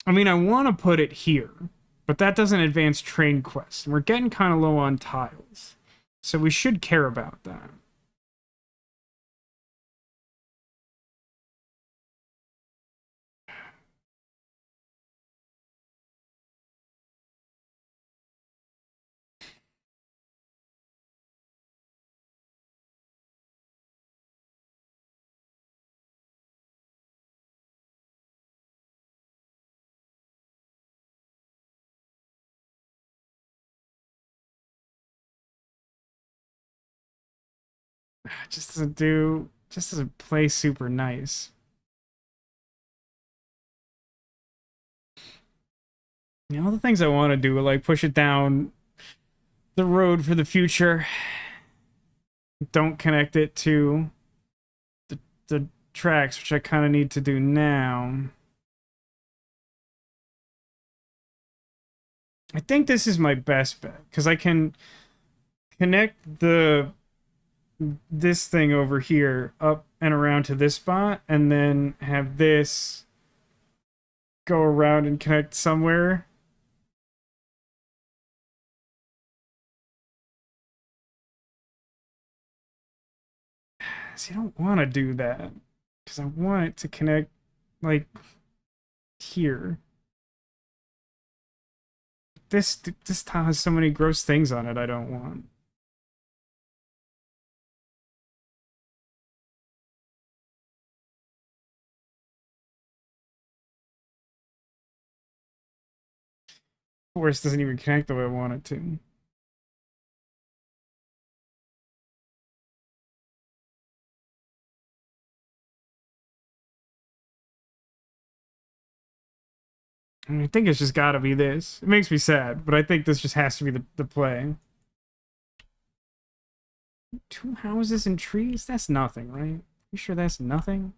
I mean, I want to put it here, but that doesn't advance train quests. And we're getting kind of low on tiles. So we should care about that. Just doesn't do, just doesn't play super nice. You know, all the things I want to do, like push it down the road for the future. Don't connect it to the tracks, which I kind of need to do now. I think this is my best bet because I can connect this thing over here up and around to this spot, and then have this go around and connect somewhere. See, I don't want to do that because I want it to connect like here. This tile has so many gross things on it I don't want. Force doesn't even connect the way I want it to. I mean, I think it's just got to be this. It makes me sad, but I think this just has to be the play. 2 houses and trees? That's nothing, right? You sure that's nothing?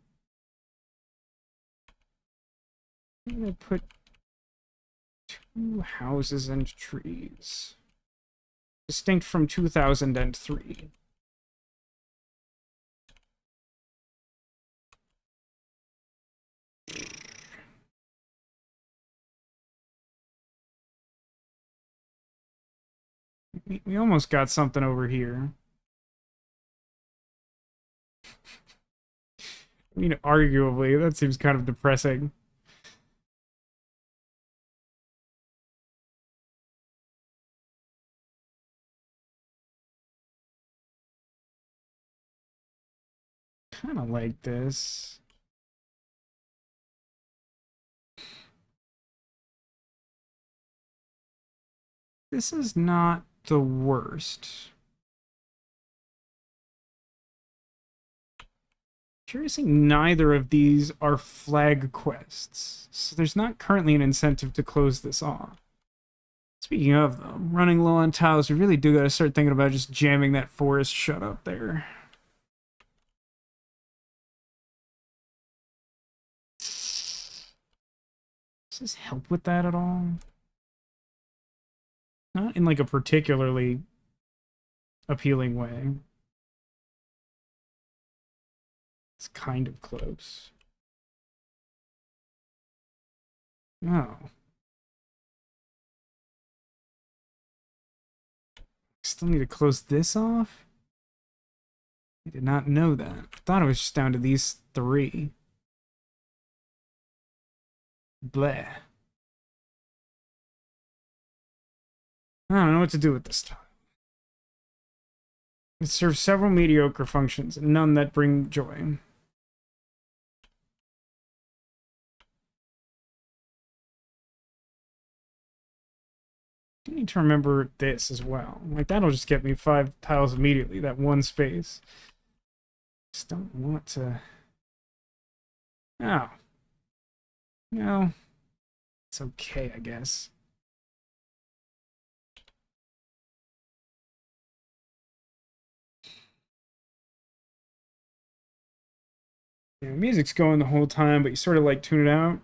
I'm gonna put 2 houses and trees. Distinct from 2003. We almost got something over here. I mean, arguably, that seems kind of depressing. Kind of like this. This is not the worst. Curiously, neither of these are flag quests, so there's not currently an incentive to close this off. Speaking of, though, running low on tiles, we really do gotta start thinking about just jamming that forest shut up there. Does this help with that at all? Not in like a particularly appealing way. It's kind of close. Oh. Still need to close this off? I did not know that. I thought it was just down to these 3. Bleh. I don't know what to do with this tile. It serves several mediocre functions, and none that bring joy. I need to remember this as well. Like, that'll just get me 5 tiles immediately, that one space. Just don't want to... Oh. No. It's okay, I guess. Yeah, music's going the whole time, but you sort of like tune it out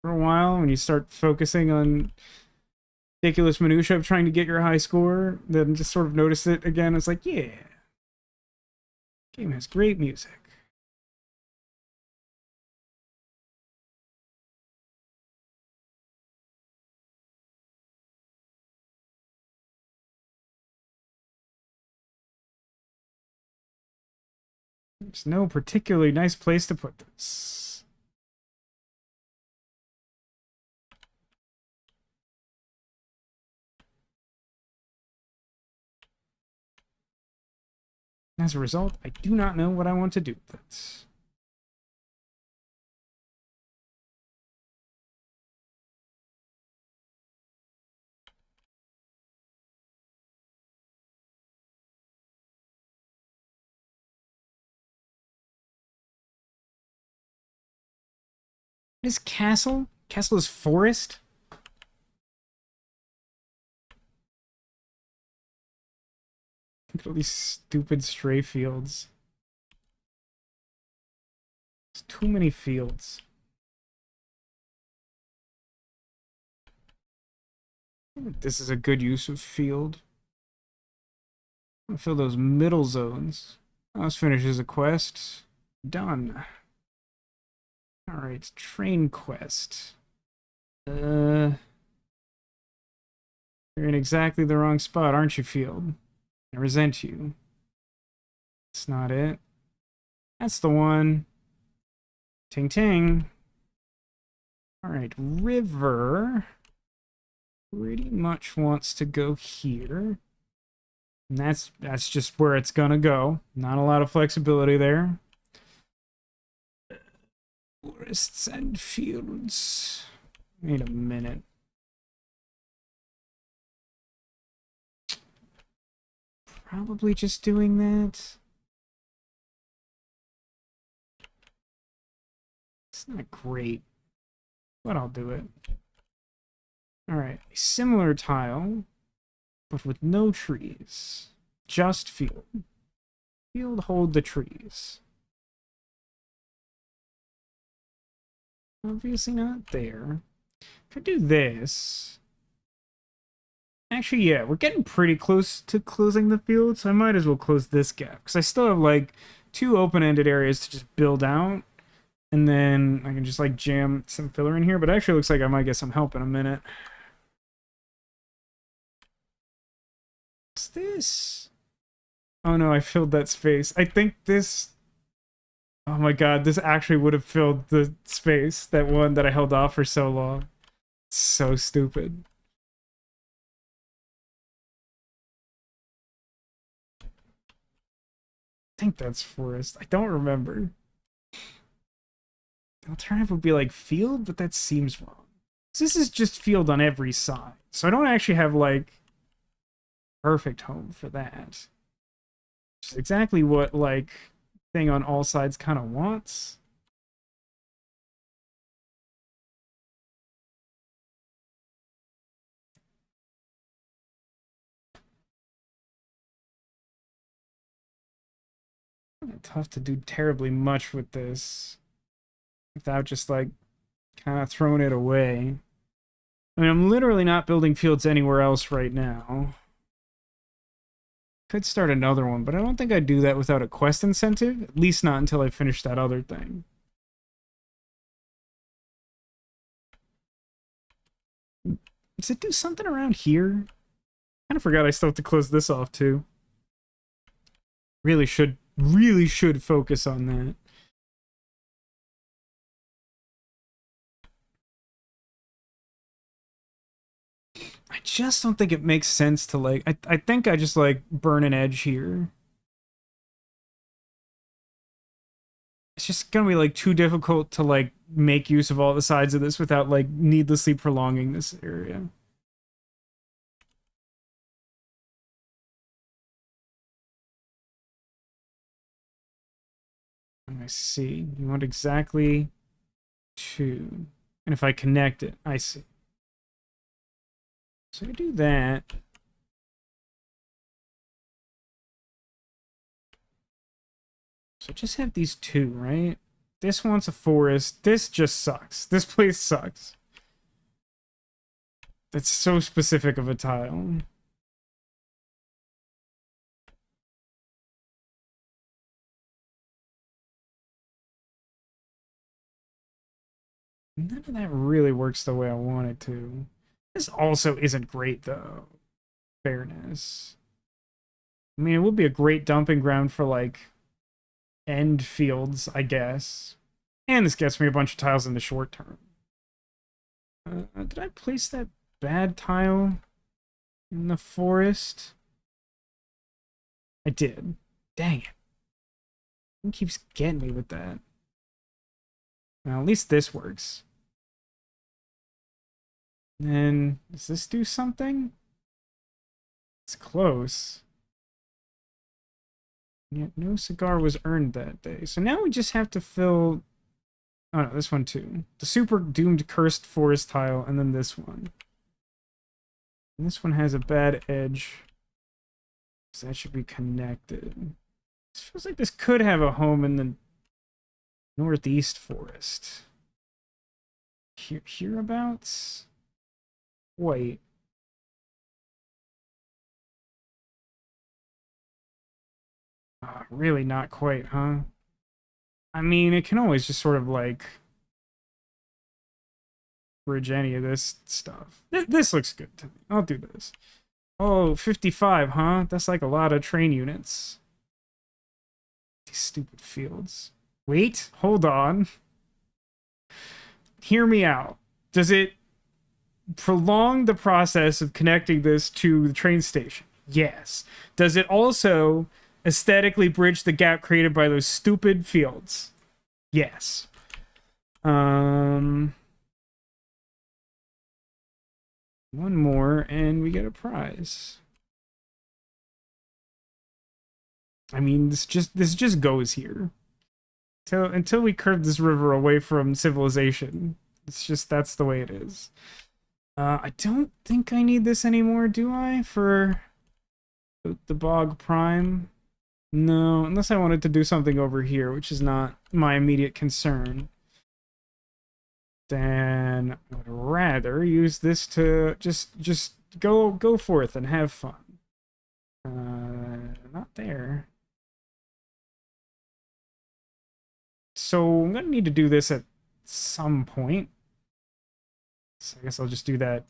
for a while when you start focusing on ridiculous minutia of trying to get your high score, then just sort of notice it again. It's like, yeah, game has great music. There's no particularly nice place to put this. As a result, I do not know what I want to do with this. is castle? Castle is forest? Look at all these stupid stray fields. There's too many fields. I think this is a good use of field. I'll fill those middle zones. This finishes a quest. Done. Alright, train quest. You're in exactly the wrong spot, aren't you, field? I resent you. That's not it. That's the one. Ting ting. Alright, river pretty much wants to go here. And that's just where it's gonna go. Not a lot of flexibility there. Forests and fields. Wait a minute. Probably just doing that. It's not great, but I'll do it. Alright, a similar tile, but with no trees. Just field. Field hold the trees. Obviously not there. If I do this... Actually, yeah, we're getting pretty close to closing the field, so I might as well close this gap. Because I still have, like, 2 open-ended areas to just build out. And then I can just, like, jam some filler in here. But it actually looks like I might get some help in a minute. What's this? Oh no, I filled that space. I think this... Oh my god, this actually would have filled the space. That one that I held off for so long. It's so stupid. I think that's forest. I don't remember. The alternative would be like field, but that seems wrong. So this is just field on every side. So I don't actually have like perfect home for that. Which is exactly what like thing on all sides kind of wants. Tough to do terribly much with this without just like kind of throwing it away. I mean, I'm literally not building fields anywhere else right now. Could start another one, but I don't think I'd do that without a quest incentive. At least not until I finish that other thing. Does it do something around here? I kind of forgot I still have to close this off too. Really should focus on that. I just don't think it makes sense to like I think I just like burn an edge here. It's just gonna be like too difficult to like make use of all the sides of this without like needlessly prolonging this area. I see. You want exactly 2. And if I connect it, I see. So I do that. So just have these 2, right? This wants a forest. This just sucks. This place sucks. That's so specific of a tile. None of that really works the way I want it to. This also isn't great, though. Fairness. I mean, it would be a great dumping ground for, like, end fields, I guess. And this gets me a bunch of tiles in the short term. Did I place that bad tile in the forest? I did. Dang it. It keeps getting me with that. Well, at least this works. And does this do something? It's close. Yet no cigar was earned that day. So now we just have to fill Oh no, this one too. The super doomed cursed forest tile, and then this one. And this one has a bad edge. So that should be connected. This feels like this could have a home in the northeast forest. Hereabouts? Wait. Really not quite, huh? I mean, it can always just sort of like bridge any of this stuff. This looks good to me. I'll do this. Oh, 55, huh? That's like a lot of train units. These stupid fields. Wait, hold on. Hear me out. Does it prolong the process of connecting this to the train station? Yes. Does it also aesthetically bridge the gap created by those stupid fields? Yes. One more and we get a prize. I mean, this just goes here. Until we curve this river away from civilization. It's just, that's the way it is. I don't think I need this anymore, do I? For the Bog Prime? No, unless I wanted to do something over here, which is not my immediate concern. Then I would rather use this to just go forth and have fun. Not there. So I'm gonna need to do this at some point. So I guess I'll just do that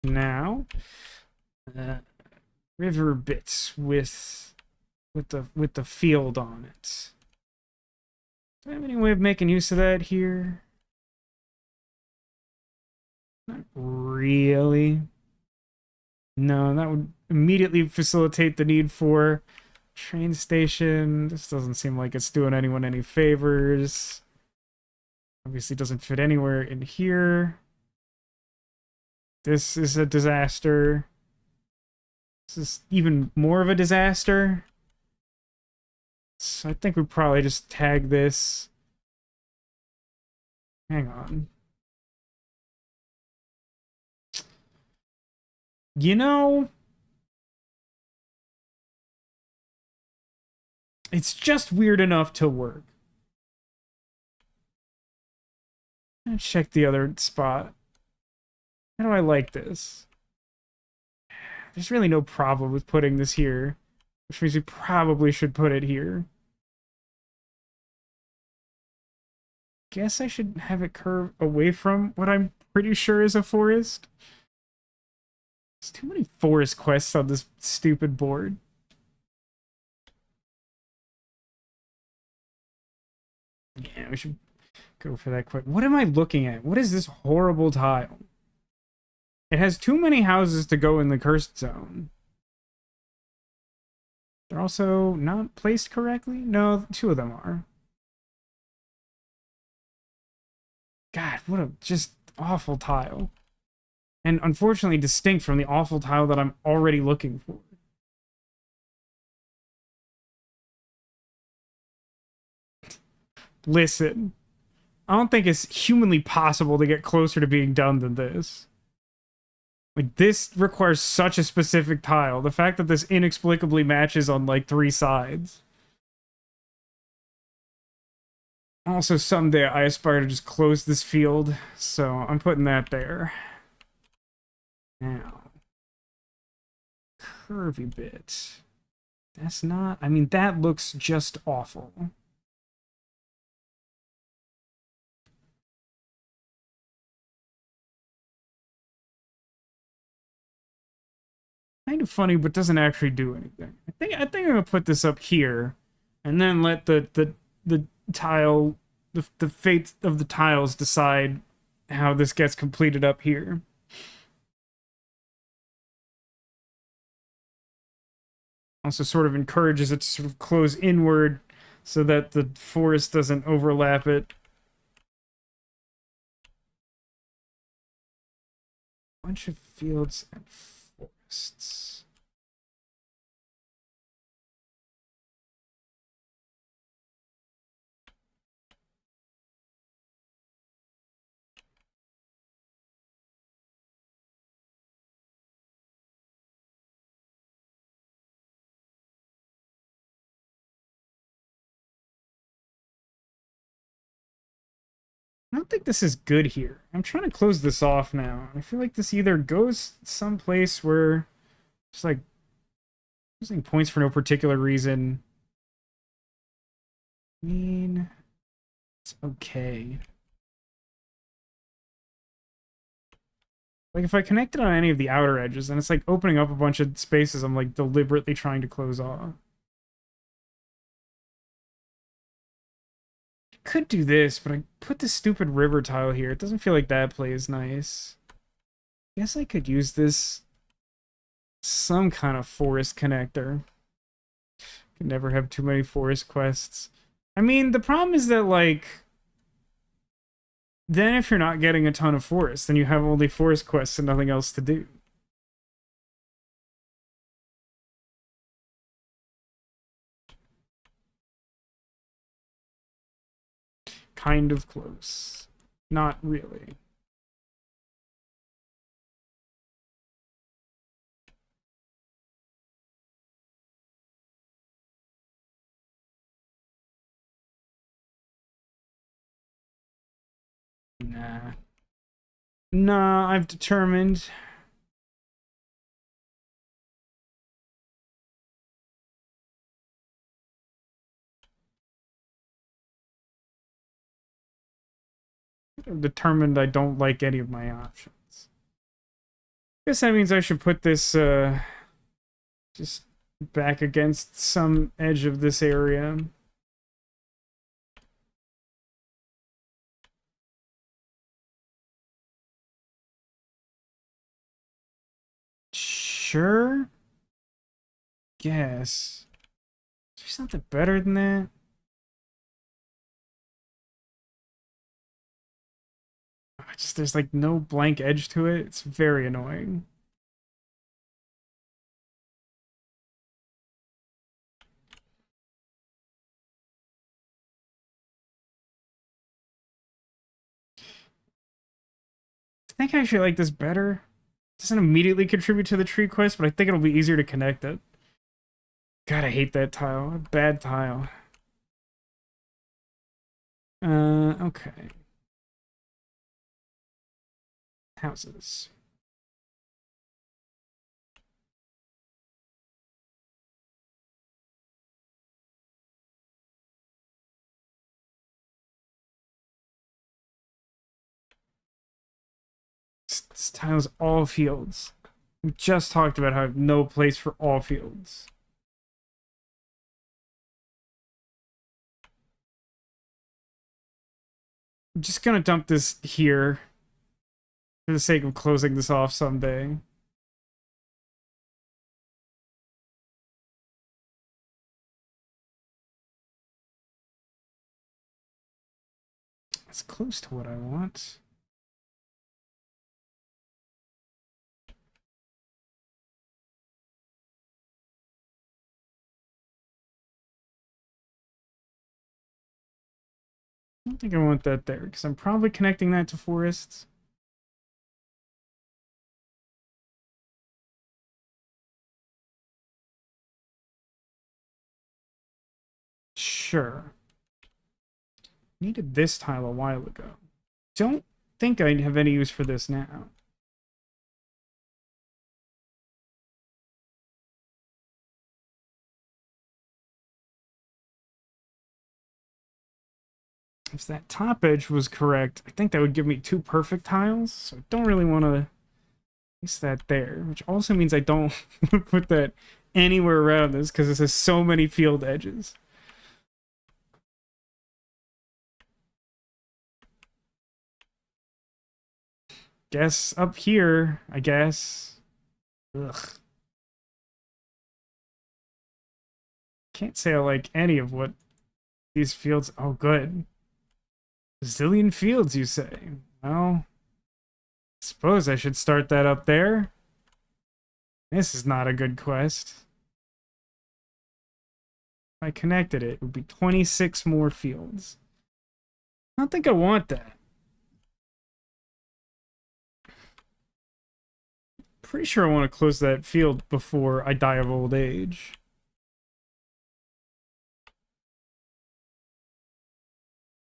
now. River bits with the field on it. Do I have any way of making use of that here? Not really. No, that would immediately facilitate the need for train station. This doesn't seem like it's doing anyone any favors. Obviously doesn't fit anywhere in here. This is a disaster. This is even more of a disaster. So I think we probably just tag this. Hang on. You know, it's just weird enough to work. Let's check the other spot. How do I like this? There's really no problem with putting this here, which means we probably should put it here. Guess I should have it curve away from what I'm pretty sure is a forest. There's too many forest quests on this stupid board. Yeah, we should go for that quick. What am I looking at? What is this horrible tile? It has too many houses to go in the cursed zone. They're also not placed correctly? No, two of them are. God, what a just awful tile. And unfortunately distinct from the awful tile that I'm already looking for. Listen, I don't think it's humanly possible to get closer to being done than this. Like, this requires such a specific tile. The fact that this inexplicably matches on, like, 3 sides. Also, someday I aspire to just close this field, so I'm putting that there. Now. Curvy bit. That's not... I mean, that looks just awful. Kind of funny, but doesn't actually do anything. I think I'm gonna put this up here, and then let the tile, the fate of the tiles decide how this gets completed up here. Also, sort of encourages it to sort of close inward, so that the forest doesn't overlap it. Bunch of fields and forests. I don't think this is good here. I'm trying to close this off now. I feel like this either goes someplace where just like using points for no particular reason. I mean, it's okay. Like if I connect it on any of the outer edges, then it's like opening up a bunch of spaces I'm like deliberately trying to close off. Could do this, but I put this stupid river tile here. It doesn't feel like that plays nice. Guess I could use this some kind of forest connector. Can never have too many forest quests. I mean, the problem is that, like, then if you're not getting a ton of forest, then you have only forest quests and nothing else to do. Kind of close. Not really. Nah. Nah, I've determined. I've determined I don't like any of my options. Guess that means I should put this, just back against some edge of this area. Sure? Guess. Is there something better than that? Just there's like no blank edge to it. It's very annoying. I think I actually like this better. It doesn't immediately contribute to the tree quest, but I think it'll be easier to connect it. God, I hate that tile. Bad tile. Okay. Houses. This tile's all fields. We just talked about how I have no place for all fields. I'm just gonna dump this here for the sake of closing this off someday. That's close to what I want. I don't think I want that there, because I'm probably connecting that to forests. Sure. Needed this tile a while ago. Don't think I have any use for this now. If that top edge was correct, I think that would give me two perfect tiles, so I don't really want to place that there, which also means I don't put that anywhere around this because this has so many field edges. Guess up here, I guess. Ugh. Can't say I like any of what these fields... Oh, good. Zillion fields, you say? Well, suppose I should start that up there. This is not a good quest. If I connected it, it would be 26 more fields. I don't think I want that. Pretty sure I want to close that field before I die of old age.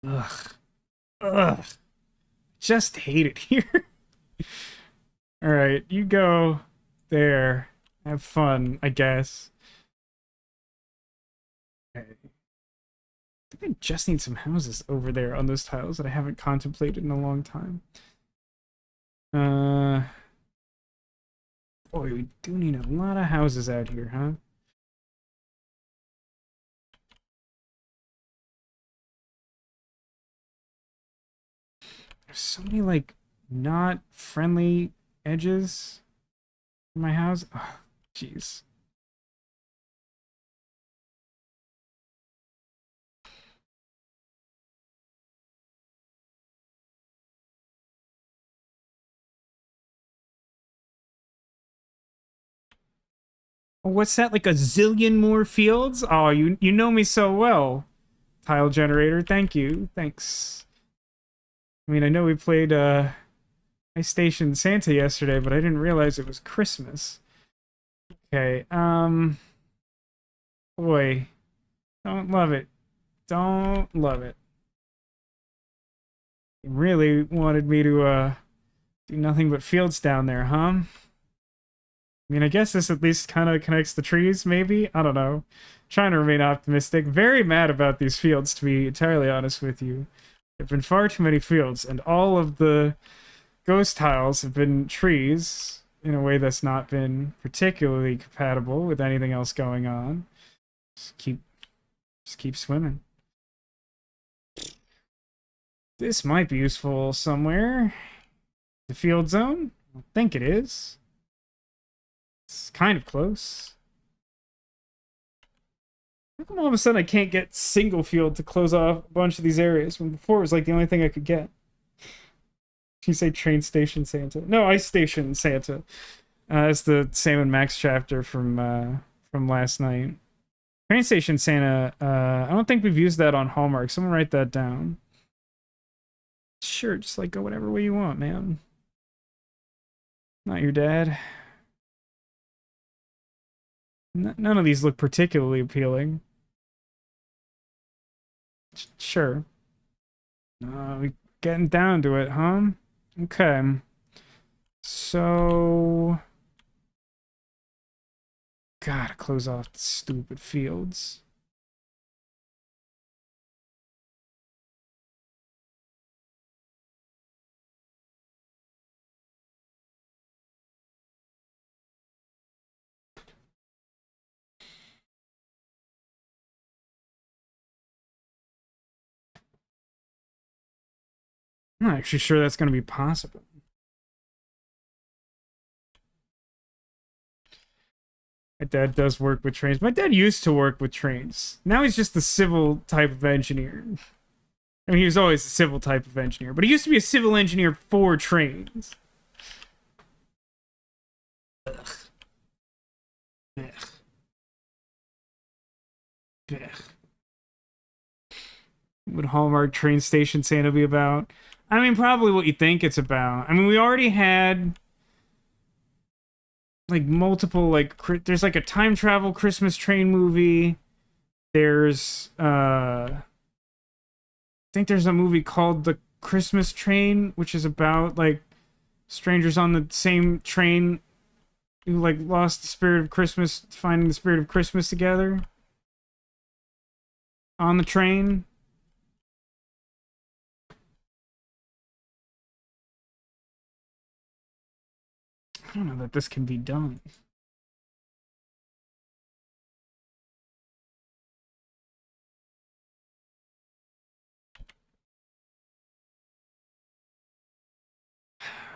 Ugh. Ugh. just hate it here. All right, you go there. Have fun, I guess. Okay. I think I just need some houses over there on those tiles that I haven't contemplated in a long time. Boy, we do need a lot of houses out here, huh? There's so many, like, not friendly edges in my house. Oh, jeez. What's that, like a zillion more fields? Oh, you know me so well. Tile generator, thank you. Thanks. I mean, I know we played Ice Station Santa yesterday, but I didn't realize it was Christmas. Okay, boy. Don't love it. Don't love it. You really wanted me to do nothing but fields down there, huh? I mean, I guess this at least kind of connects the trees, maybe? I don't know. Trying to remain optimistic. Very mad about these fields, to be entirely honest with you. There have been far too many fields, and all of the ghost tiles have been trees in a way that's not been particularly compatible with anything else going on. Just keep swimming. This might be useful somewhere. The field zone? I think it is. It's kind of close. How come all of a sudden I can't get single field to close off a bunch of these areas when before it was like the only thing I could get? You say train station Santa? No, ice station Santa. It's the Sam and Max chapter from last night. Train station Santa. I don't think we've used that on Hallmark. Someone write that down. Sure, just like go whatever way you want, man. Not your dad. None of these look particularly appealing. Sure. We getting down to it, huh? Okay. So... Gotta close off the stupid fields. I'm not actually sure that's going to be possible. My dad does work with trains. My dad used to work with trains. Now he's just the civil type of engineer. I mean, he was always a civil type of engineer, but he used to be a civil engineer for trains. Ugh. Ugh. Ugh. What would Hallmark train station Santa be about? I mean, probably what you think it's about. I mean, we already had like multiple there's like a time travel Christmas train movie. There's I think there's a movie called The Christmas Train, which is about like strangers on the same train who like lost the spirit of Christmas, finding the spirit of Christmas together on the train. I don't know that this can be done.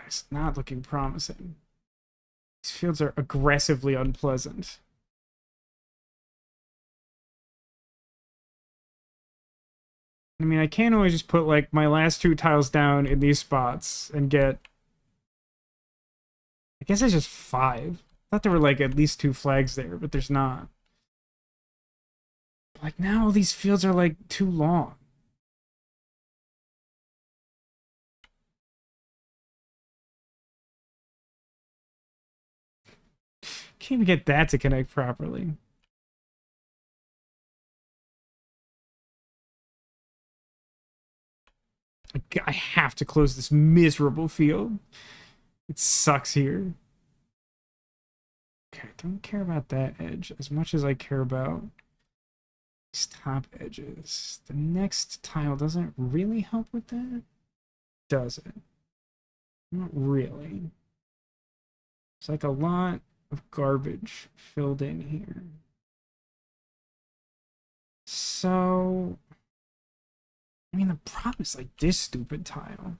It's not looking promising. These fields are aggressively unpleasant. I mean, I can't always just put like my last two tiles down in these spots and get... I guess it's just 5. I thought there were like at least 2 flags there, but there's not. Like now all these fields are like too long. Can't even get that to connect properly. I have to close this miserable field. It sucks here. Okay, I don't care about that edge as much as I care about these top edges. The next tile doesn't really help with that, does it? Not really. It's like a lot of garbage filled in here. So, I mean, the problem is like this stupid tile.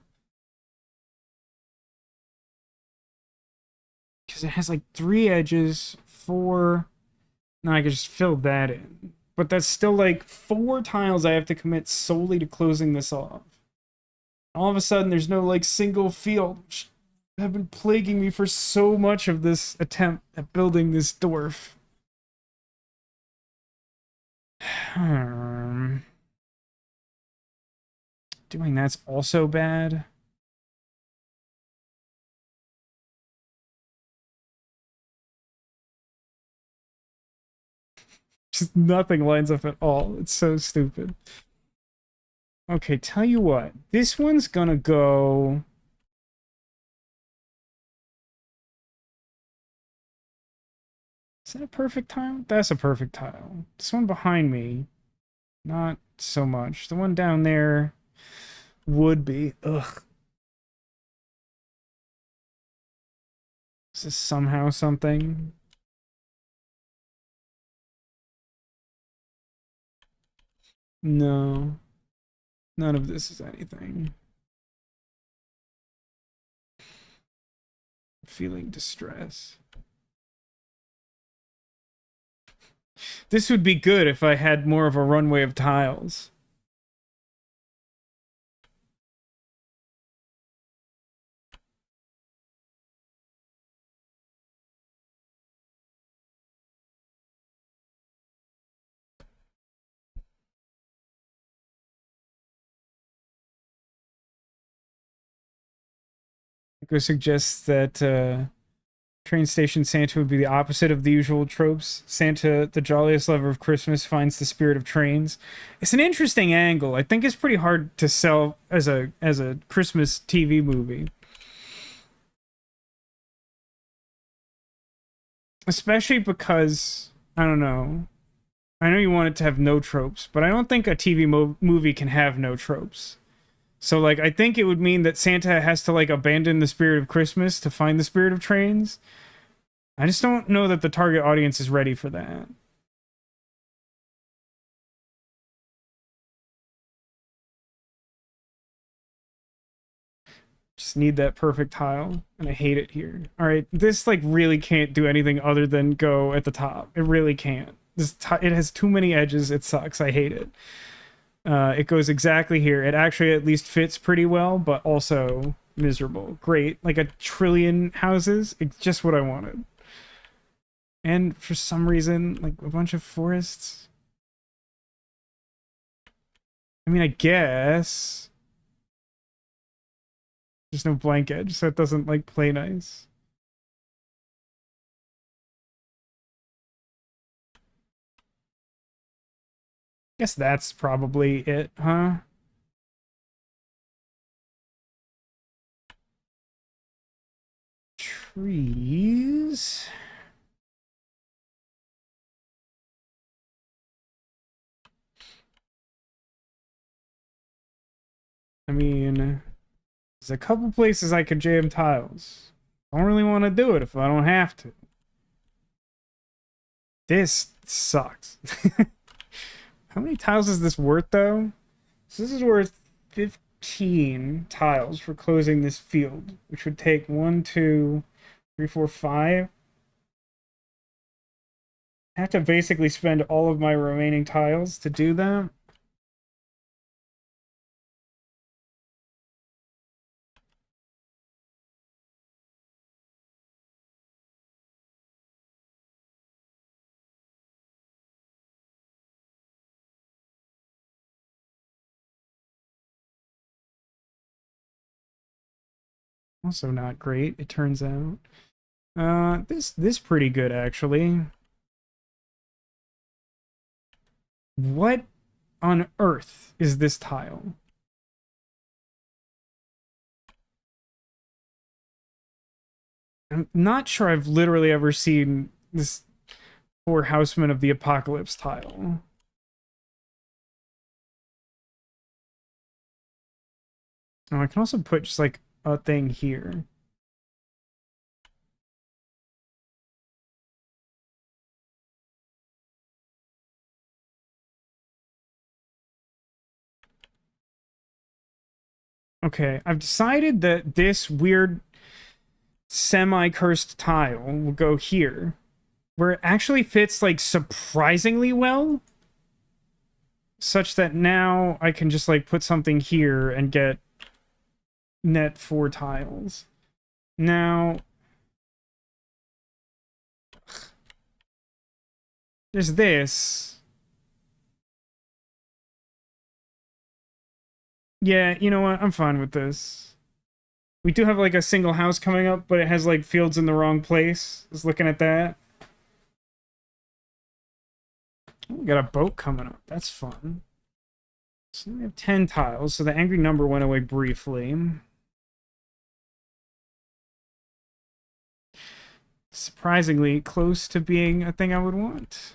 Because it has like 3 edges, 4. Now I can just fill that in. But that's still like 4 tiles I have to commit solely to closing this off. All of a sudden, there's no like single field, which have been plaguing me for so much of this attempt at building this dwarf. Doing that's also bad. Just nothing lines up at all. It's so stupid. Okay, tell you what. This one's gonna go... Is that a perfect tile? That's a perfect tile. This one behind me, not so much. The one down there would be. Ugh. Is this somehow something? No. None of this is anything. Feeling distress. This would be good if I had more of a runway of tiles. Go suggests that train station Santa would be the opposite of the usual tropes. Santa, the jolliest lover of Christmas, finds the spirit of trains. It's an interesting angle. I think it's pretty hard to sell as a Christmas TV movie. Especially because, I don't know. I know you want it to have no tropes, but I don't think a TV movie can have no tropes. So, like, I think it would mean that Santa has to, like, abandon the spirit of Christmas to find the spirit of trains. I just don't know that the target audience is ready for that. Just need that perfect tile, and I hate it here. All right, this, like, really can't do anything other than go at the top. It really can't. It has too many edges. It sucks. I hate it. It goes exactly here. It actually at least fits pretty well, but also miserable. Great. Like a trillion houses. It's just what I wanted. And for some reason, like a bunch of forests. I mean, I guess. There's no blank edge, so it doesn't, like, play nice. Guess that's probably it, huh? Trees. I mean, there's a couple places I could jam tiles. I don't really want to do it if I don't have to. This sucks. How many tiles is this worth, though? So this is worth 15 tiles for closing this field, which would take 1, 2, 3, 4, 5. I have to basically spend all of my remaining tiles to do that. Also not great, it turns out. This pretty good, actually. What on earth is this tile? I'm not sure I've literally ever seen this Four Housemen of the Apocalypse tile. Oh, I can also put just like a thing here. Okay, I've decided that this weird semi-cursed tile will go here, where it actually fits like surprisingly well, such that now I can just like put something here and get net 4 tiles. Now, there's this. Yeah, you know what? I'm fine with this. We do have like a single house coming up, but it has like fields in the wrong place. Just looking at that. We got a boat coming up. That's fun. So we have 10 tiles, so the angry number went away briefly. Surprisingly close to being a thing I would want.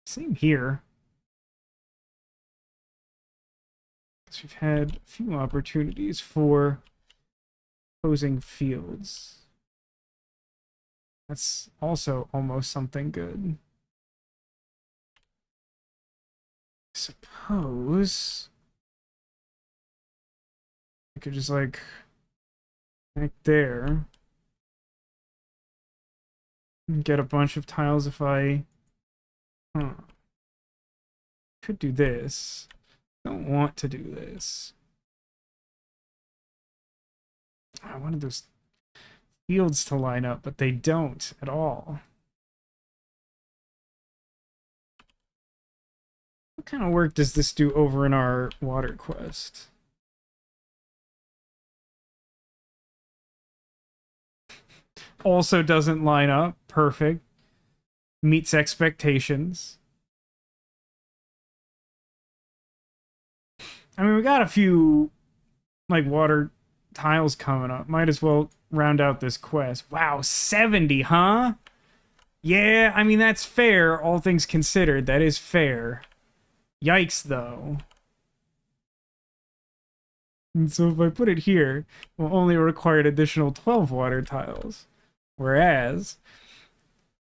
Same here. So we've had a few opportunities for opposing fields. That's also almost something good. I suppose I could just like right there and get a bunch of tiles if I could do this. Don't want to do this. I wanted those fields to line up, but they don't at all. What kind of work does this do over in our water quest? Also doesn't line up. Perfect. Meets expectations. I mean, we got a few, like, water tiles coming up. Might as well round out this quest. Wow, 70, huh? Yeah, I mean, that's fair, all things considered. That is fair. Yikes, though. And so if I put it here, we'll only require an additional 12 water tiles. Whereas,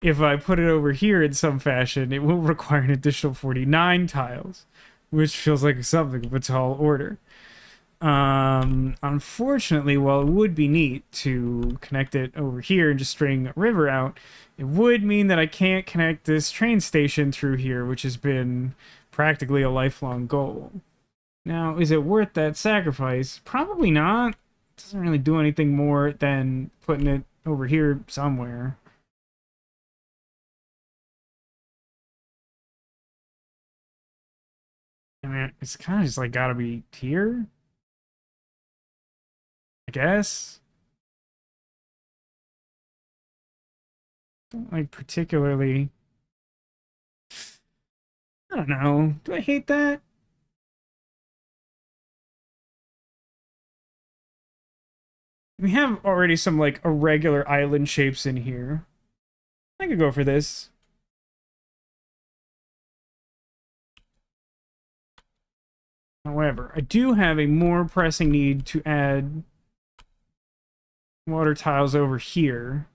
if I put it over here in some fashion, it will require an additional 49 tiles, which feels like something of a tall order. Unfortunately, while it would be neat to connect it over here and just string a river out, it would mean that I can't connect this train station through here, which has been practically a lifelong goal. Now, is it worth that sacrifice? Probably not. It doesn't really do anything more than putting it over here somewhere. I mean, it's kind of just like gotta be here, I guess. Don't like particularly. I don't know. Do I hate that? We have already some like irregular island shapes in here. I could go for this. However, I do have a more pressing need to add water tiles over here.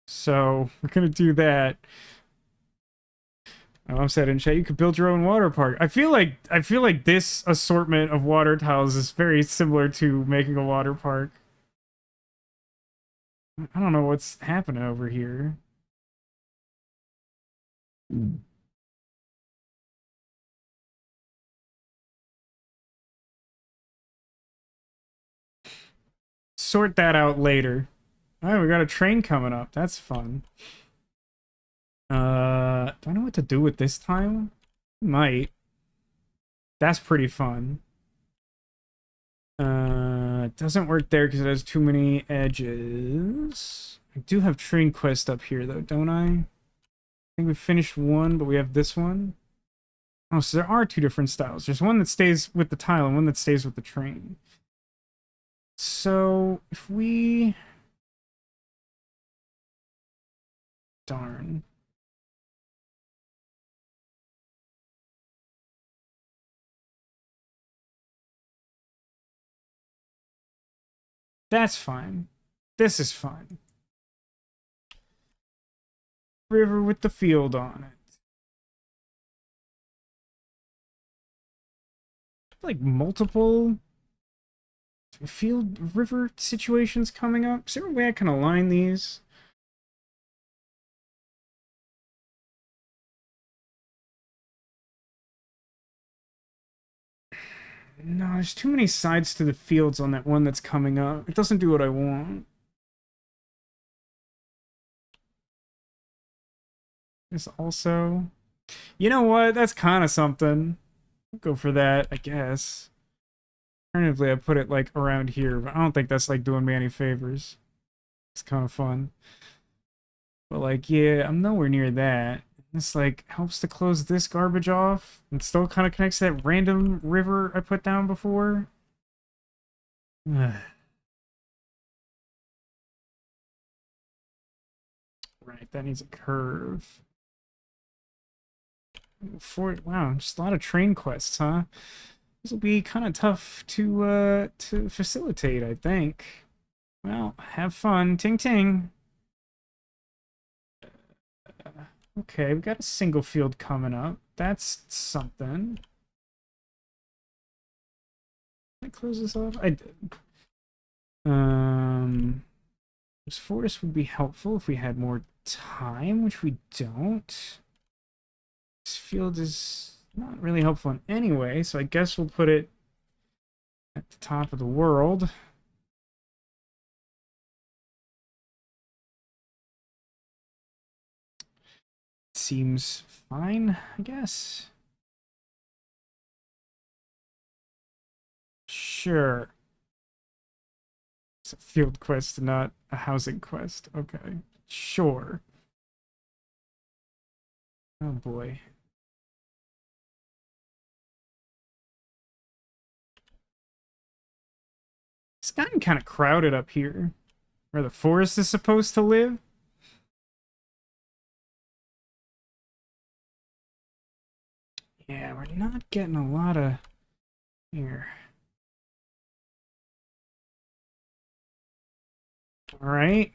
So we're gonna do that. I'm said in chat, you could build your own water park. I feel like this assortment of water tiles is very similar to making a water park. I don't know what's happening over here. Sort that out later. All right, we got a train coming up. That's fun. Do I know what to do with this tile? Might. That's pretty fun. It doesn't work there because it has too many edges. I do have train quest up here though, don't I? I think we finished one, but we have this one. Oh, so there are two different styles. There's one that stays with the tile and one that stays with the train. So if we Darn. That's fine. This is fine. River with the field on it. Like multiple field river situations coming up. Is there a way I can align these? No, there's too many sides to the fields on that one that's coming up. It doesn't do what I want. This also... You know what? That's kind of something. I'll go for that, I guess. Alternatively, I put it, like, around here, but I don't think that's, like, doing me any favors. It's kind of fun. But, like, yeah, I'm nowhere near that. This, like, helps to close this garbage off. And still kind of connects to that random river I put down before. Right, that needs a curve. Wow, just a lot of train quests, huh? This will be kind of tough to facilitate, I think. Well, have fun. Ting ting. Okay, we've got a single field coming up. That's something. Can I close this off? I did. This forest would be helpful if we had more time, which we don't. This field is not really helpful in any way, so I guess we'll put it at the top of the world. Seems fine, I guess. Sure. It's a field quest, not a housing quest. Okay. Sure. Oh boy. It's gotten kind of crowded up here, where the forest is supposed to live. Yeah, we're not getting a lot of... Here. Alright.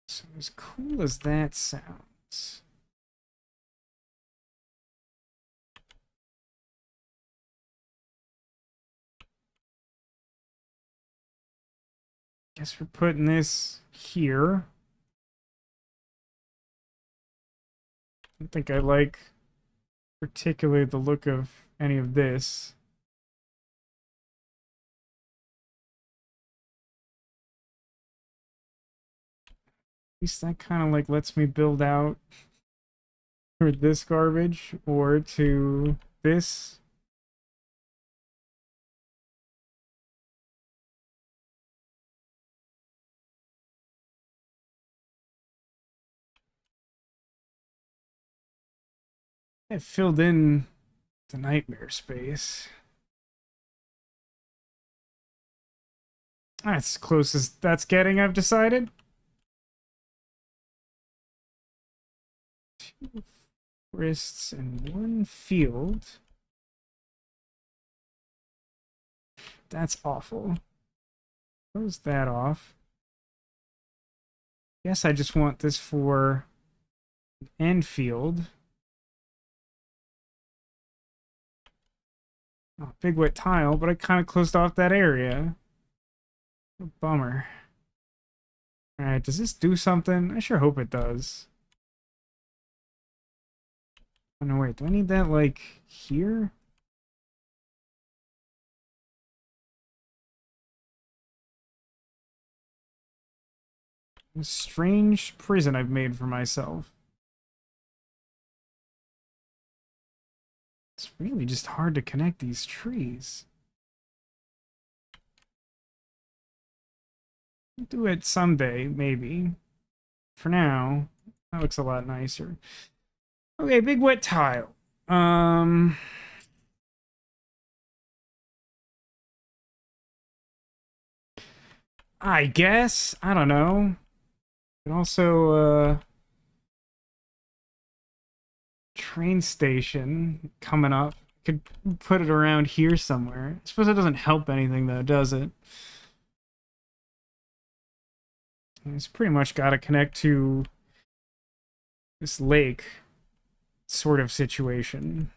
So as cool as that sounds... Guess we're putting this here. I don't think I like particularly the look of any of this. At least that kind of like lets me build out for this garbage or to this. I filled in the nightmare space. That's as close as that's getting, I've decided. Two forests and one field. That's awful. Close that off. Guess I just want this for an end field. Oh, big wet tile, but I kind of closed off that area. Bummer. Alright, does this do something? I sure hope it does. Oh no, wait, do I need that, like, here? A strange prison I've made for myself. It's really just hard to connect these trees. I'll do it someday, maybe. For now, that looks a lot nicer. Okay, big wet tile. I guess. I don't know. And also, train station coming up. Could put it around here somewhere. I suppose it doesn't help anything though, does it? It's pretty much got to connect to this lake sort of situation.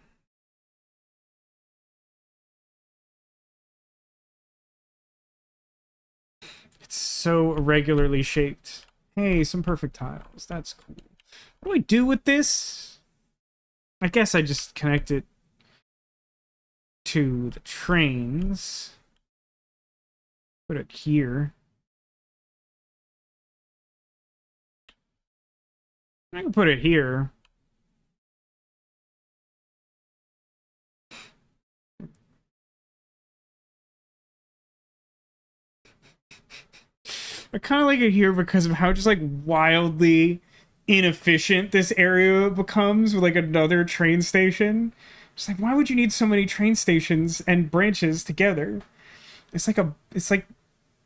It's so irregularly shaped. Hey, some perfect tiles. That's cool. What do I do with this? I guess I just connect it to the trains. Put it here. I can put it here. I kind of like it here because of how just like wildly inefficient this area becomes with like another train station. It's like, why would you need so many train stations and branches together? It's like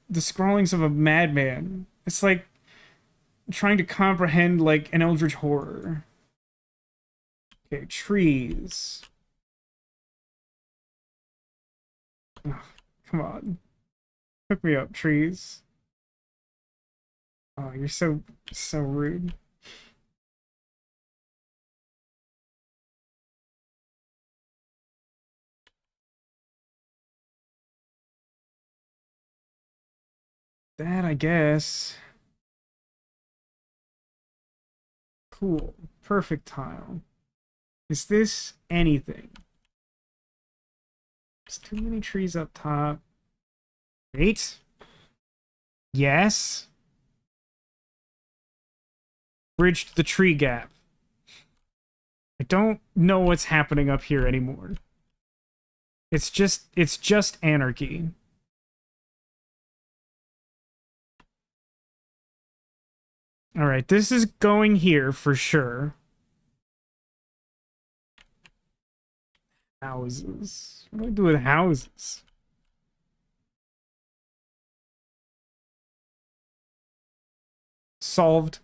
the scrawlings of a madman. It's like trying to comprehend like an Eldritch horror. Okay, trees. Ugh, come on. Hook me up, trees. Oh, you're so rude. That, I guess. Cool. Perfect tile. Is this anything? There's too many trees up top. Wait. Yes. Bridged the tree gap. I don't know what's happening up here anymore. It's just anarchy. All right, this is going here for sure. Houses. What do I do with houses? Solved.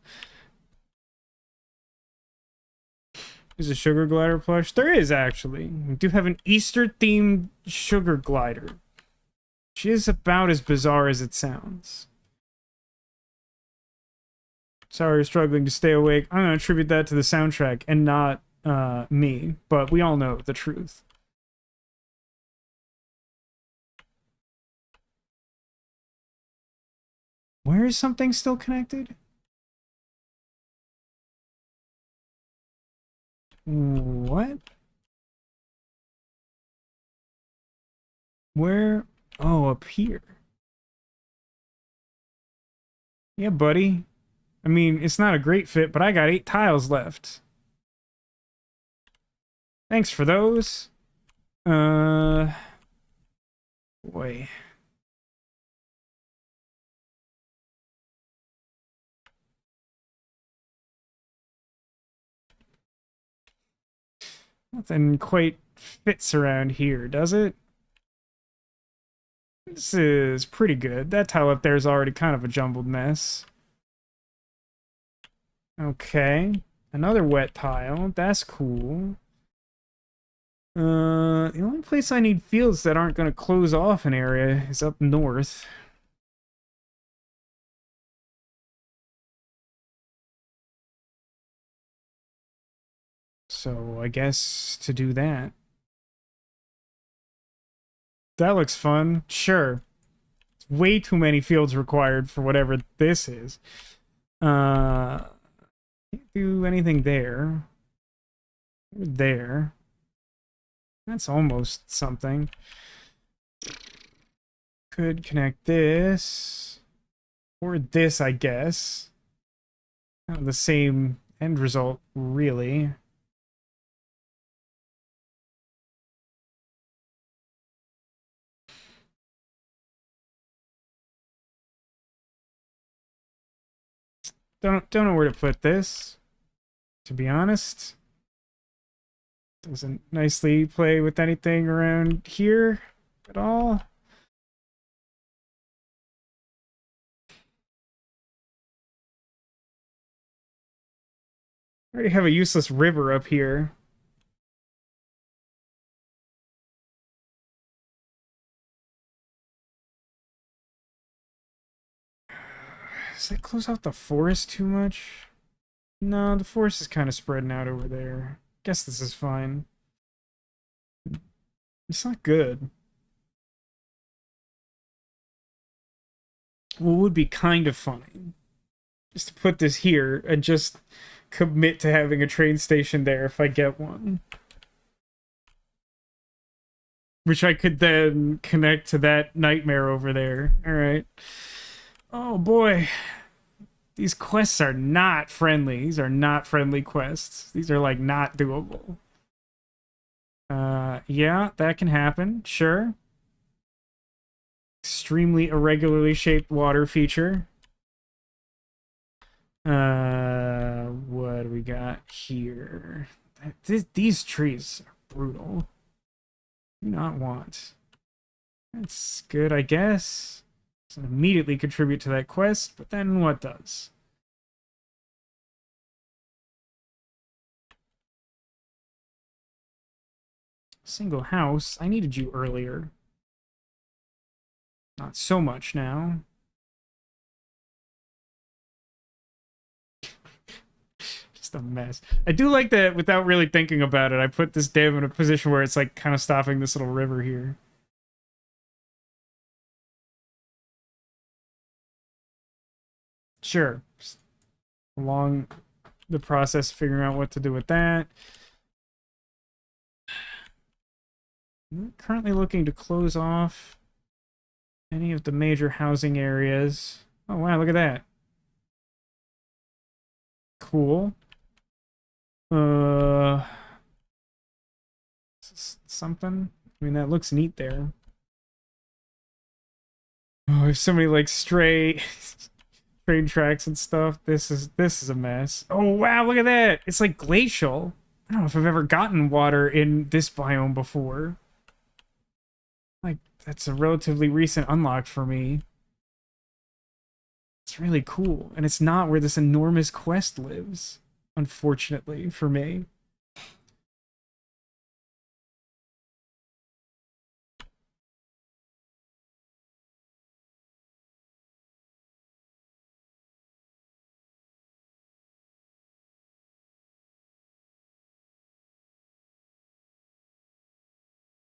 Is a sugar glider plush? There is, actually. We do have an Easter-themed sugar glider. She is about as bizarre as it sounds. Sorry you're struggling to stay awake. I'm going to attribute that to the soundtrack and not me, but we all know the truth. Where is something still connected? What? Where? Oh, up here. Yeah, buddy. I mean, it's not a great fit, but I got 8 tiles left. Thanks for those. Boy. Nothing quite fits around here, does it? This is pretty good. That tile up there is already kind of a jumbled mess. Okay. Another wet tile. That's cool. The only place I need fields that aren't going to close off an area is up north. So I guess to do that. That looks fun. Sure. It's way too many fields required for whatever this is. Can't do anything there. There. That's almost something. Could connect this. Or this, I guess. Not the same end result, really. Don't know where to put this, to be honest. Doesn't nicely play with anything around here at all. I already have a useless river up here. Does that close out the forest too much? No, the forest is kind of spreading out over there. Guess this is fine. It's not good. What would be kind of funny is to put this here and just commit to having a train station there if I get one. Which I could then connect to that nightmare over there. Alright. Oh boy. These quests are not friendly. These are not friendly quests. These are like not doable. Yeah, that can happen. Sure. Extremely irregularly shaped water feature. What do we got here? These trees are brutal. Do not want. That's good, I guess. Doesn't immediately contribute to that quest, but then what does? Single house. I needed you earlier. Not so much now. Just a mess. I do like that without really thinking about it. I put this dam in a position where it's like kind of stopping this little river here. Sure. Just along the process of figuring out what to do with that. I'm currently looking to close off any of the major housing areas. Oh wow, look at that. Cool. Something? I mean, that looks neat there. Oh, there's so many like stray train tracks and stuff. This is a mess. Oh wow, look at that. It's like glacial. I don't know if I've ever gotten water in this biome before. Like, that's a relatively recent unlock for me. It's really cool. And it's not where this enormous quest lives, unfortunately, for me.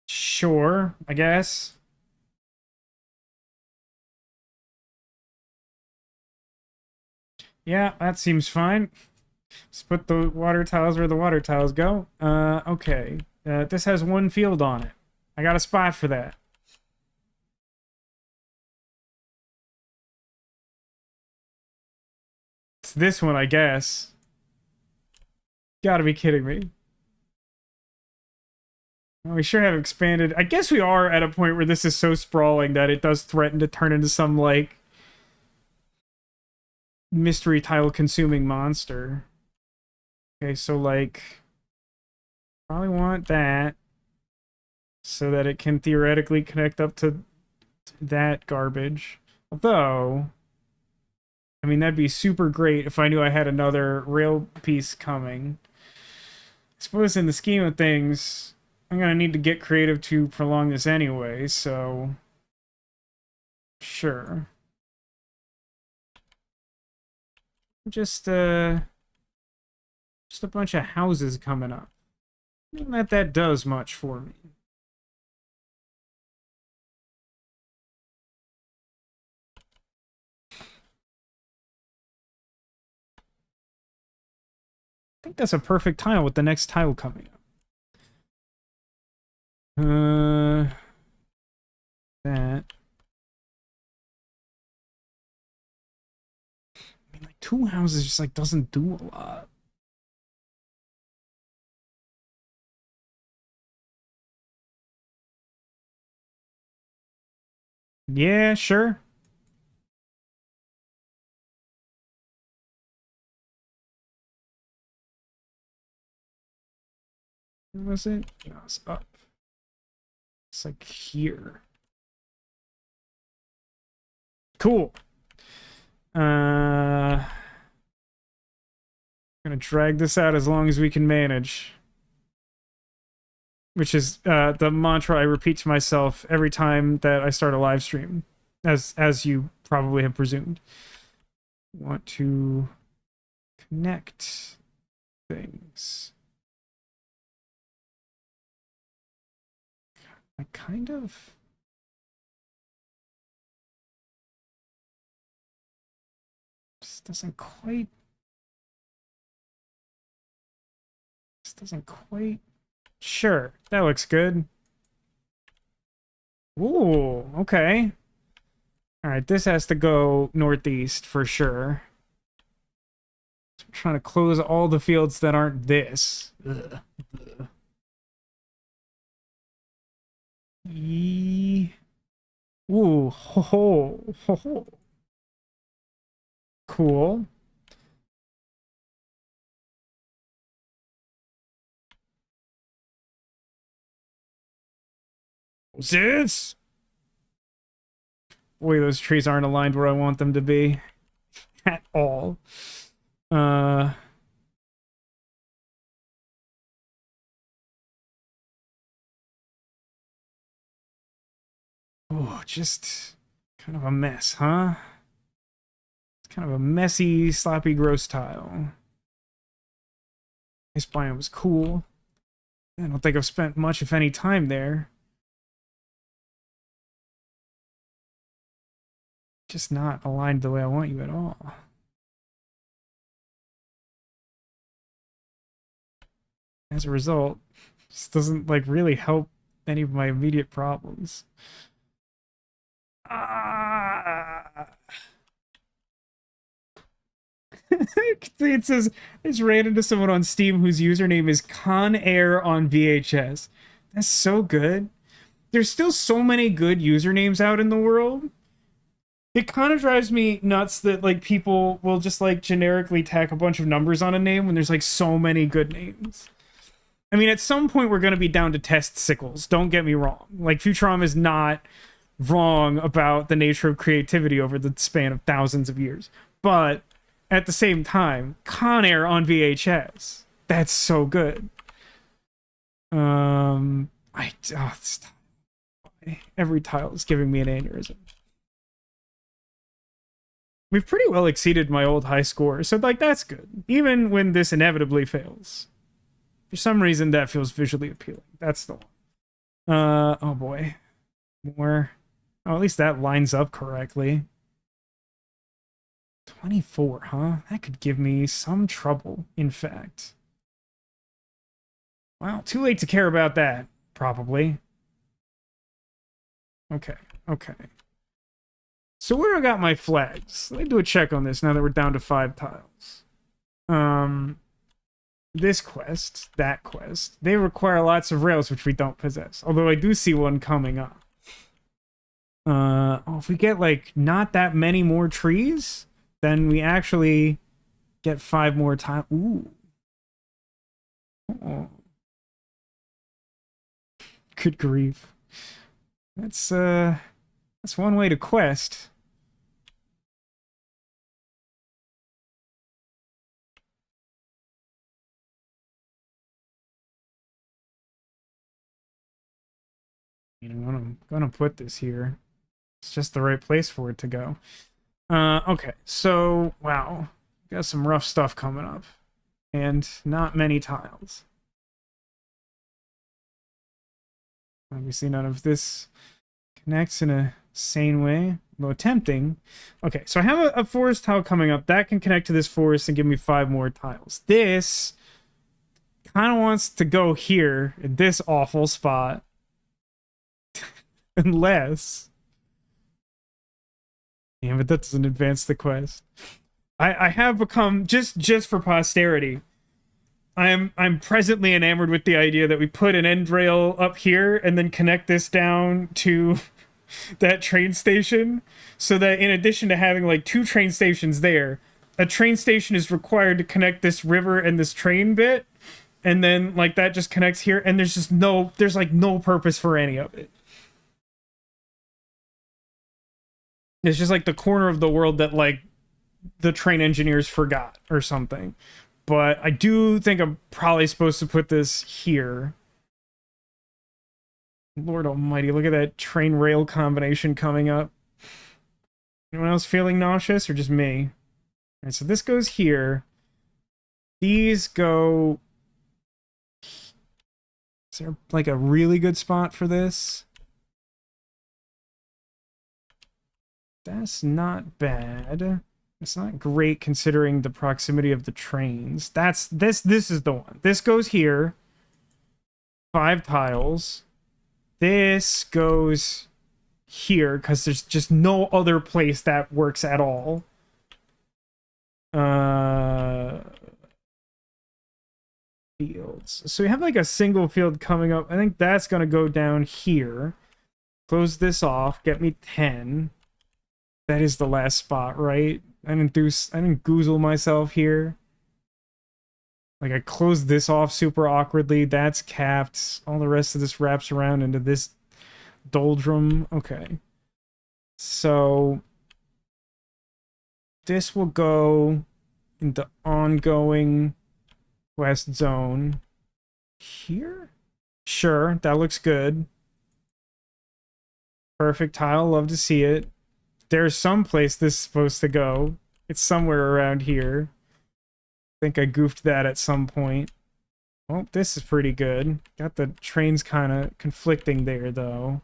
Sure, I guess. Yeah, that seems fine. Just put the water tiles where the water tiles go. Okay. This has one field on it. I got a spot for that. It's this one, I guess. Gotta be kidding me. Well, we sure have expanded. I guess we are at a point where this is so sprawling that it does threaten to turn into some, like, mystery tile consuming monster. Okay, so, like, probably want that so that it can theoretically connect up to that garbage. Although, I mean, that'd be super great if I knew I had another rail piece coming. I suppose in the scheme of things, I'm gonna need to get creative to prolong this anyway, so sure. Just a bunch of houses coming up. Not that does much for me. I think that's a perfect tile with the next tile coming up. That. I mean, like, two houses just, like, doesn't do a lot. Yeah, sure. Where was it? No, it's up. It's like here. Cool. Gonna drag this out as long as we can manage. Which is the mantra I repeat to myself every time that I start a live stream, as you probably have presumed. Want to connect things. I kind of... This doesn't quite... This doesn't quite... Sure, that looks good. Ooh, okay. Alright, this has to go northeast for sure. So I'm trying to close all the fields that aren't this. Ugh. Ugh. Ooh, ho ho, ho ho. Cool. What's this? Boy, those trees aren't aligned where I want them to be. At all. Oh, just kind of a mess, huh? It's kind of a messy, sloppy, gross tile. This biome was cool. I don't think I've spent much, if any, time there. Just not aligned the way I want you at all. As a result, this doesn't like really help any of my immediate problems. It says it's ran into someone on Steam whose username is Con Air on VHS. That's so good. There's still so many good usernames out in the world. It kind of drives me nuts that like people will just like generically tack a bunch of numbers on a name when there's like so many good names. I mean, at some point we're going to be down to test sickles. Don't get me wrong. Like Futurama is not wrong about the nature of creativity over the span of thousands of years. But at the same time, Con Air on VHS. That's so good. Every tile is giving me an aneurysm. We've pretty well exceeded my old high score, so like that's good. Even when this inevitably fails. For some reason that feels visually appealing. That's the one. Oh boy. More. Oh, at least that lines up correctly. 24, huh? That could give me some trouble, in fact. Well, too late to care about that, probably. Okay, okay. So where I got my flags? Let me do a check on this now that we're down to 5 tiles. This quest, that quest, they require lots of rails, which we don't possess. Although I do see one coming up. Oh, if we get, like, not that many more trees, then we actually get 5 more tiles. Ooh. Oh. Good grief. That's one way to quest. You know, I'm gonna put this here. It's just the right place for it to go. Okay, so, wow. Got some rough stuff coming up. And not many tiles. Obviously none of this connects in a sane way, though attempting. Okay, so I have a forest tile coming up. That can connect to this forest and give me 5 more tiles. This kind of wants to go here, in this awful spot. Unless... Yeah, but that doesn't advance the quest. I have become, just for posterity, I'm presently enamored with the idea that we put an end rail up here and then connect this down to that train station, so that in addition to having like 2 train stations there, a train station is required to connect this river and this train bit, and then like that just connects here, and there's like no purpose for any of it. It's just like the corner of the world that like the train engineers forgot or something. But I do think I'm probably supposed to put this here. Lord almighty, look at that train rail combination coming up. Anyone else feeling nauseous or just me? All right, so this goes here. These go... Is there like a really good spot for this? That's not bad. It's not great considering the proximity of the trains. This is the one. This goes here. 5 tiles. This goes here because there's just no other place that works at all. Fields. So we have like a single field coming up. I think that's going to go down here. Close this off. Get me 10. That is the last spot, right? I didn't goozle myself here. Like, I closed this off super awkwardly. That's capped. All the rest of this wraps around into this doldrum. Okay. So, this will go into ongoing west zone. Here? Sure, that looks good. Perfect tile. Love to see it. There's some place this is supposed to go. It's somewhere around here. I think I goofed that at some point. Oh, this is pretty good. Got the trains kind of conflicting there, though.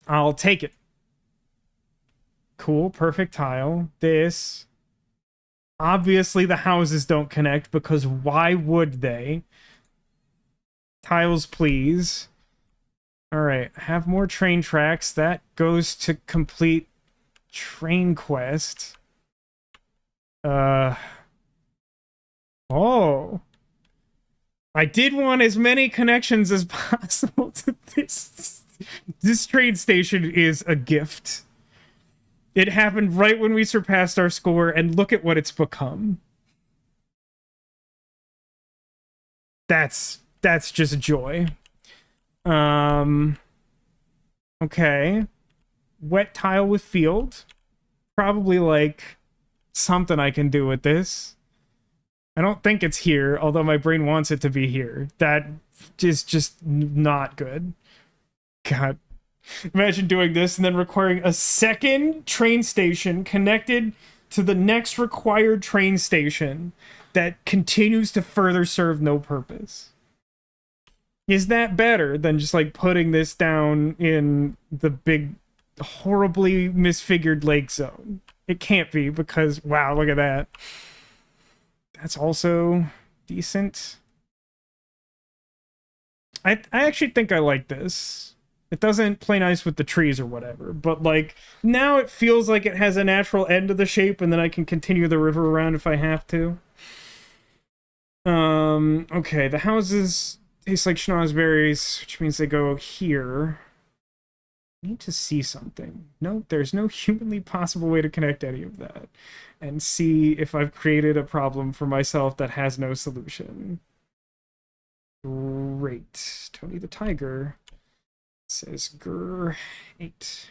I'll take it. Cool, perfect tile. This. Obviously, the houses don't connect, because why would they? Tiles, please. Alright, have more train tracks. That goes to complete train quest. Oh. I did want as many connections as possible to this. This train station is a gift. It happened right when we surpassed our score, and look at what it's become. That's just joy. Okay. Wet tile with field. Probably like something I can do with this. I don't think it's here, although my brain wants it to be here. That is just not good. God. Imagine doing this and then requiring a second train station connected to the next required train station that continues to further serve no purpose. Is that better than just like putting this down in the big, horribly misfigured lake zone? It can't be, because wow, look at that. That's also decent. I actually think I like this. It doesn't play nice with the trees or whatever, but like now it feels like it has a natural end to the shape, and then I can continue the river around if I have to. Okay, the houses taste like schnozberries, which means they go here. I need to see something. No, there's no humanly possible way to connect any of that. And see if I've created a problem for myself that has no solution. Great. Tony the Tiger says grr 8.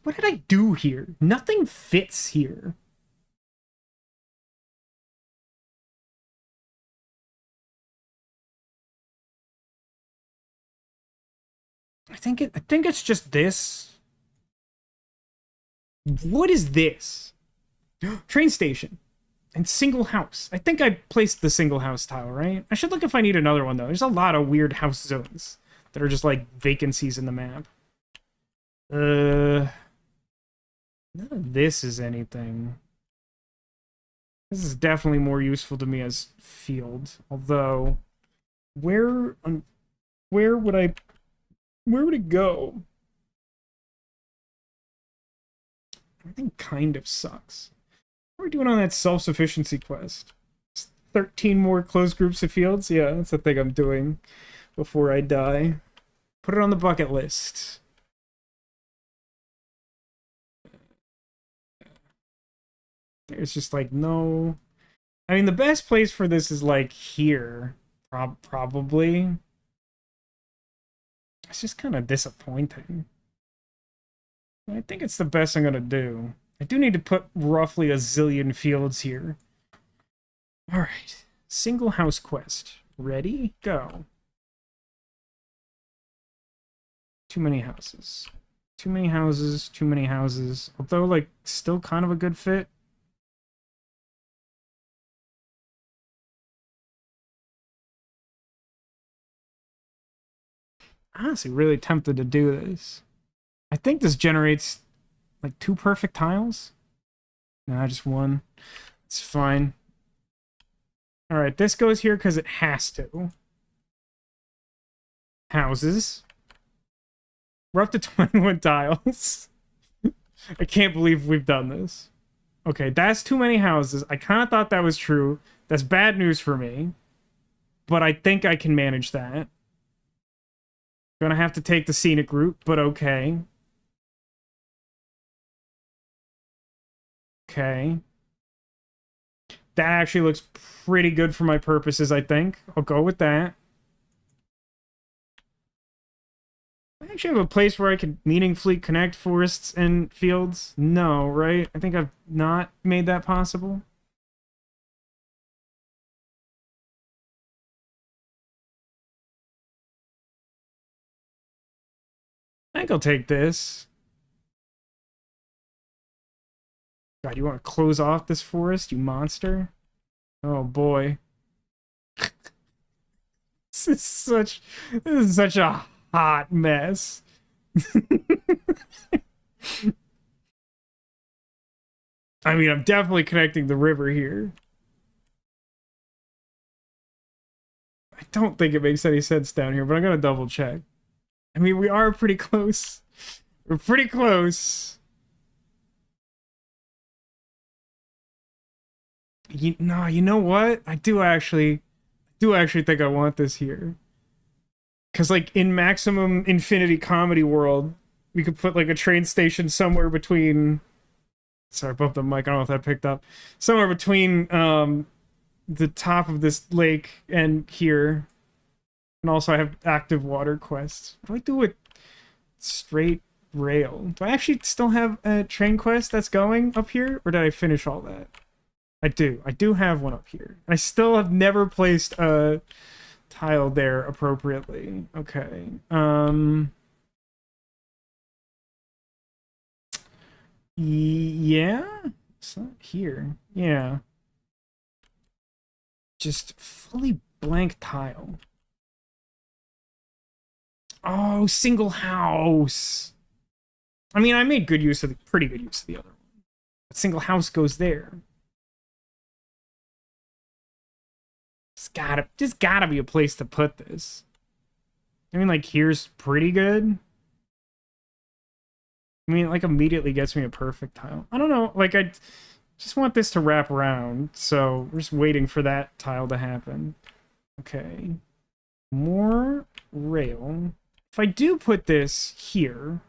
What did I do here? Nothing fits here. I think it's just this. What is this? Train station. And single house. I think I placed the single house tile, right? I should look if I need another one, though. There's a lot of weird house zones that are just like vacancies in the map. None of this is anything. This is definitely more useful to me as field. Although, where would it go? Everything kind of sucks. What are we doing on that self-sufficiency quest? 13 more closed groups of fields? Yeah, that's the thing I'm doing before I die. Put it on the bucket list. There's just like no... I mean, the best place for this is like here. Probably. It's just kind of disappointing. I think it's the best I'm gonna do. I do need to put roughly a zillion fields here. Alright. Single house quest. Ready? Go. Too many houses. Too many houses, too many houses. Although, like, still kind of a good fit. Honestly, really tempted to do this. I think this generates, like, 2 perfect tiles. Nah, just 1. It's fine. Alright, this goes here because it has to. Houses. We're up to 21 tiles. I can't believe we've done this. Okay, that's too many houses. I kind of thought that was true. That's bad news for me. But I think I can manage that. Gonna have to take the scenic route, but okay. Okay. That actually looks pretty good for my purposes, I think. I'll go with that. I actually have a place where I could meaningfully connect forests and fields. No, right? I think I've not made that possible. I think I'll take this. God, you want to close off this forest, you monster? Oh boy. This is such a hot mess. I mean, I'm definitely connecting the river here. I don't think it makes any sense down here, but I'm gonna double check. I mean, we are pretty close. We're pretty close. You know what? I do actually think I want this here. Because, like, in Maximum Infinity Comedy World, we could put, like, a train station somewhere between... Sorry, I bumped the mic. I don't know if that picked up. Somewhere between the top of this lake and here. And also I have active water quests. What do I do with straight rail? Do I actually still have a train quest that's going up here? Or did I finish all that? I do. I do have one up here. I still have never placed a tile there appropriately. Okay. Yeah? It's not here. Yeah. Just fully blank tile. Oh, single house. I mean, I made good use of pretty good use of the other one. But single house goes there. Just gotta be a place to put this. I mean, like, here's pretty good. I mean, like, immediately gets me a perfect tile. I don't know, like, I just want this to wrap around, so we're just waiting for that tile to happen. Okay. More rail. If I do put this here,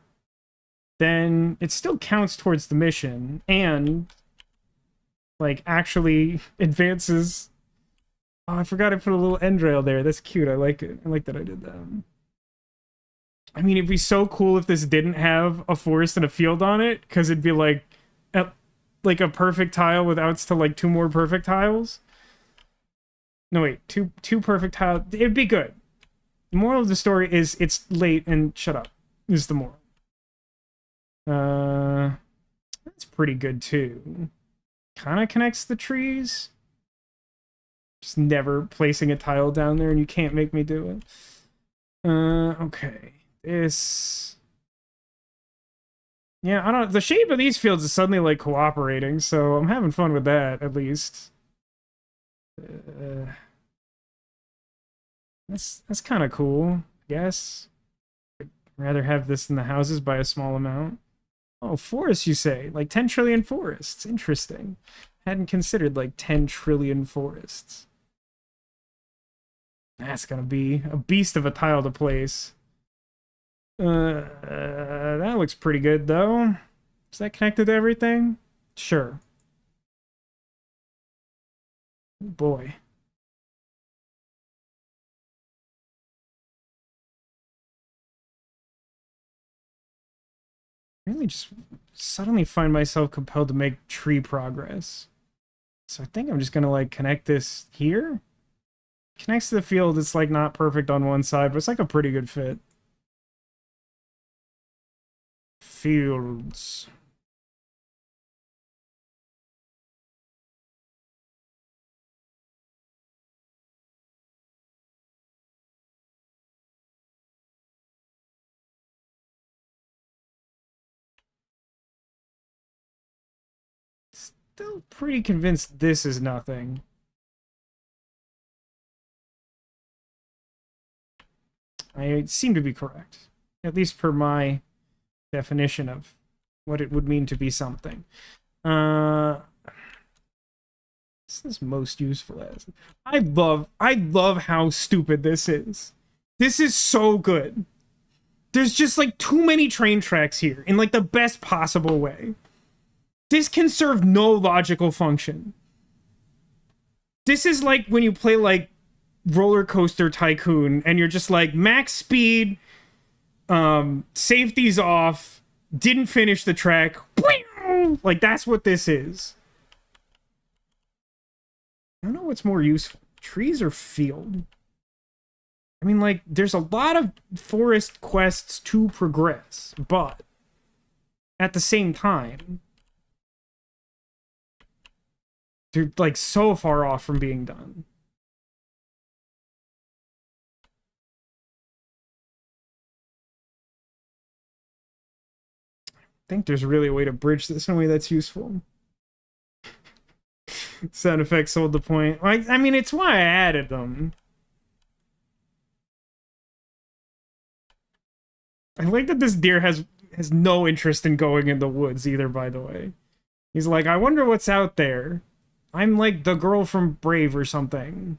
then it still counts towards the mission, and, like, actually advances... Oh, I forgot I put a little end rail there. That's cute. I like it. I like that I did that. I mean, it'd be so cool if this didn't have a forest and a field on it, because it'd be like a perfect tile with outs to like 2 more perfect tiles. No, wait, two perfect tiles. It'd be good. The moral of the story is it's late and shut up. Is the moral. That's pretty good too. Kind of connects the trees. Just never placing a tile down there, and you can't make me do it. Okay. This... Yeah, I don't... The shape of these fields is suddenly, like, cooperating, so I'm having fun with that, at least. That's kind of cool, I guess. I'd rather have this in the houses by a small amount. Oh, forests, you say? Like 10 trillion forests. Interesting. Hadn't considered, like, 10 trillion forests. That's gonna be a beast of a tile to place. That looks pretty good, though. Is that connected to everything? Sure. Oh, boy. really just suddenly find myself compelled to make tree progress. So I think I'm just gonna like connect this here. Connects to the field. It's like not perfect on one side, but it's like a pretty good fit. Fields. Still pretty convinced this is nothing. I seem to be correct, at least per my definition of what it would mean to be something. This is most useful as. I love how stupid this is. This is so good. There's just like too many train tracks here in like the best possible way. This can serve no logical function. This is like when you play like Roller Coaster Tycoon and you're just like max speed, safety's off, didn't finish the track. Like that's what this is. I don't know what's more useful, trees or field. I mean, like, there's a lot of forest quests to progress, but at the same time, they're like so far off from being done. I think there's really a way to bridge this in a way that's useful. Sound effects hold the point. I mean, it's why I added them. I like that this deer has no interest in going in the woods either, by the way. He's like, I wonder what's out there. I'm like the girl from Brave or something.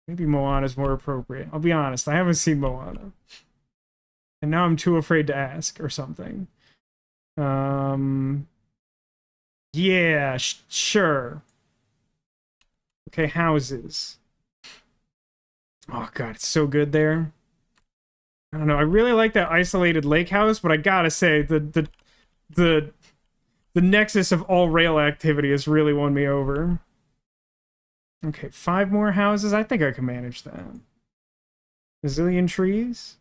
Maybe Moana's more appropriate. I'll be honest, I haven't seen Moana. And now I'm too afraid to ask or something. Yeah, sure. Okay, houses. Oh god, it's so good there. I don't know. I really like that isolated lake house, but I gotta say the nexus of all rail activity has really won me over. Okay, 5 more houses. I think I can manage that. A zillion trees.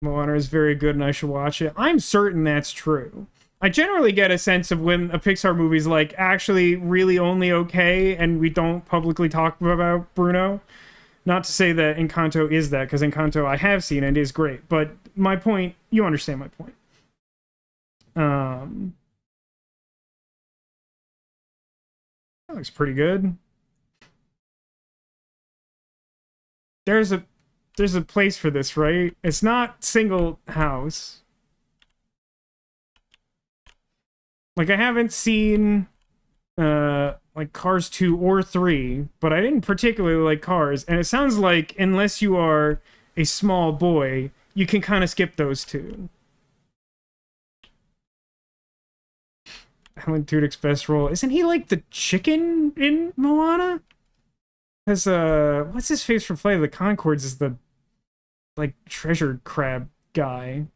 Moana is very good, and I should watch it. I'm certain that's true. I generally get a sense of when a Pixar movie's like actually really only okay, and we don't publicly talk about Bruno. Not to say that Encanto is that, because Encanto I have seen and is great. But my point, you understand my point. That looks pretty good. There's a place for this, right? It's not single house. Like, I haven't seen like Cars 2 or 3, but I didn't particularly like Cars, and it sounds like unless you are a small boy, you can kind of skip those two. Alan Tudyk's best role. Isn't he like the chicken in Moana? Because, what's his face from Flight of the Conchords is the, like, treasure crab guy.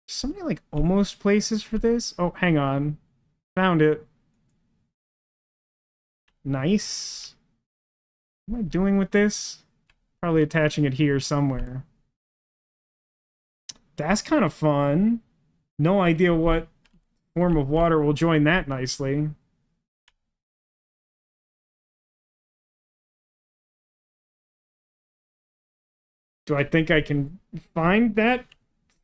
So many, like, almost places for this. Oh, hang on. Found it. Nice. What am I doing with this? Probably attaching it here somewhere. That's kind of fun. No idea what form of water will join that nicely. Do I think I can find that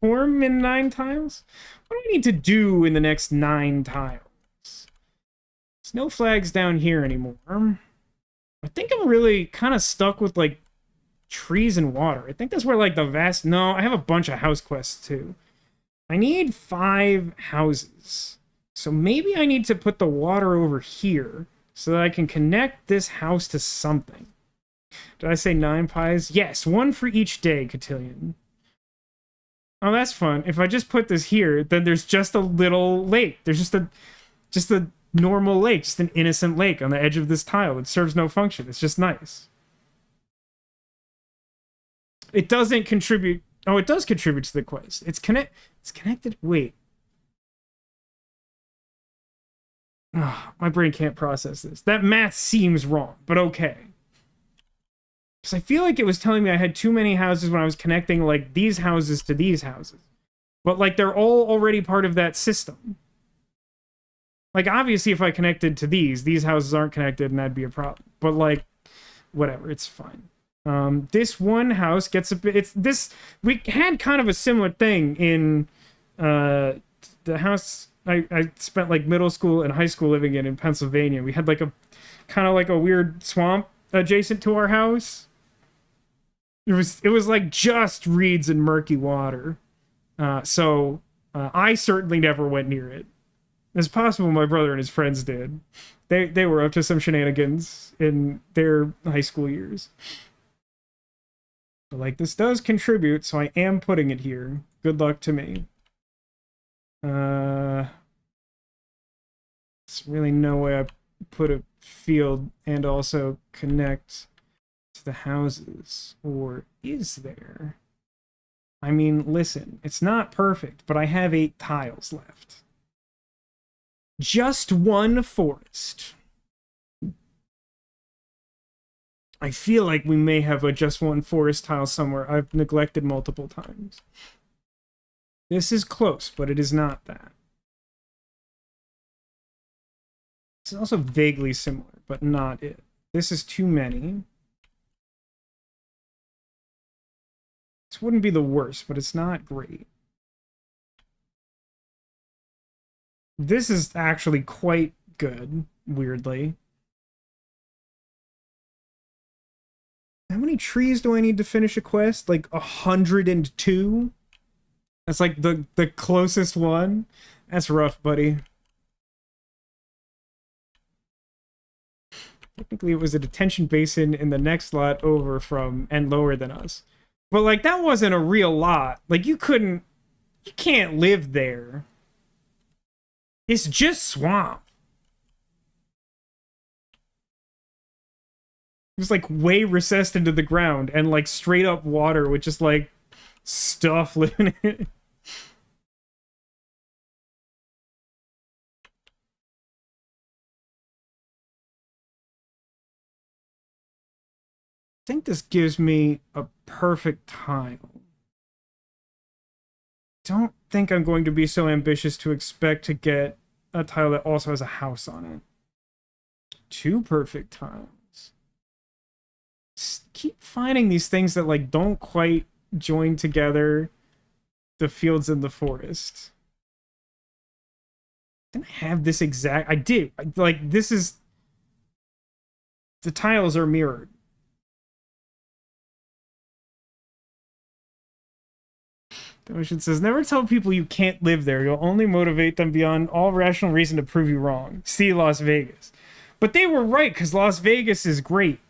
form in 9 tiles? What do I need to do in the next 9 tiles? There's no flags down here anymore. I think I'm really kind of stuck with, like, trees and water. I think that's where, like, the vast... No, I have a bunch of house quests, too. I need 5 houses. So maybe I need to put the water over here so that I can connect this house to something. Did I say 9 pies? Yes, 1 for each day, Cotillion. Oh, that's fun. If I just put this here, then there's just a little lake. There's just a normal lake, just an innocent lake on the edge of this tile. It serves no function. It's just nice. It doesn't contribute. Oh, it does contribute to the quest. It's connected. Wait. Oh, my brain can't process this. That math seems wrong, but okay. Because I feel like it was telling me I had too many houses when I was connecting, like, these houses to these houses. But, like, they're all already part of that system. Like, obviously, if I connected to these houses aren't connected, and that'd be a problem. But, like, whatever, it's fine. This one house gets a bit... We had kind of a similar thing in the house I spent, like, middle school and high school living in Pennsylvania. We had, like, a kind of like a weird swamp adjacent to our house. It was like just reeds and murky water. So I certainly never went near it. It's possible my brother and his friends did. They were up to some shenanigans in their high school years. But, like, this does contribute, so I am putting it here. Good luck to me. There's really no way I put a field and also connect to the houses. Or is there? I mean, listen, it's not perfect, but I have 8 tiles left. Just one forest. I feel like we may have a just one forest tile somewhere I've neglected multiple times. This is close, but it is not that. It's also vaguely similar, but not it. This is too many. This wouldn't be the worst, but it's not great. This is actually quite good, weirdly. How many trees do I need to finish a quest? Like 102? That's like the closest one. That's rough, buddy. Technically, it was a detention basin in the next lot over from and lower than us. But, like, that wasn't a real lot. Like, you can't live there. It's just swamp. It was, like, way recessed into the ground and, like, straight up water with just, like, stuff living in it. I think this gives me a perfect tile. Don't think I'm going to be so ambitious to expect to get a tile that also has a house on it. 2 perfect tiles. Just keep finding these things that, like, don't quite join together the fields and the forest. Didn't I have this exact... I did. Like, this is... The tiles are mirrored. The ocean says, never tell people you can't live there. You'll only motivate them beyond all rational reason to prove you wrong. See Las Vegas. But they were right, because Las Vegas is great.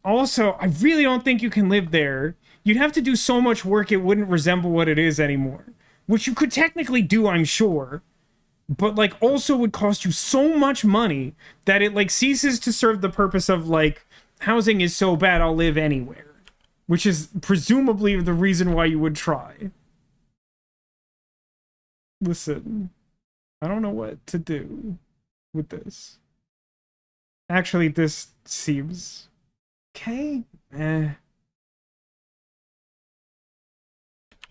Also, I really don't think you can live there. You'd have to do so much work it wouldn't resemble what it is anymore. Which you could technically do, I'm sure. But, like, also would cost you so much money that it, like, ceases to serve the purpose of, like, housing is so bad I'll live anywhere. Which is presumably the reason why you would try. Listen, I don't know what to do with this. Actually, this seems okay.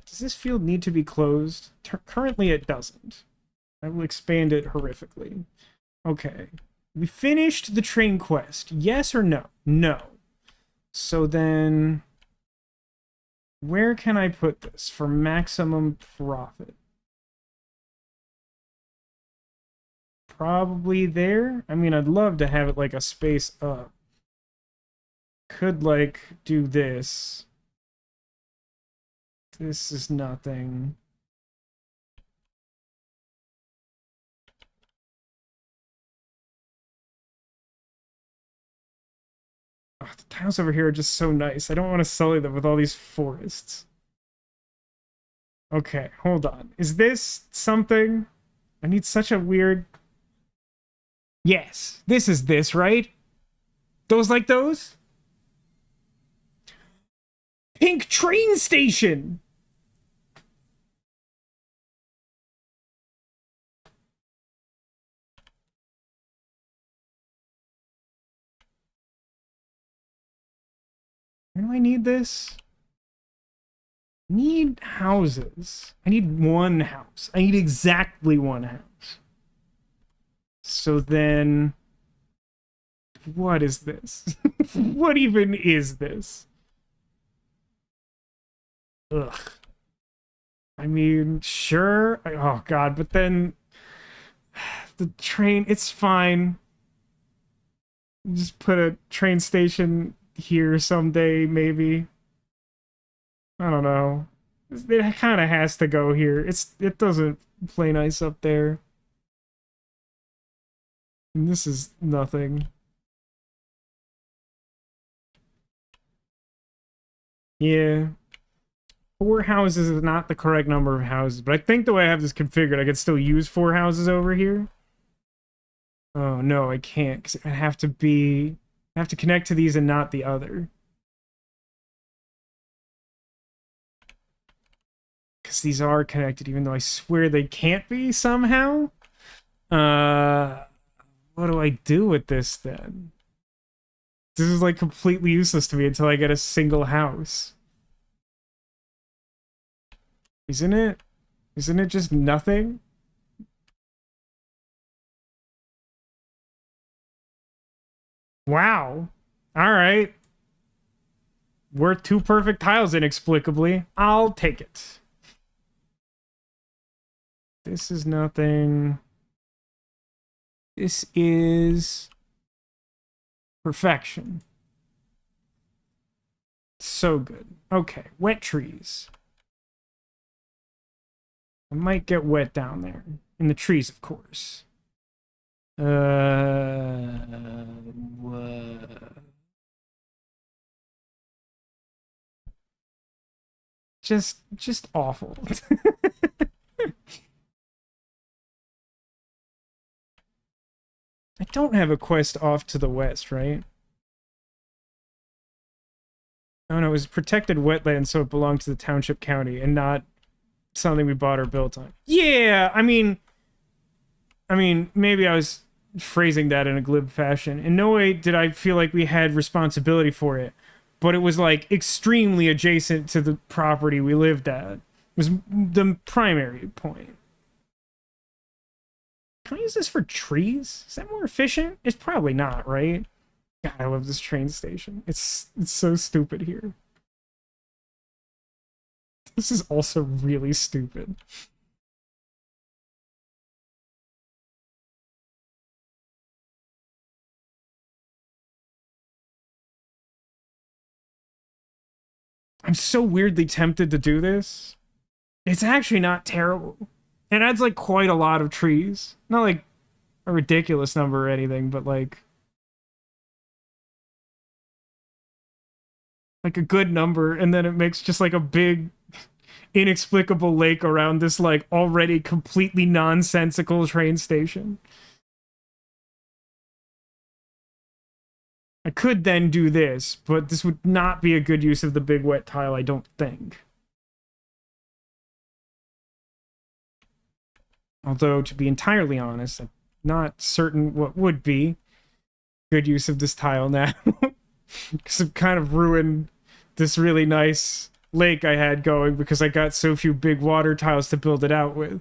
Does this field need to be closed? Currently, it doesn't. I will expand it horrifically. Okay. We finished the train quest. Yes or no? No. So then... where can I put this for maximum profit? Probably there. I mean, I'd love to have it like a space up. Could, like, do this. This is nothing. Oh, the tiles over here are just so nice. I don't want to sully them with all these forests. Okay, hold on. Is this something? I need such a weird... Yes. This is this, right? Those like those? Pink train station! Where do I need this? Need houses. I need one house. I need exactly one house. So then... What is this? What even is this? Ugh. I mean, sure. Oh, God. But then... The train... It's fine. Just put a train station here someday, maybe. I don't know. It kind of has to go here. It doesn't play nice up there. And this is nothing. Yeah. 4 houses is not the correct number of houses, but I think the way I have this configured, I could still use 4 houses over here. Oh, no, I can't, because I have to connect to these and not the other. Because these are connected, even though I swear they can't be somehow. What do I do with this, then? This is, like, completely useless to me until I get a single house. Isn't it? Isn't it just nothing? Wow. Alright. We're 2 perfect tiles inexplicably. I'll take it. This is nothing. This is perfection. So good. Okay, wet trees. I might get wet down there. In the trees, of course. Just awful. I don't have a quest off to the west, right? Oh no, it was protected wetland, so it belonged to the township county and not something we bought or built on. Yeah, I mean, maybe I was phrasing that in a glib fashion. In no way did I feel like we had responsibility for it, but it was like extremely adjacent to the property we lived at. It was the primary point. Can I use this for trees? Is that more efficient? It's probably not, right? God, I love this train station. It's so stupid here. This is also really stupid. I'm so weirdly tempted to do this. It's actually not terrible. It adds like quite a lot of trees. Not like a ridiculous number or anything, but like a good number, and then it makes just like a big inexplicable lake around this like already completely nonsensical train station. I could then do this, but this would not be a good use of the big wet tile, I don't think. Although, to be entirely honest, I'm not certain what would be good use of this tile now. Because I've kind of ruined this really nice lake I had going because I got so few big water tiles to build it out with.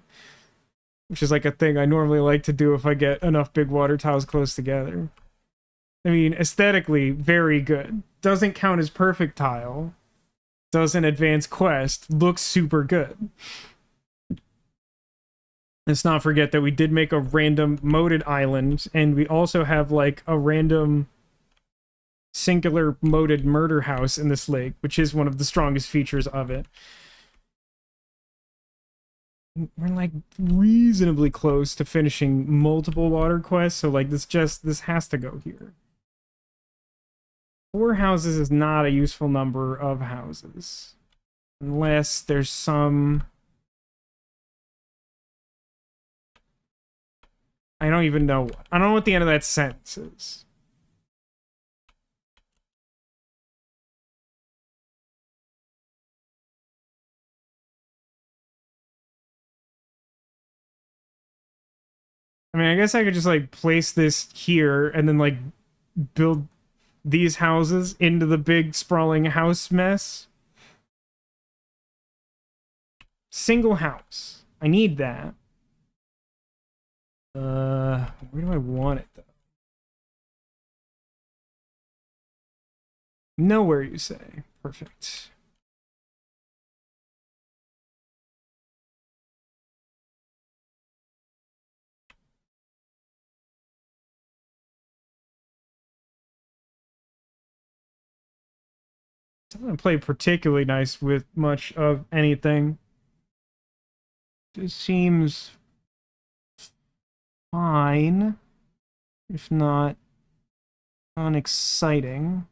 Which is like a thing I normally like to do if I get enough big water tiles close together. I mean, aesthetically, very good. Doesn't count as perfect tile. Doesn't advance quest. Looks super good. Let's not forget that we did make a random moated island, and we also have like a random singular moated murder house in this lake, which is one of the strongest features of it. We're like reasonably close to finishing multiple water quests, so like this has to go here. 4 houses is not a useful number of houses. Unless there's some... I don't even know. I don't know what the end of that sentence is. I mean, I guess I could just like place this here and then like build these houses into the big sprawling house mess. Single house. I need that. Where do I want it though? Nowhere, you say. Perfect. Doesn't play particularly nice with much of anything. Just seems fine, if not unexciting.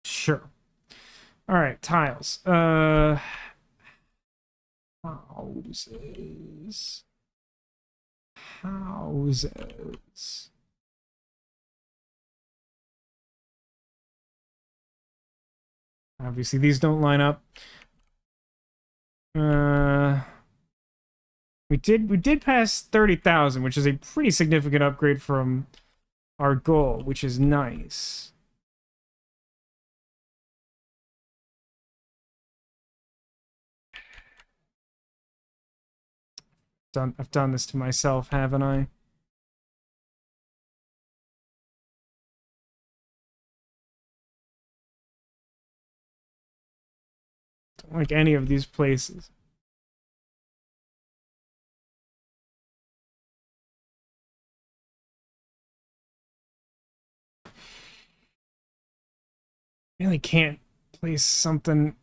Sure. All right, tiles. Houses. Houses. Obviously, these don't line up. We did pass 30,000, which is a pretty significant upgrade from our goal, which is nice. I've done this to myself, haven't I? Don't like any of these places. Really can't place something.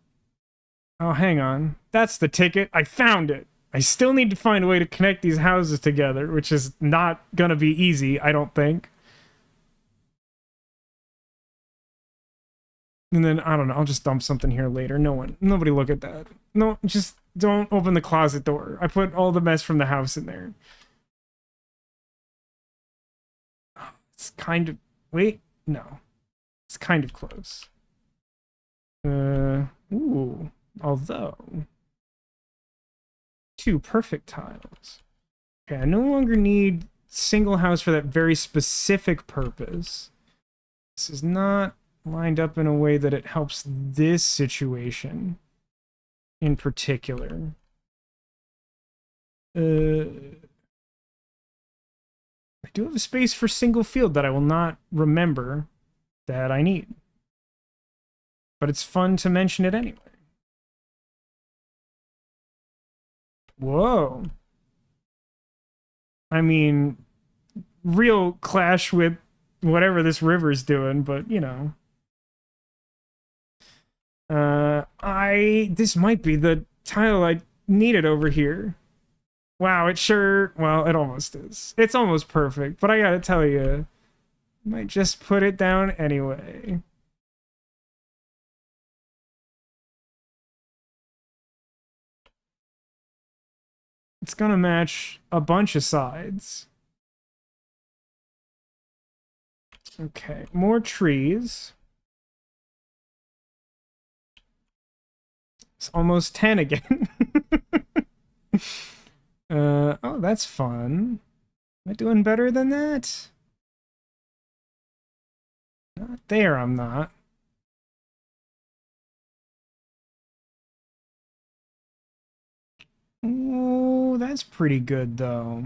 Oh, hang on. That's the ticket. I found it. I still need to find a way to connect these houses together, which is not gonna be easy, I don't think. And then, I don't know, I'll just dump something here later. Nobody look at that. No, just don't open the closet door. I put all the mess from the house in there. It's kind of, wait, no. It's kind of close. Ooh, although, 2 perfect tiles. Okay, I no longer need single house for that very specific purpose. This is not lined up in a way that it helps this situation in particular. I do have a space for single field that I will not remember that I need. But it's fun to mention it anyway. Whoa. I mean, real clash with whatever this river's doing, but you know. This might be the tile I needed over here. Wow, well, it almost is. It's almost perfect, but I gotta tell you, I might just put it down anyway. It's gonna match a bunch of sides. Okay, more trees. It's almost 10 again. Oh, that's fun. Am I doing better than that? Not there, I'm not. Oh, that's pretty good, though.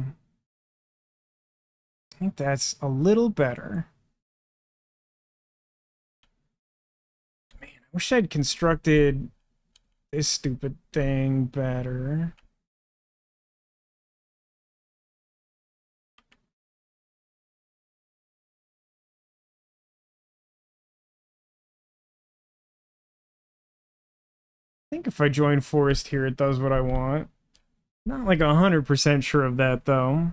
I think that's a little better. Man, I wish I'd constructed this stupid thing better. I think if I join forest here, it does what I want. Not like 100% sure of that, though.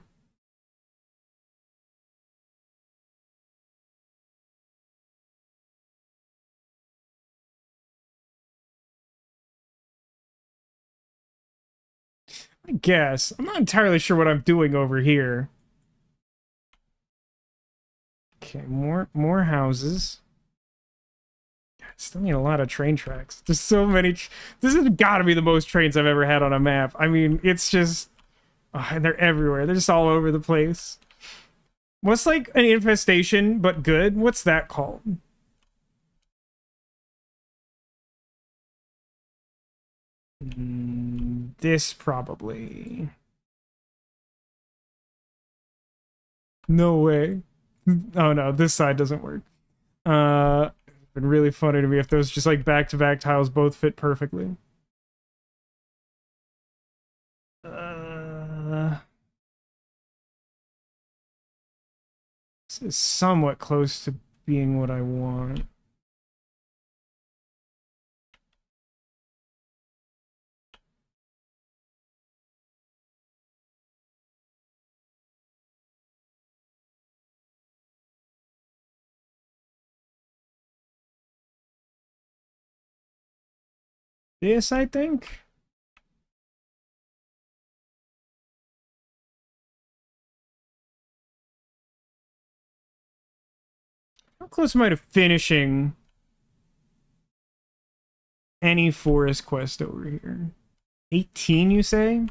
I guess. I'm not entirely sure what I'm doing over here. Okay, more houses. Still need a lot of train tracks. There's so many. This has got to be the most trains I've ever had on a map. I mean, it's just... and they're everywhere. They're just all over the place. What's like an infestation, but good? What's that called? This probably. No way. Oh no, this side doesn't work. It's been really funny to me if those just like back-to-back tiles both fit perfectly. This is somewhat close to being what I want. This, I think. How close am I to finishing any forest quest over here? 18, you say?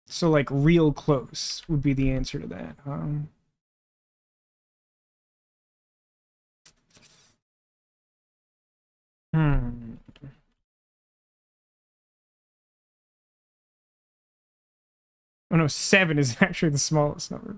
So, like, real close would be the answer to that. Oh no, 7 is actually the smallest number.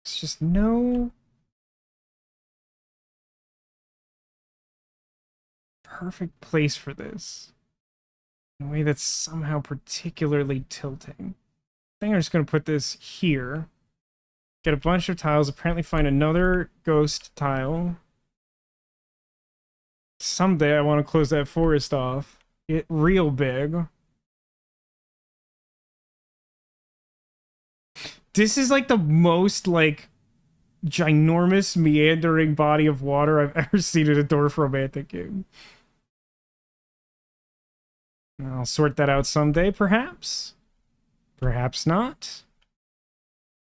It's just no perfect place for this in a way that's somehow particularly tilting. I think I'm just going to put this here. Get a bunch of tiles, apparently find another ghost tile. Someday I want to close that forest off. Get real big. This is like the most like ginormous meandering body of water I've ever seen in a Dorfromantik game. I'll sort that out someday, perhaps. Perhaps not.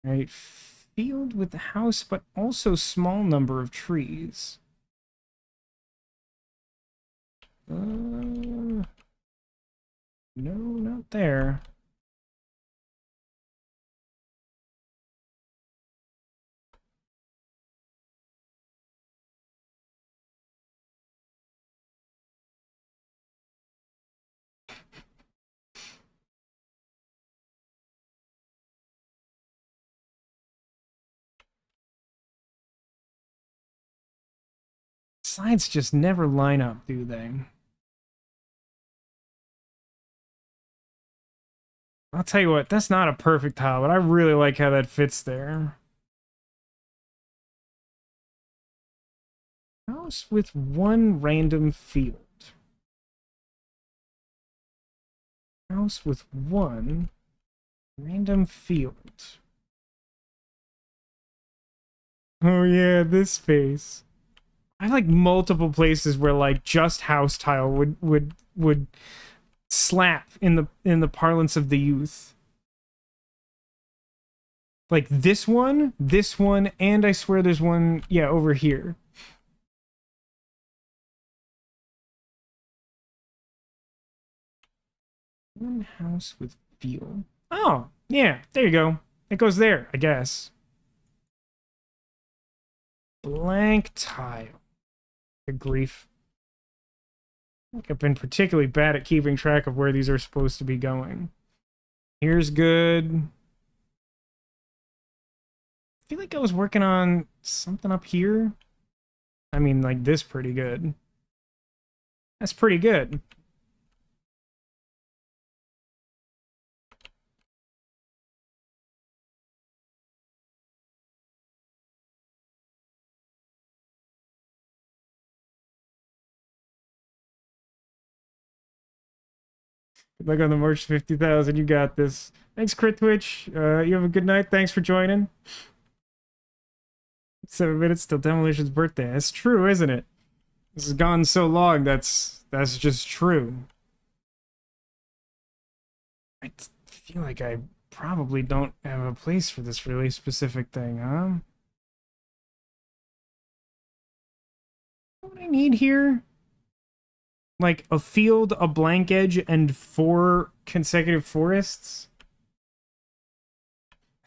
Right, field with the house, but also small number of trees. No, not there. Sides just never line up, do they? I'll tell you what, that's not a perfect tile, but I really like how that fits there. House with one random field. House with one random field. Oh yeah, this space. I have like multiple places where like just house tile would slap in the parlance of the youth. Like this one, and I swear there's one, yeah, over here. One house with field. Oh, yeah, there you go. It goes there, I guess. Blank tile. Good grief. I think I've been particularly bad at keeping track of where these are supposed to be going. Here's good. I feel like I was working on something up here. I mean, like this pretty good. That's pretty good. Good luck on the March 50,000. You got this. Thanks, Crit Twitch. You have a good night. Thanks for joining. 7 minutes till demolition's birthday. That's true, isn't it? This has gone so long. That's just true. I feel like I probably don't have a place for this really specific thing, huh? What I need here? Like a field, a blank edge, and 4 consecutive forests?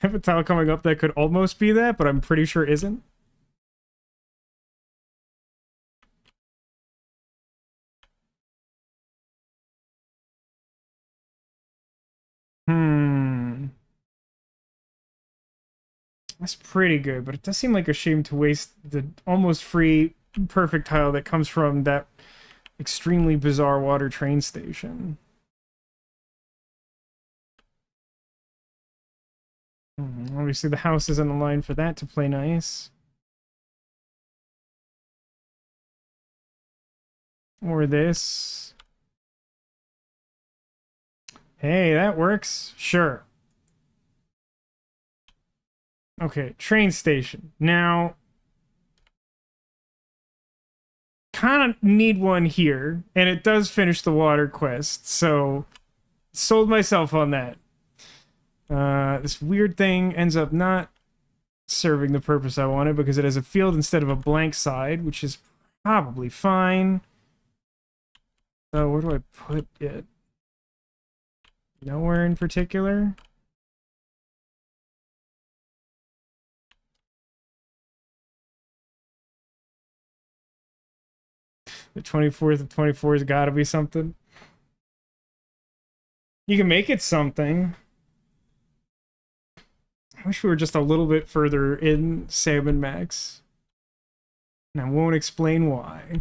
I have a tile coming up that could almost be that, but I'm pretty sure isn't. That's pretty good, but it does seem like a shame to waste the almost free perfect tile that comes from that extremely bizarre water train station. Obviously, the house isn't aligned for that to play nice. Or this. Hey, that works. Sure. Okay, train station. Now, kind of need one here, and it does finish the water quest, so sold myself on that. This weird thing ends up not serving the purpose I wanted because it has a field instead of a blank side, which is probably fine. So where do I put it? Nowhere in particular. The 24th of 24 has got to be something. You can make it something. I wish we were just a little bit further in Salmon Max. And I won't explain why.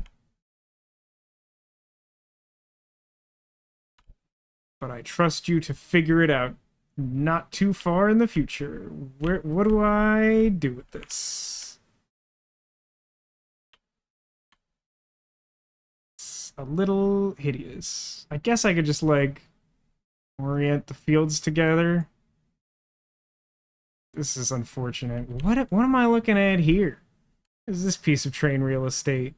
But I trust you to figure it out not too far in the future. What do I do with this? It's a little hideous. I guess I could just, like, orient the fields together. This is unfortunate. What am I looking at here? What is this piece of train real estate?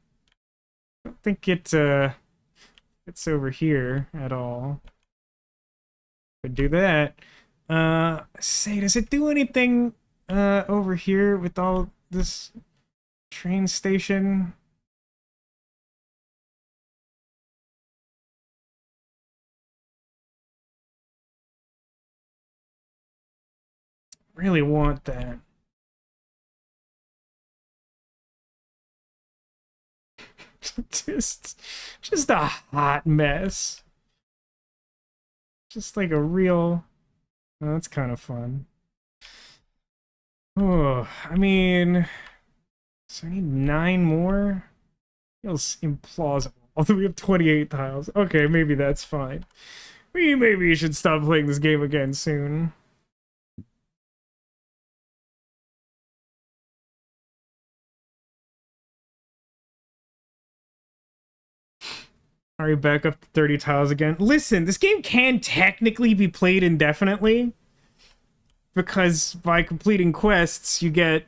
I don't think it's over here at all. Could do that. Say, does it do anything over here with all this train station? Really want that. just a hot mess. Just like a real... Oh, that's kind of fun. Oh, I mean... So I need 9 more? Feels implausible. Although we have 28 tiles. Okay, maybe that's fine. We maybe should stop playing this game again soon. Are you back up to 30 tiles again? Listen, this game can technically be played indefinitely. Because by completing quests, you get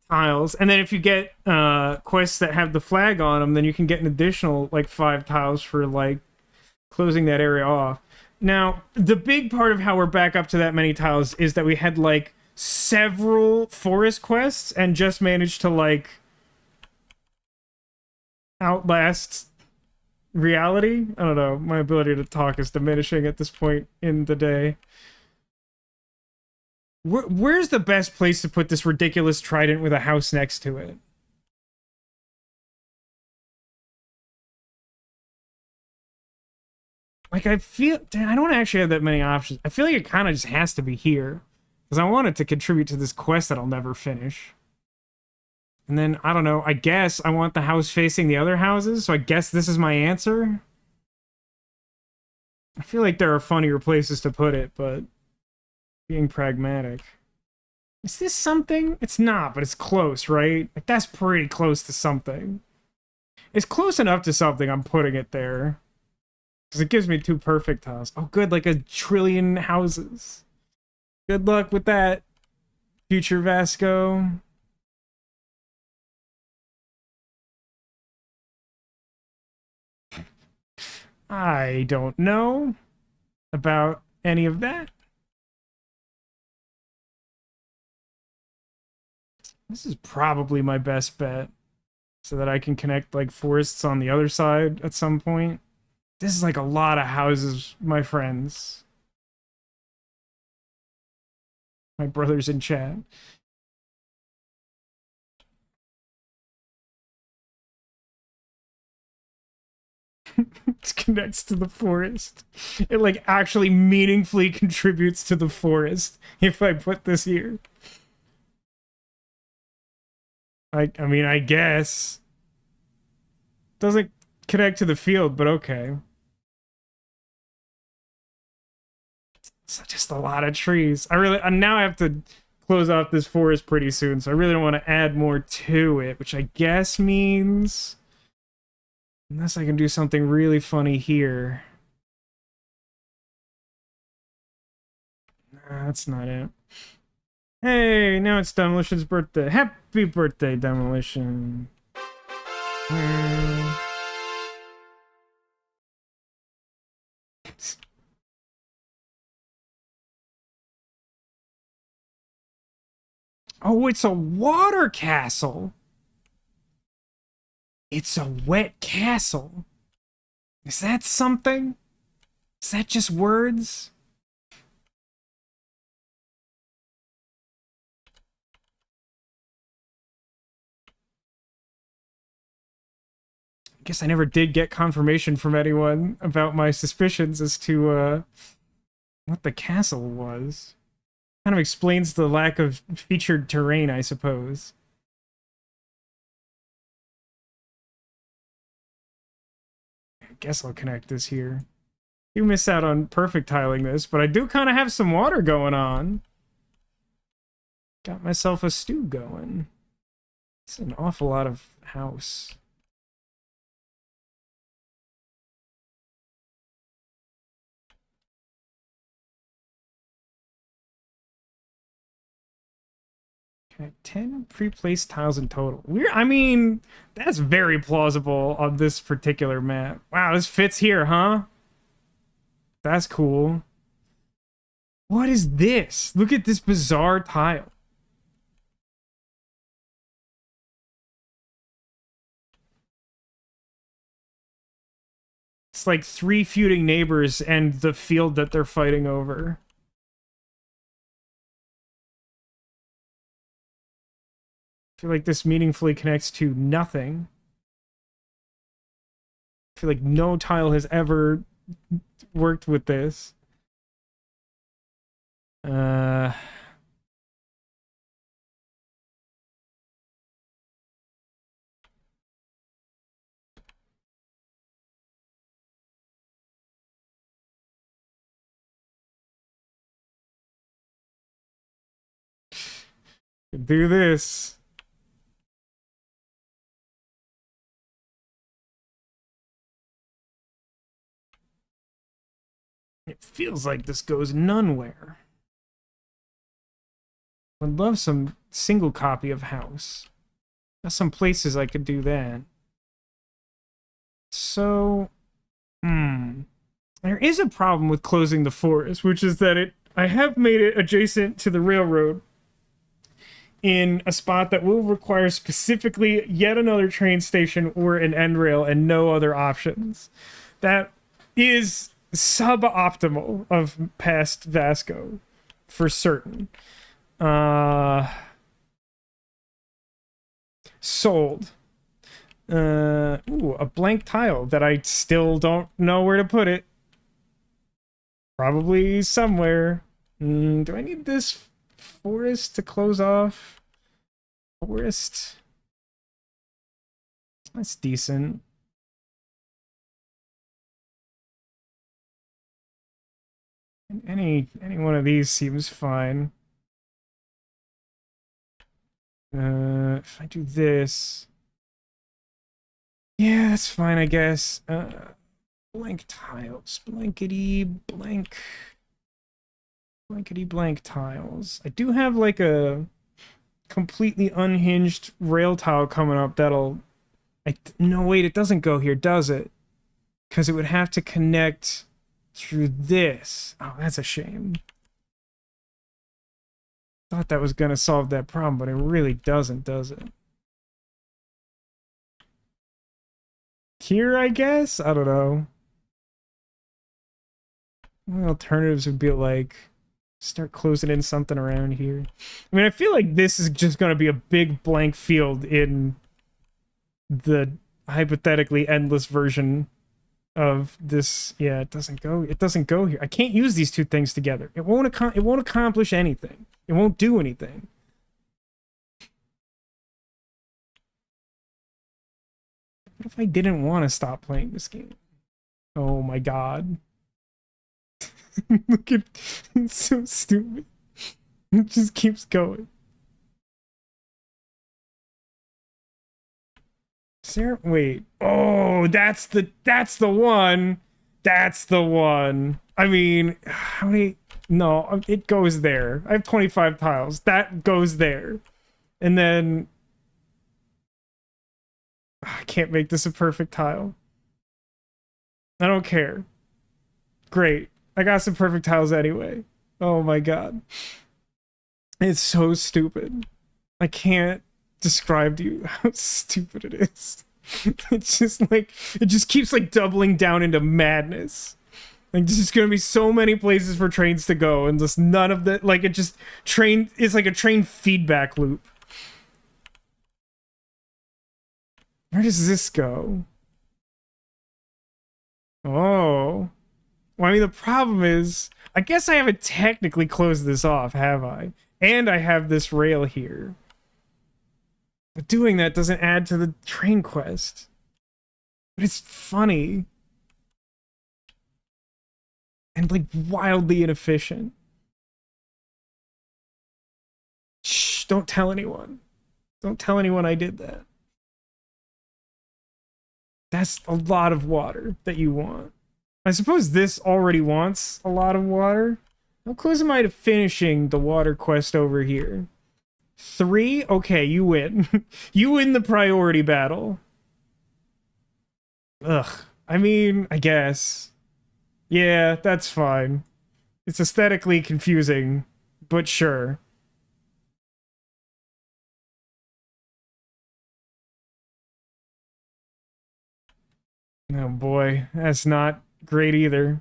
tiles. And then if you get quests that have the flag on them, then you can get an additional, like, 5 tiles for, like, closing that area off. Now, the big part of how we're back up to that many tiles is that we had, like, several forest quests and just managed to, like, outlast reality. I don't know. My ability to talk is diminishing at this point in the day. Where's the best place to put this ridiculous trident with a house next to it? Like, I don't actually have that many options. I feel like it kind of just has to be here. Because I want it to contribute to this quest that I'll never finish. And then, I don't know, I guess I want the house facing the other houses, so I guess this is my answer? I feel like there are funnier places to put it, but... being pragmatic. Is this something? It's not, but it's close, right? Like, that's pretty close to something. It's close enough to something, I'm putting it there. Because it gives me 2 perfect tiles. Oh, good, like 1 trillion houses. Good luck with that, future Vasco. I don't know about any of that. This is probably my best bet, so that I can connect like forests on the other side at some point. This is like a lot of houses, my friends. My brother's in chat. It connects to the forest. It like actually meaningfully contributes to the forest if I put this here. I mean, I guess. Doesn't connect to the field, but okay. It's just a lot of trees. Now I have to close off this forest pretty soon, so I really don't want to add more to it, which I guess means... Unless I can do something really funny here. Nah, that's not it. Hey, now it's Demolition's birthday. Happy birthday, Demolition. Oh, it's a water castle. It's a wet castle. Is that something? Is that just words? I guess I never did get confirmation from anyone about my suspicions as to what the castle was. Kind of explains the lack of featured terrain, I suppose. I guess I'll connect this here. You miss out on perfect tiling this, but I do kind of have some water going on. Got myself a stew going. It's an awful lot of house. Okay, 10 pre-placed tiles in total. I mean, that's very plausible on this particular map. Wow, this fits here, huh? That's cool. What is this? Look at this bizarre tile. It's like 3 feuding neighbors and the field that they're fighting over. I feel like this meaningfully connects to nothing. I feel like no tile has ever worked with this. Do this. It feels like this goes nowhere. Would love some single copy of House. There's some places I could do that. So, there is a problem with closing the forest, which is that I have made it adjacent to the railroad in a spot that will require specifically yet another train station or an end rail and no other options. That is suboptimal of past Vasco, for certain. Sold. Ooh, a blank tile that I still don't know where to put it. Probably somewhere. Do I need this forest to close off? Forest. That's decent. Any one of these seems fine. If I do this... Yeah, that's fine, I guess. Blank tiles. Blankety blank. Blankety blank tiles. I do have like a completely unhinged rail tile coming up that'll... No, wait, it doesn't go here, does it? Because it would have to connect through this. Oh, that's a shame. Thought that was gonna solve that problem, but it really doesn't, does it? Here, I guess? I don't know. The alternatives would be like start closing in something around here. I mean, I feel like this is just gonna be a big blank field in the hypothetically endless version of this. Yeah, it doesn't go here. I can't use these two things together. It won't accomplish anything. It won't do anything. What if I didn't want to stop playing this game? Oh my god. Look at it's so stupid. It just keeps going. Sarah, wait. Oh, that's the one. That's the one. I mean, how many? No, it goes there. I have 25 tiles. That goes there. And then I can't make this a perfect tile. I don't care. Great. I got some perfect tiles anyway. Oh my god. It's so stupid. I can't describe to you how stupid it is. It's just like, it just keeps like doubling down into madness. Like, there's just gonna be so many places for trains to go, and just none of the, like, it just, it's like a train feedback loop. Where does this go? Oh. Well, I mean, the problem is, I guess I haven't technically closed this off, have I? And I have this rail here. But doing that doesn't add to the train quest. But it's funny. And, like, wildly inefficient. Shh, don't tell anyone. Don't tell anyone I did that. That's a lot of water that you want. I suppose this already wants a lot of water. How close am I to finishing the water quest over here? 3? Okay, you win. You win the priority battle. Ugh. I mean, I guess. Yeah, that's fine. It's aesthetically confusing, but sure. Oh boy, that's not great either.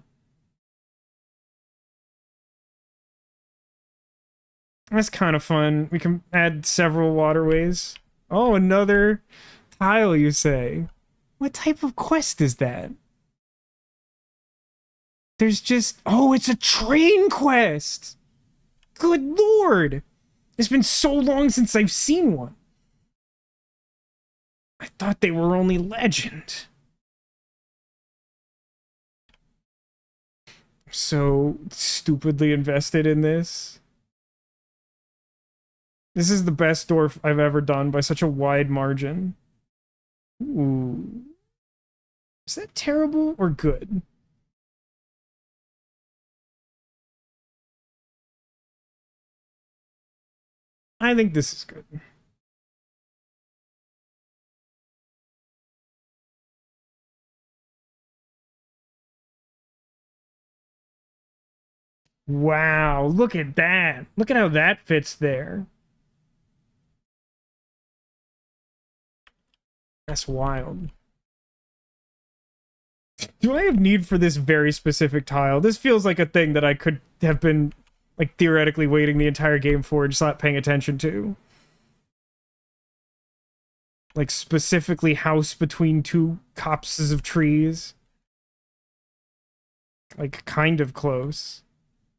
That's kind of fun. We can add several waterways. Oh, another tile, you say? What type of quest is that? There's just... Oh, it's a train quest! Good lord! It's been so long since I've seen one. I thought they were only legend. I'm so stupidly invested in this. This is the best dwarf I've ever done by such a wide margin. Ooh. Is that terrible or good? I think this is good. Wow, look at that. Look at how that fits there. That's wild. Do I have need for this very specific tile? This feels like a thing that I could have been, like, theoretically waiting the entire game for and just not paying attention to. Like, specifically house between two copses of trees. Like, kind of close.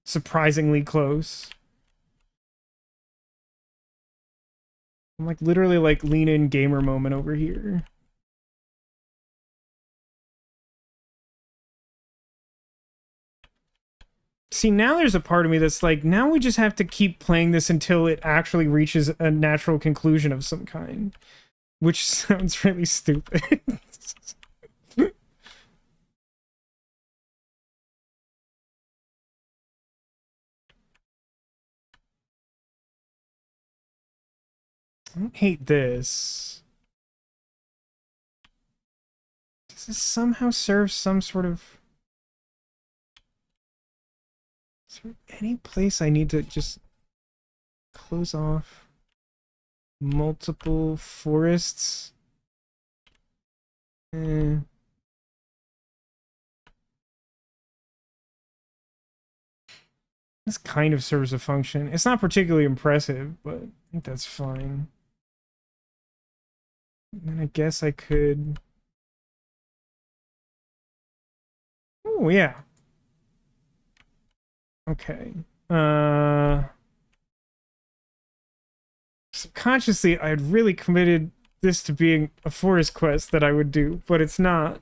Surprisingly close. I'm, like, literally, like, lean-in gamer moment over here. See, now there's a part of me that's like, now we just have to keep playing this until it actually reaches a natural conclusion of some kind. Which sounds really stupid. I don't hate this. Does this somehow serve some sort of... Is there any place I need to just close off multiple forests? This kind of serves a function. It's not particularly impressive, but I think that's fine. And then I guess I could... Oh, yeah. Okay. Subconsciously, I had really committed this to being a forest quest that I would do, but it's not.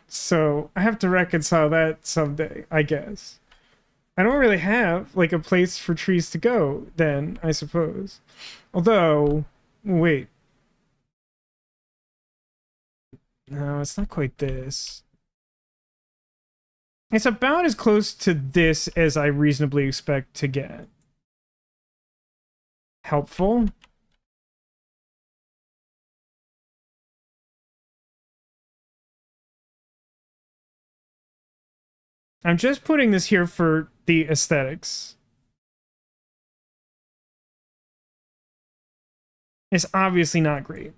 So I have to reconcile that someday, I guess. I don't really have, like, a place for trees to go, then, I suppose. Although, wait. No, it's not quite this. It's about as close to this as I reasonably expect to get. Helpful. I'm just putting this here for the aesthetics. It's obviously not great.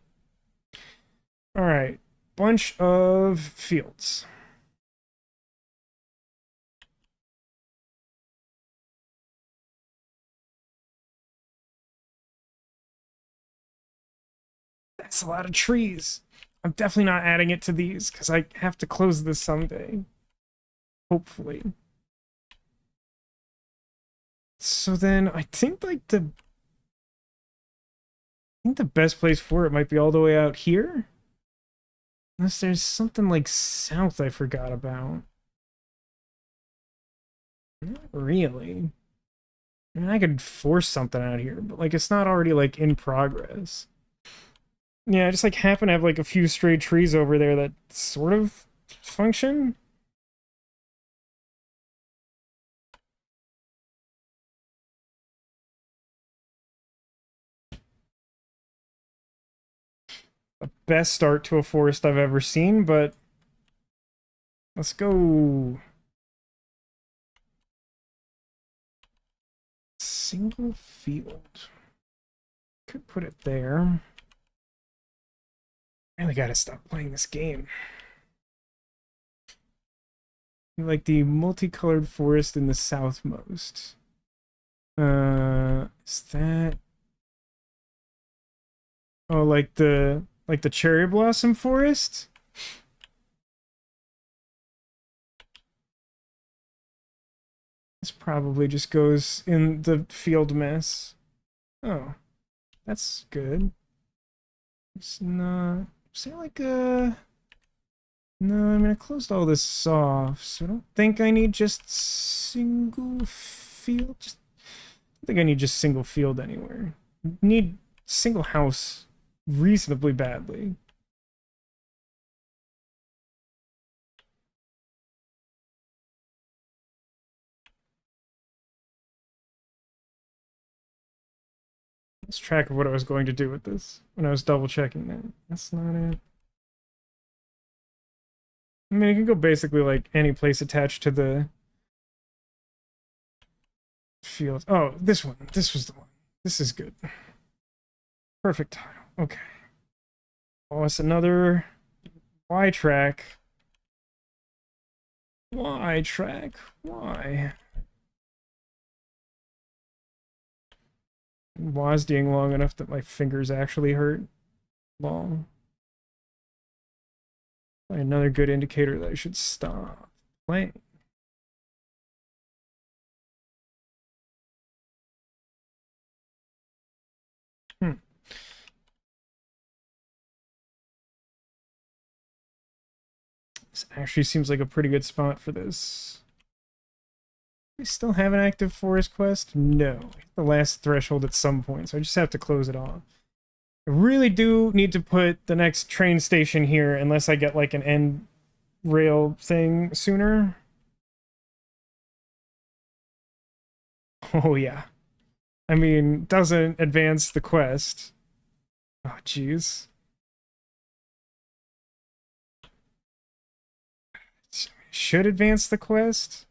All right, bunch of fields. That's a lot of trees. I'm definitely not adding it to these because I have to close this someday. Hopefully. So then I think like the best place for it might be all the way out here. Unless there's something like south I forgot about. Not really. I mean, I could force something out here, but like it's not already like in progress. Yeah, I just like happen to have like a few stray trees over there that sort of function. The best start to a forest I've ever seen, but let's go. Single field. Could put it there. I really gotta stop playing this game. Like the multicolored forest in the southmost. Is that... Oh, like the cherry blossom forest? This probably just goes in the field mess. Oh, that's good. It's not... Is there like a... No, I mean, I closed all this off, so I don't think I need just single field. I think I need just single field anywhere. I need single house reasonably badly. Lost track of what I was going to do with this when I was double checking that. That's not it. I mean, it can go basically like any place attached to the field. Oh, this one. This was the one. This is good. Perfect tile. Okay. Oh, it's another Y track. Y track. Why? WASDing long enough that my fingers actually hurt. Long. Another good indicator that I should stop playing. This actually seems like a pretty good spot for this. We still have an active forest quest? No. The last threshold at some point, so I just have to close it off. I really do need to put the next train station here unless I get like an end rail thing sooner. Oh yeah. I mean, doesn't advance the quest. Oh jeez. should advance the quest.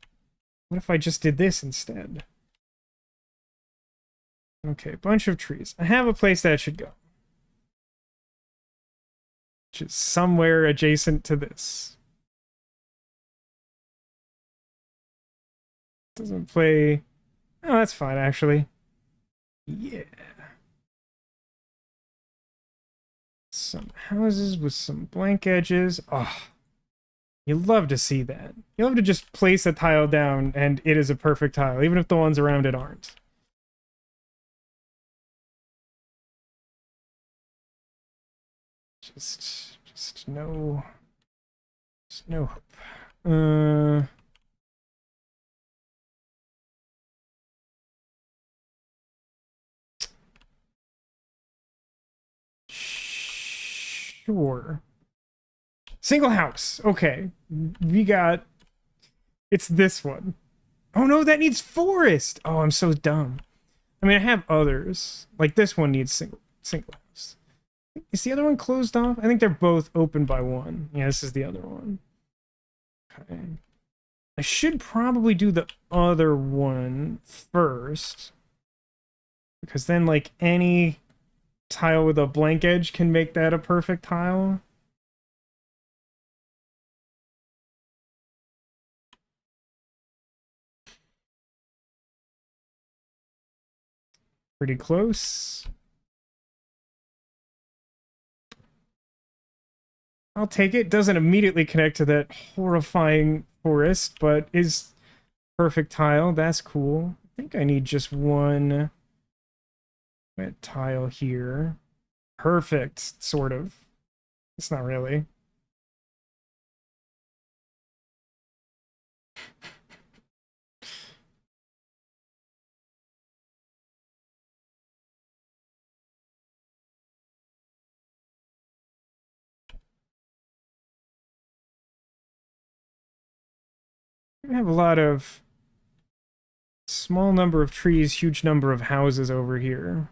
What if I just did this instead? Okay, bunch of trees. I have a place that should go. Which is somewhere adjacent to this. Doesn't play... Oh, that's fine, actually. Yeah. Some houses with some blank edges. Oh, you love to see that. You love to just place a tile down and it is a perfect tile, even if the ones around it aren't. Just no hope. Sure. Single house. Okay. We got... It's this one. Oh no, that needs forest! Oh, I'm so dumb. I mean, I have others. Like, this one needs single house. Is the other one closed off? I think they're both open by one. Yeah, this is the other one. Okay. I should probably do the other one first. Because then, like, any tile with a blank edge can make that a perfect tile. Pretty close. I'll take it. Doesn't immediately connect to that horrifying forest, but is perfect tile. That's cool. I think I need just one wet tile here. Perfect, sort of. It's not really. We have a lot of small number of trees, huge number of houses over here.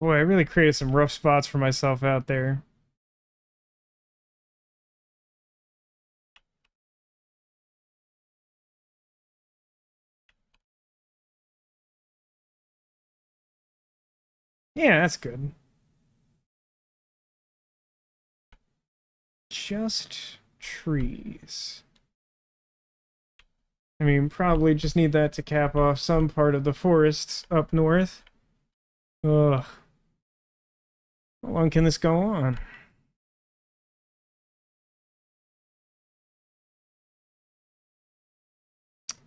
Boy, I really created some rough spots for myself out there. Yeah, that's good. Just trees. I mean, probably just need that to cap off some part of the forests up north. Ugh. How long can this go on?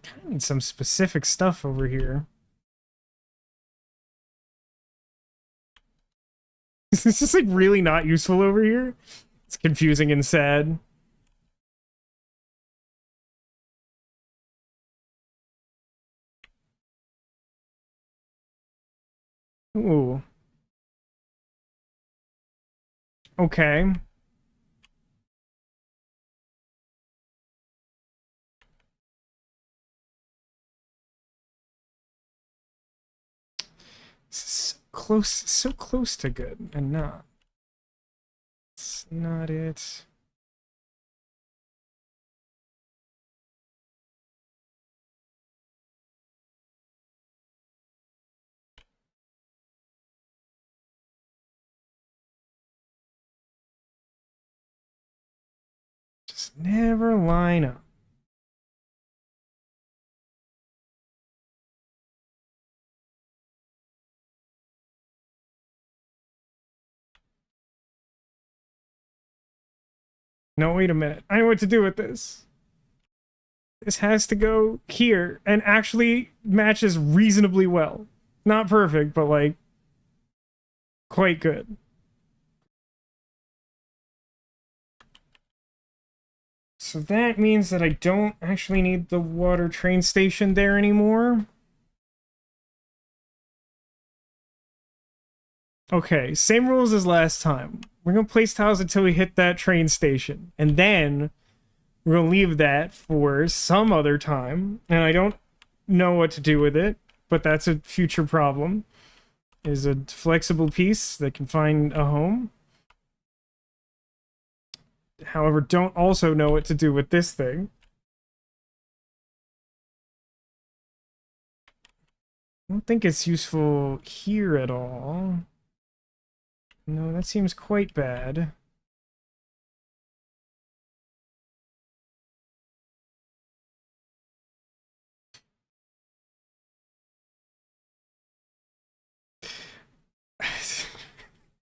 Kind of need some specific stuff over here. Is this just like really not useful over here? It's confusing and sad. Ooh. Okay. So close to good, and not. It's not it. Just never line up. No, wait a minute. I know what to do with this. This has to go here and actually matches reasonably well. Not perfect, but like quite good. So that means that I don't actually need the water train station there anymore. Okay, same rules as last time. We're gonna place tiles until we hit that train station, and then we're gonna leave that for some other time. And I don't know what to do with it, but that's a future problem. Is a flexible piece that can find a home. However, don't also know what to do with this thing. I don't think it's useful here at all. No, that seems quite bad.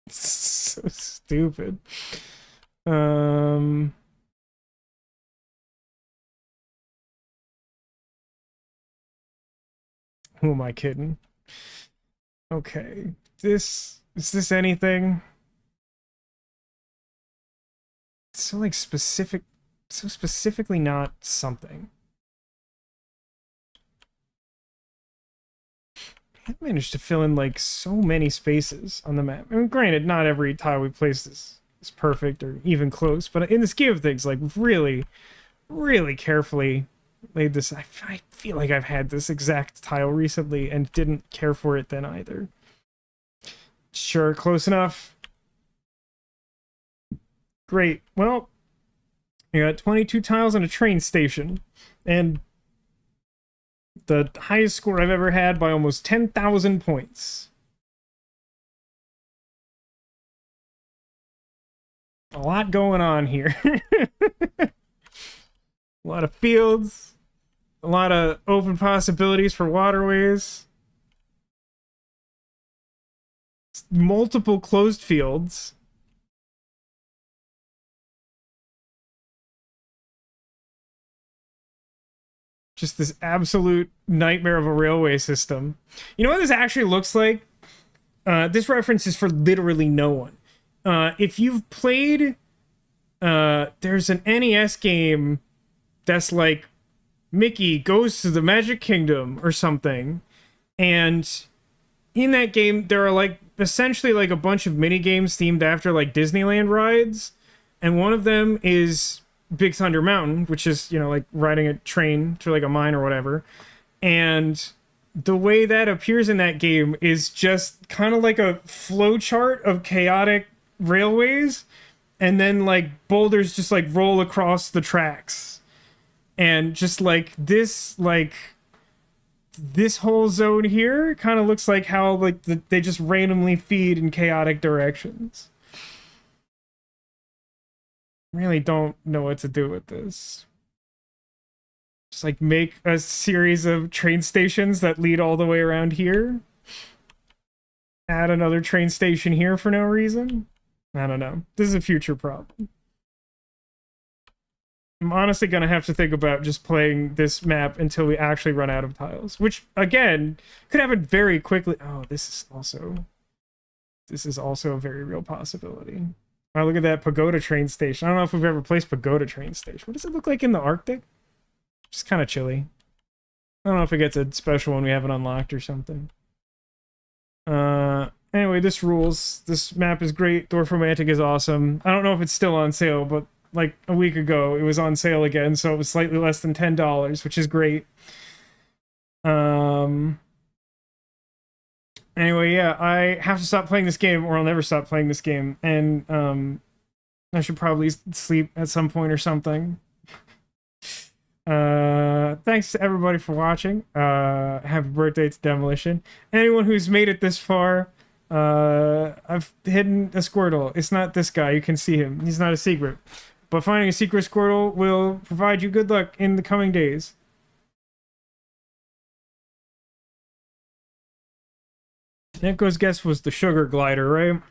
So stupid. Who am I kidding? Okay. Is this anything? So like so specifically not something. I managed to fill in like so many spaces on the map. I mean, granted, not every tile we place is perfect or even close, but in the scheme of things, like really, really carefully laid this. I feel like I've had this exact tile recently and didn't care for it then either. Sure, close enough. Great. Well, you got 22 tiles and a train station, and the highest score I've ever had by almost 10,000 points. A lot going on here. A lot of fields, a lot of open possibilities for waterways, multiple closed fields. Just this absolute nightmare of a railway system. You know what this actually looks like? This reference is for literally no one. If you've played, there's an NES game that's like Mickey goes to the Magic Kingdom or something, and in that game there are like essentially like a bunch of mini games themed after like Disneyland rides, and one of them is Big Thunder Mountain, which is, you know, like riding a train to like a mine or whatever. And the way that appears in that game is just kind of like a flowchart of chaotic railways, and then like boulders just like roll across the tracks, and just like this whole zone here kind of looks like how like they just randomly feed in chaotic directions. Really don't know what to do with this. Just like make a series of train stations that lead all the way around here. Add another train station here for no reason. I don't know. This is a future problem. I'm honestly gonna have to think about just playing this map until we actually run out of tiles, which again could happen very quickly. Oh, this is also a very real possibility. Wow, look at that pagoda train station. I don't know if we've ever placed pagoda train station. What does it look like in the Arctic? Just kind of chilly. I don't know if it gets a special when we have it unlocked or something. Anyway, this rules. This map is great. Dorfromantik is awesome. I don't know if it's still on sale, but like a week ago, it was on sale again, so it was slightly less than $10, which is great. Anyway, yeah, I have to stop playing this game, or I'll never stop playing this game, and I should probably sleep at some point or something. Thanks to everybody for watching. Happy birthday to Demolition. Anyone who's made it this far, I've hidden a Squirtle. It's not this guy. You can see him. He's not a secret. But finding a secret Squirtle will provide you good luck in the coming days. Nico's guess was the sugar glider, right?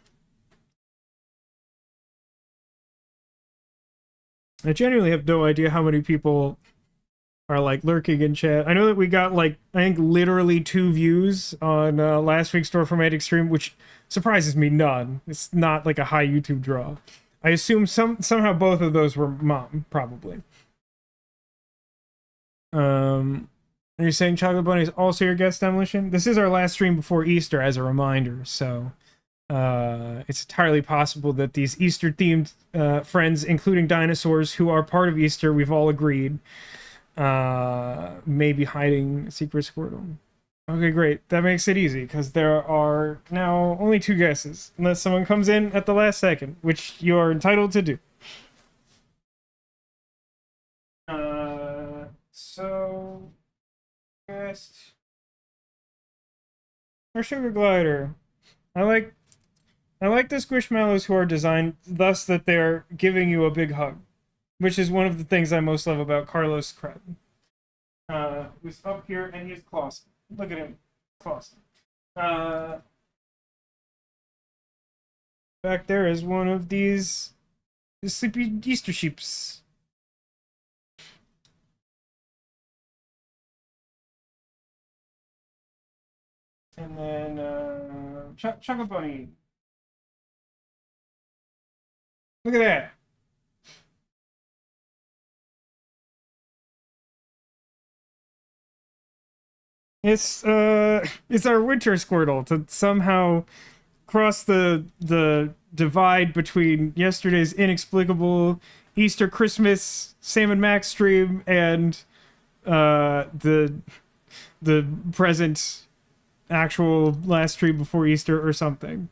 I genuinely have no idea how many people are like lurking in chat. I know that we got like, I think literally 2 views on last week's Dorfromantik stream, which surprises me none. It's not like a high YouTube draw. I assume somehow both of those were mom, probably. Are you saying Chocolate Bunny is also your guest, Demolition? This is our last stream before Easter as a reminder, so It's entirely possible that these Easter-themed friends, including dinosaurs who are part of Easter, we've all agreed, may be hiding Secret Squirtle. Okay, great. That makes it easy, because there are now only 2 guesses, unless someone comes in at the last second, which you are entitled to do. So... guessed... Our Sugar Glider. I like the Squishmallows who are designed thus that they're giving you a big hug, which is one of the things I most love about Carlos Crab. Who's up here and he's Clausen. Look at him, Clausen. Back there is one of these sleepy Easter sheeps. And then Choco Bunny. Look at that. It's our winter Squirtle to somehow cross the divide between yesterday's inexplicable Easter Christmas Sam and Max stream and the present actual last stream before Easter or something.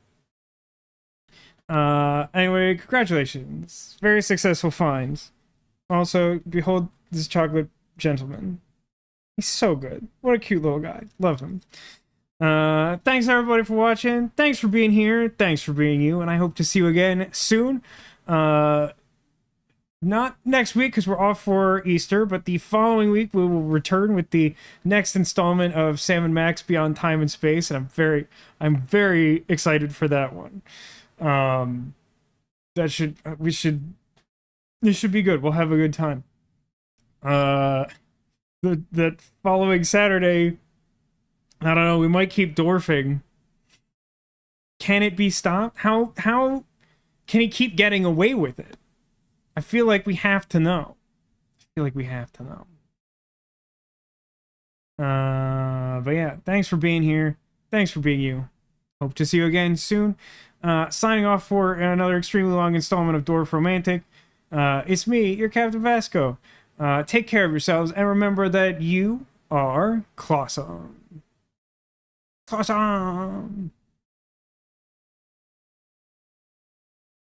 Anyway, congratulations. Very successful finds. Also, behold this chocolate gentleman. He's so good. What a cute little guy. Love him. Thanks everybody for watching. Thanks for being here. Thanks for being you. And I hope to see you again soon. Not next week because we're off for Easter, but the following week we will return with the next installment of Sam and Max Beyond Time and Space, and I'm very excited for that one. This should be good. We'll have a good time. That following Saturday, I don't know, we might keep dwarfing. Can it be stopped? How can he keep getting away with it? I feel like we have to know. But yeah, thanks for being here. Thanks for being you. Hope to see you again soon. Signing off for another extremely long installment of Dorfromantik. It's me, your Captain Vasco. Take care of yourselves, and remember that you are Clausen. Clausen!